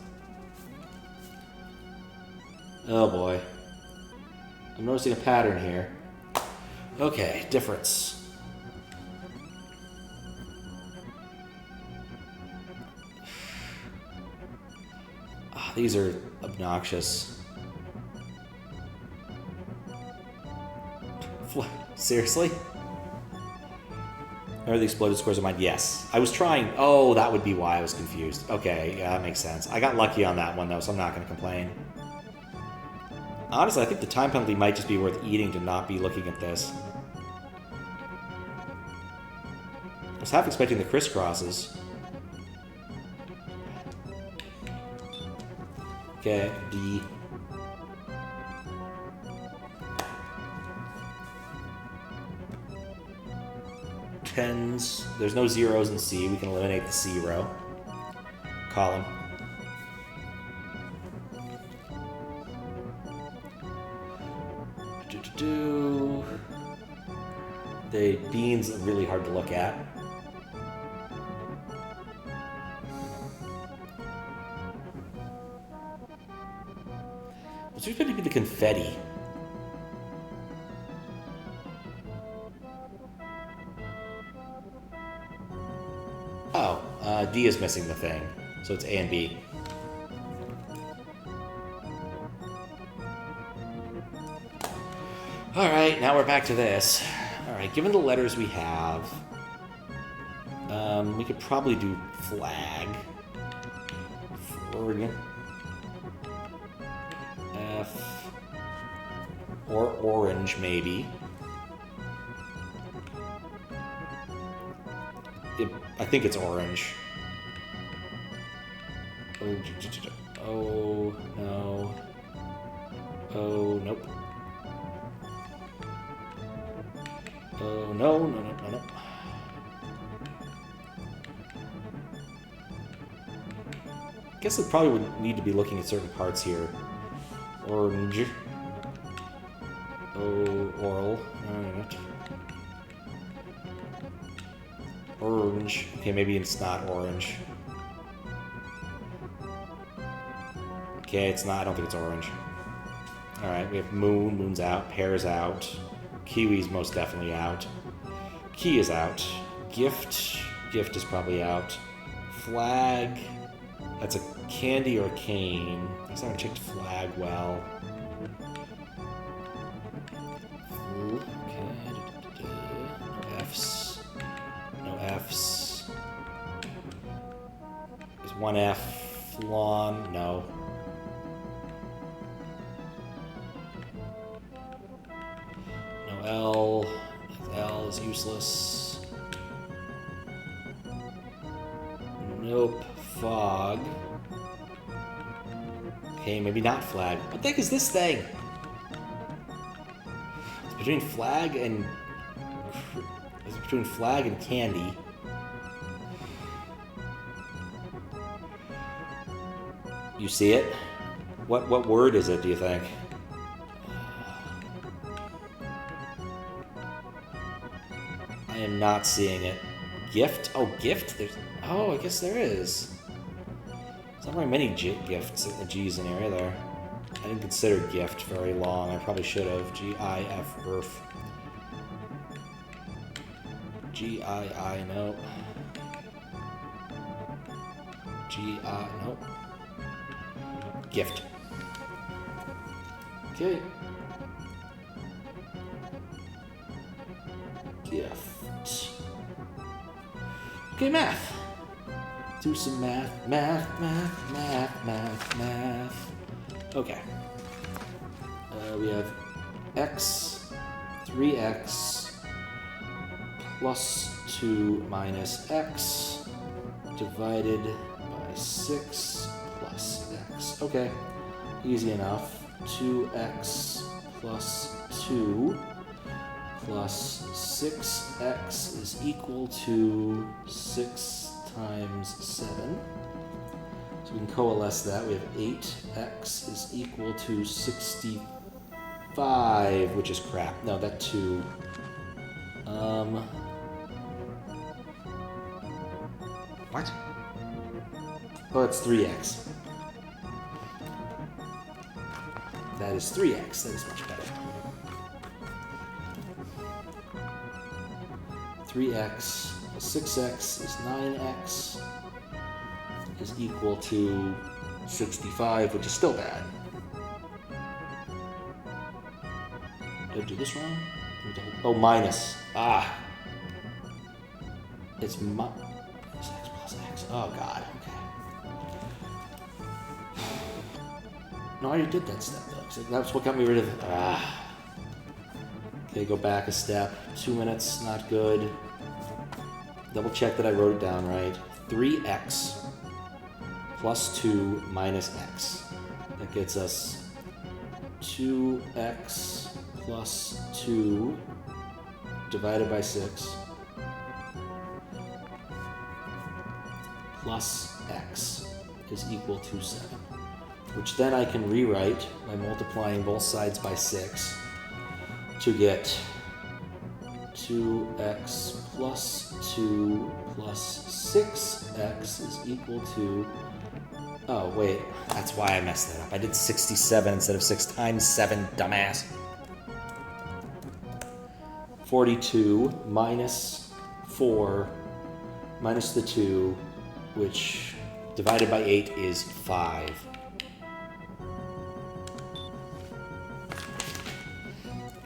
Oh boy. I'm noticing a pattern here. Okay, difference. These are obnoxious. Seriously? Are the exploded squares of mine? Yes. I was trying. Oh, that would be why I was confused. Okay, yeah, that makes sense. I got lucky on that one, though, so I'm not going to complain. Honestly, I think the time penalty might just be worth eating to not be looking at this. I was half expecting the crisscrosses. Okay, D. Tens. There's no zeros in C. We can eliminate the C row. Column. The beans are really hard to look at. What's supposed to be the confetti? Oh, D is missing the thing, so it's A and B. Alright, now we're back to this. Alright, given the letters we have, we could probably do flag. Forward. F. Or orange, maybe. think it's orange. Oh, no. Oh, nope. Oh, no, no, no, no, no. I guess it probably would need to be looking at certain parts here. Orange. Oh, oral. Alright. Orange. Okay, maybe it's not orange. Okay, it's not. I don't think it's orange. Alright, we have moon. Moon's out. Pear's out. Kiwi's most definitely out. Key is out. Gift. Gift is probably out. Flag. That's a candy or cane. I guess I haven't checked flag well. Okay. No F's. No F's. There's one F. Lawn. No. No L. L is useless. Nope. Fog. Okay, maybe not flag. What the heck is this thing? It's between flag and... It's between flag and candy. You see it? What word is it, do you think? I am not seeing it. Gift? Oh, gift? Oh, I guess there is. There's not very many gifts, G's in the area there. I didn't consider gift very long. I probably should have. G-I-F, earth. G-I-I, no. G-I, no. Gift. Okay. Gift. Okay, math. Do some math. Math. Okay. We have x, 3x, plus 2 minus x, divided by 6 plus x. Okay, easy enough. 2x plus 2 plus 6x is equal to 6 times 7. So we can coalesce that. We have 8x is equal to 65, which is crap. No, that 2. What? Oh, it's 3x. That is 3x. That is much better. 3x plus 6x is 9x is equal to 65, which is still bad. Did I do this wrong? Oh, minus. Ah. It's x plus x. Oh, God. Okay. No, I already did that step, though. So that's what got me rid of it. Ah. Okay, go back a step. 2 minutes, not good. Double check that I wrote it down right. 3x plus 2 minus x. That gets us 2x plus 2 divided by 6 plus x is equal to 7, which then I can rewrite by multiplying both sides by 6 to get 2x plus 2 plus 6x is equal to... Oh, wait. That's why I messed that up. I did 67 instead of 6 times 7, dumbass. 42 minus 4 minus the 2, which divided by 8 is 5.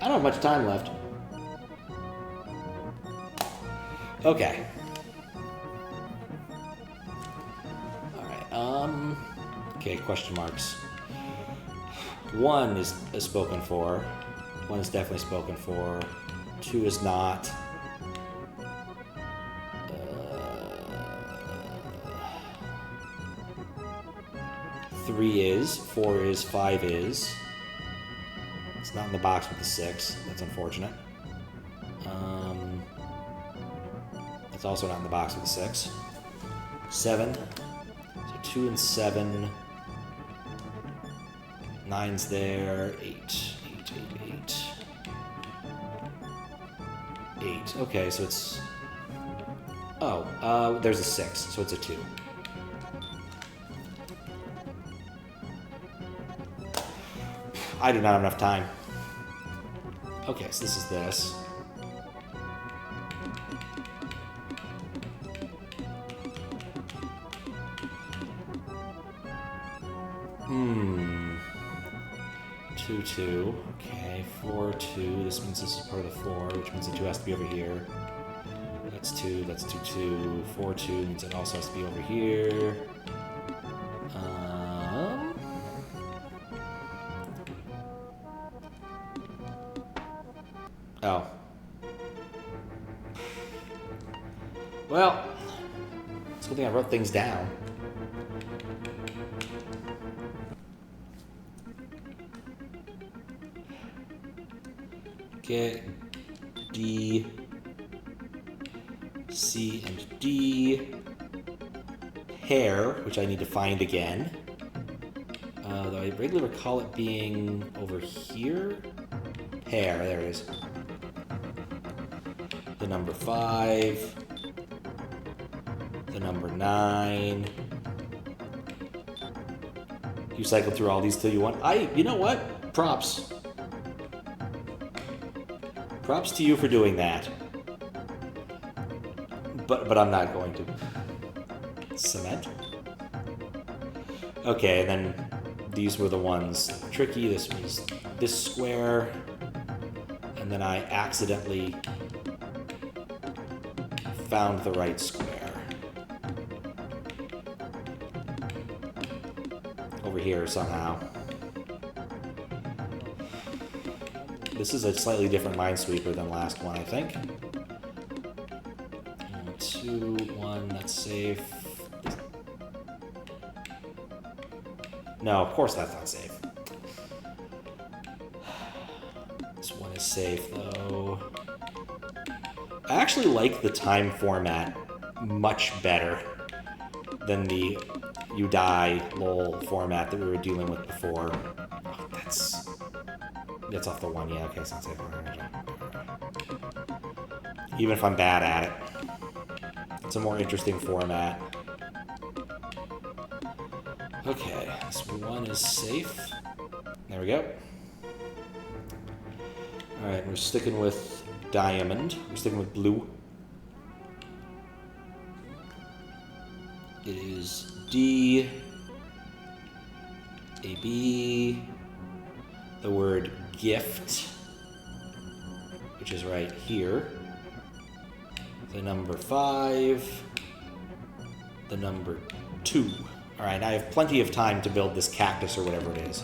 I don't have much time left. Okay. Alright, okay, question marks. 1 is spoken for. 1 is definitely spoken for. 2 is not. 3 is, 4 is, 5 is. It's not in the box with the 6. That's unfortunate. It's also not in the box with the 6. 7. So 2 and 7. 9's there. 8. 8. Okay, so it's... Oh, there's a 6, so it's a 2. I do not have enough time. Okay, so this is this. Hmm. 2, 2. Okay, 4, 2. This means this is part of the floor, which means the 2 has to be over here. That's 2, that's 2, 2. 4, 2 means it also has to be over here. Oh. Well, it's a good thing I wrote things down. Get D, C, and D. Hair, which I need to find again. Though I regularly recall it being over here. Hair, there it is. The number 5. The number 9. You cycle through all these till you want. You know what? Props. Props to you for doing that. But I'm not going to. Cement. Okay, and then these were the ones that were tricky. This was this square. And then I accidentally found the right square. Over here somehow. This is a slightly different Minesweeper than last one, I think. 2, 1, that's safe. No, of course that's not safe. This one is safe, though. I actually like the time format much better than the you die lol format that we were dealing with before. Oh, that's off the 1, yeah, okay, so it's safe. Even if I'm bad at it. It's a more interesting format. Okay, this 1 is safe. There we go. Alright, we're sticking with diamond. We're sticking with blue. It is D, A, B, the word gift, which is right here, the number 5, the number 2. All right, I have plenty of time to build this cactus or whatever it is.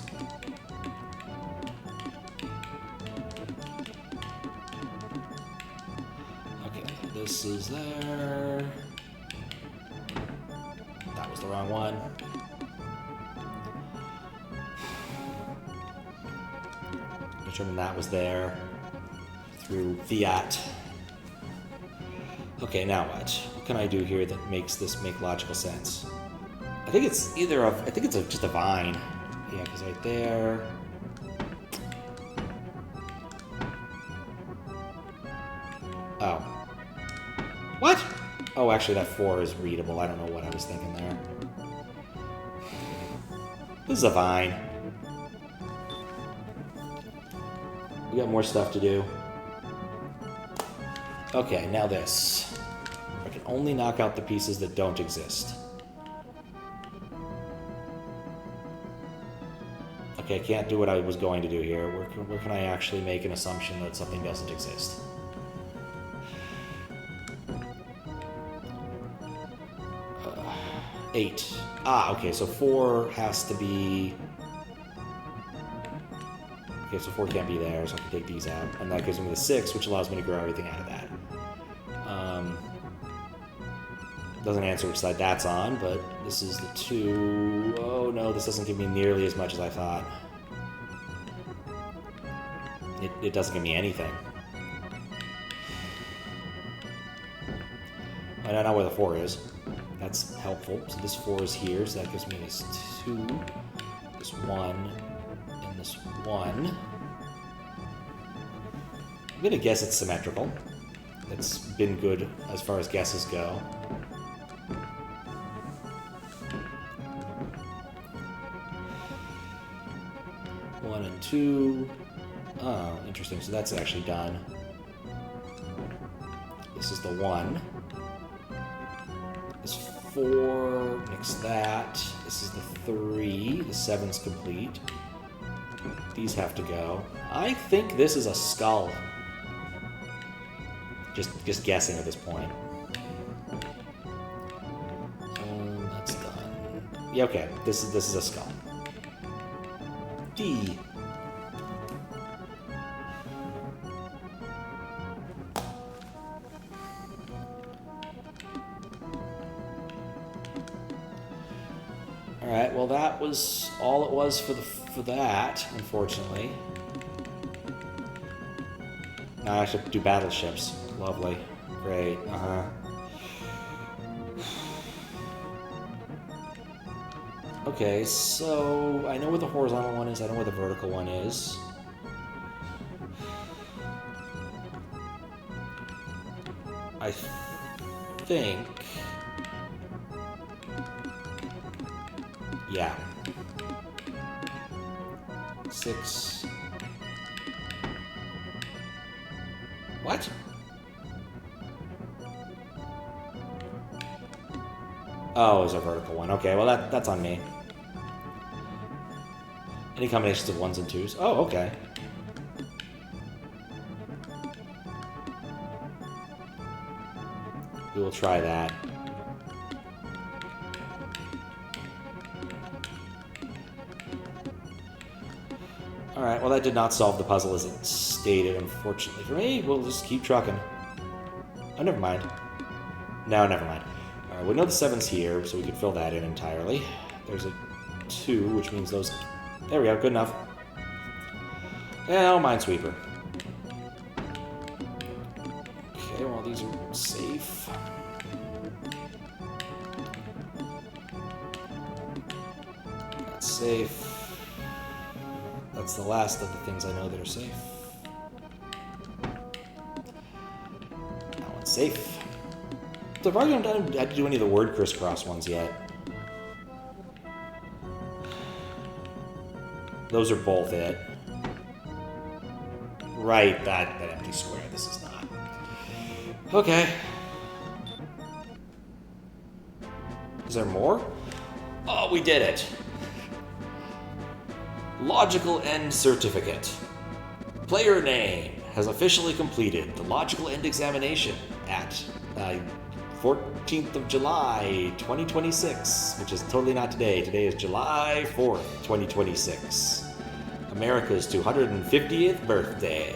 Okay, this is there. That was the wrong one. Determine that was there through fiat. Okay, now what? What can I do here that makes this make logical sense? I think it's either of. I think it's just a vine. Yeah, because right there. Oh. What? Oh, actually, that 4 is readable. I don't know what I was thinking there. This is a vine. We got more stuff to do. Okay, now this. I can only knock out the pieces that don't exist. Okay, I can't do what I was going to do here. Where can I actually make an assumption that something doesn't exist? Eight. Ah, okay, so 4 has to be... Okay, so 4 can't be there, so I can take these out. And that gives me the 6, which allows me to grow everything out of that. Doesn't answer which side that's on, but this is the 2. Oh no, this doesn't give me nearly as much as I thought. It doesn't give me anything. I don't know where the 4 is. That's helpful. So this 4 is here, so that gives me this 2, this 1, and this 1. I'm gonna guess it's symmetrical. It's been good as far as guesses go. One and 2. Oh, interesting. So that's actually done. This is the 1. This 4, mix that. This is the 3. The 7's complete. These have to go. I think this is a skull. Just guessing at this point. That's done. Yeah, okay. This is a skull. D. Alright, well that was all it was for that, unfortunately. Now I have to do battleships. Lovely. Great. Okay, so I know where the horizontal one is, I know where the vertical one is. I think... yeah. 6... What? Oh, it's a vertical one. Okay, well that's on me. Any combinations of 1s and 2s? Oh, okay. We will try that. Alright, well that did not solve the puzzle as it stated, unfortunately for me. We'll just keep trucking. Oh, never mind. No, never mind. Alright, we know the 7's here, so we could fill that in entirely. There's a 2, which means those... There we go, good enough. And Minesweeper. Okay, well these are safe. That's safe. That's the last of the things I know that are safe. That one's safe. So I've already not had to do any of the word crisscross ones yet. Those are both it. Right, that empty square. This is not. Okay. Is there more? Oh, we did it. Logical End Certificate. Player name has officially completed the Logical End examination at 14th of July, 2026, which is totally not today. Today is July 4th, 2026. America's 250th birthday.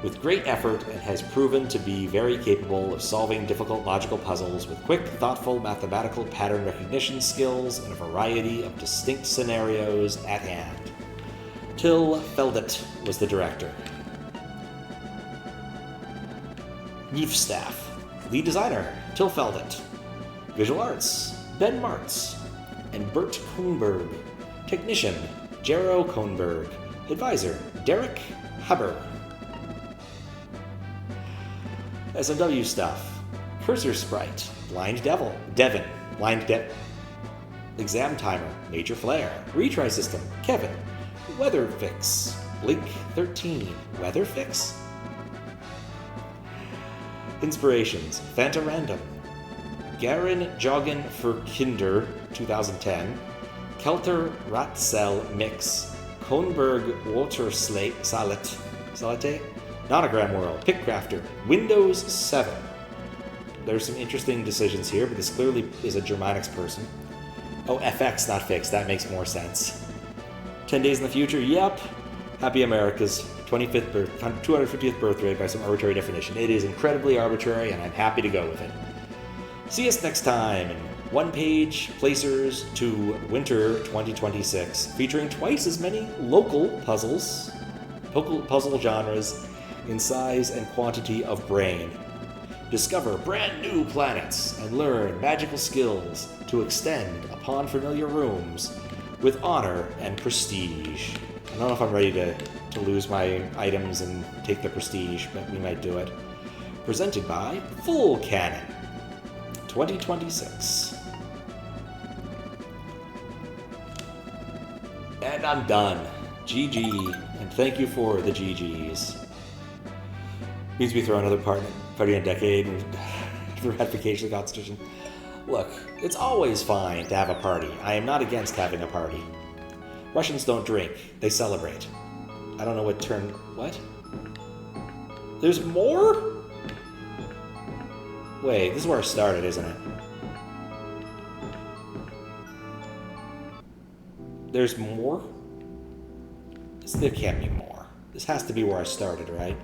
With great effort, and has proven to be very capable of solving difficult logical puzzles with quick, thoughtful mathematical pattern recognition skills in a variety of distinct scenarios at hand. Till Feldet was the director. Staff. Lead designer, Till Feldet. Visual arts, Ben Martz. And Bert Kohnberg. Technician, Jero Kohnberg. Advisor, Derek Haber. SMW stuff. Cursor Sprite. Blind Devin. Exam Timer. Major Flare. Retry System. Kevin. Weather Fix. Blink 13. Weather Fix? Inspirations. Fanta Random. Garen Joggen für Kinder. 2010. Kelter Ratsel Mix. Kohnberg Water Salate. Nonogram World, Pickcrafter, Windows 7. There's some interesting decisions here, but this clearly is a Germanics person. Oh, FX, not fixed. That makes more sense. 10 Days in the Future, yep. Happy America's 250th birthday by some arbitrary definition. It is incredibly arbitrary, and I'm happy to go with it. See us next time in Onepage Placers to Winter 2026, featuring twice as many local puzzle genres in size and quantity of brain. Discover brand new planets and learn magical skills to extend upon familiar rooms with honor and prestige. I don't know if I'm ready to lose my items and take the prestige, but we might do it. Presented by FullCannon 2026. And I'm done. GG, and thank you for the GGs. Means we throw another party in a decade for ratification of the Constitution. Look, it's always fine to have a party. I am not against having a party. Russians don't drink, they celebrate. I don't know what turn... What? There's more? Wait, this is where I started, isn't it? There's more? There can't be more. This has to be where I started, right?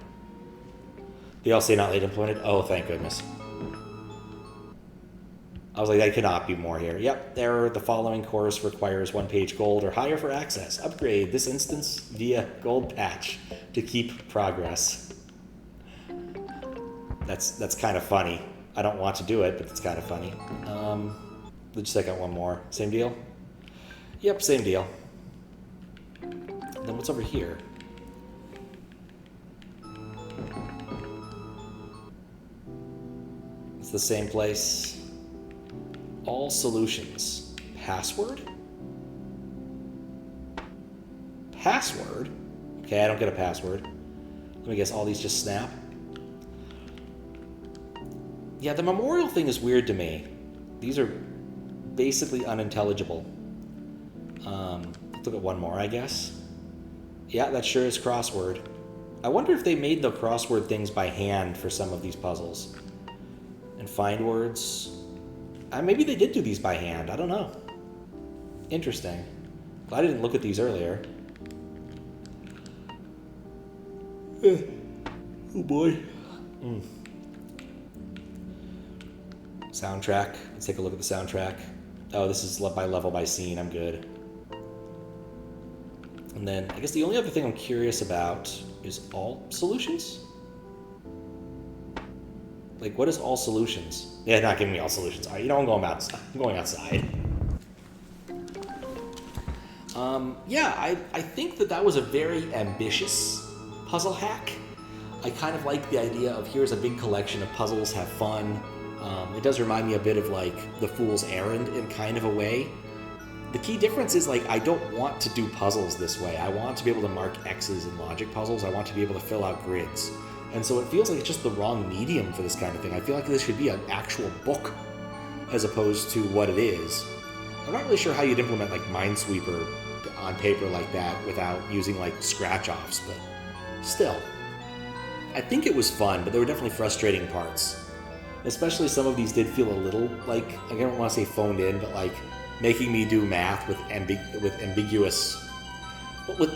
The LCA not late implemented? Oh, thank goodness. I was like, that cannot be more here. Yep, error. The following course requires 1 page gold or higher for access. Upgrade this instance via gold patch to keep progress. That's kind of funny. I don't want to do it, but it's kind of funny. Let's check out one more. Same deal? Yep, same deal. Then what's over here? It's the same place. All solutions. Password? Password? Okay, I don't get a password. Let me guess, all these just snap? Yeah, the memorial thing is weird to me. These are basically unintelligible. Let's look at one more, I guess. Yeah, that sure is crossword. I wonder if they made the crossword things by hand for some of these puzzles. And find words. Maybe they did do these by hand. I don't know. Interesting. Glad I didn't look at these earlier. Oh boy. Soundtrack. Let's take a look at the soundtrack. Oh, this is by level by scene. I'm good. And then I guess the only other thing I'm curious about is all solutions? Like, what is all solutions? Yeah, not giving me all solutions. All right, you know, I'm going outside. Yeah, I think that was a very ambitious puzzle hack. I kind of like the idea of here's a big collection of puzzles, have fun. It does remind me a bit of like The Fool's Errand in kind of a way. The key difference is like I don't want to do puzzles this way. I want to be able to mark X's in logic puzzles. I want to be able to fill out grids. And so it feels like it's just the wrong medium for this kind of thing. I feel like this should be an actual book as opposed to what it is. I'm not really sure how you'd implement like Minesweeper on paper like that without using like scratch-offs, but still. I think it was fun, but there were definitely frustrating parts. Especially some of these did feel a little like, I don't want to say phoned in, but like making me do math with ambiguous, with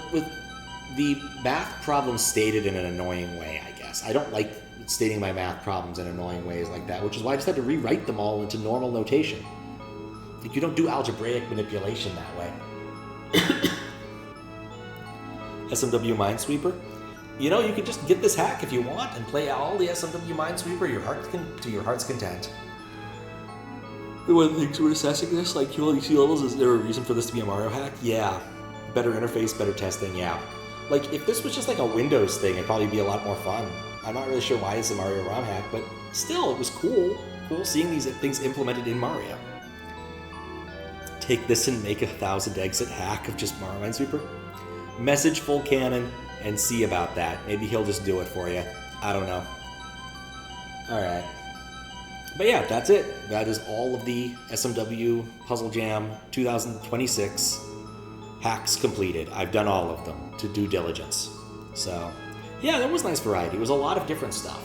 the math problems stated in an annoying way, I guess. I don't like stating my math problems in annoying ways like that, which is why I just had to rewrite them all into normal notation. Like, you don't do algebraic manipulation that way. SMW Minesweeper. You know, you could just get this hack if you want and play all the SMW Minesweeper to your heart's content. When things were assessing this, like QLEC levels, is there a reason for this to be a Mario hack? Yeah. Better interface, better testing, yeah. Like, if this was just like a Windows thing, it'd probably be a lot more fun. I'm not really sure why it's a Mario ROM hack, but still, it was cool. Cool seeing these things implemented in Mario. Take this and make 1,000 exit hack of just Mario Minesweeper. Message FullCannon and see about that. Maybe he'll just do it for you. I don't know. Alright. But yeah, that's it. That is all of the SMW Puzzle Jam 2026 hacks completed. I've done all of them to due diligence. So, yeah, that was nice variety. It was a lot of different stuff.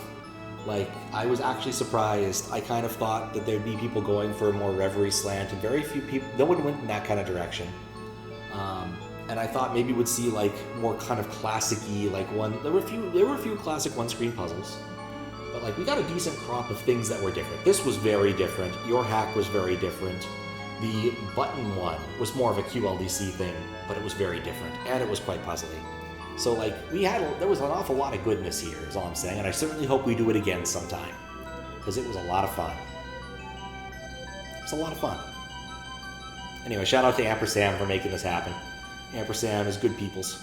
Like, I was actually surprised. I kind of thought that there'd be people going for a more reverie slant, and very few people, no one went in that kind of direction. And I thought maybe we'd see like more kind of classic-y, like there were a few classic one-screen puzzles. But like we got a decent crop of things that were different. This was very different. Your hack was very different. The button one was more of a QLDC thing, but it was very different, and it was quite puzzly. So like there was an awful lot of goodness here, is all I'm saying, and I certainly hope we do it again sometime, because it was a lot of fun. It was a lot of fun. Anyway, shout out to Ampersand for making this happen. Ampersand is good peoples.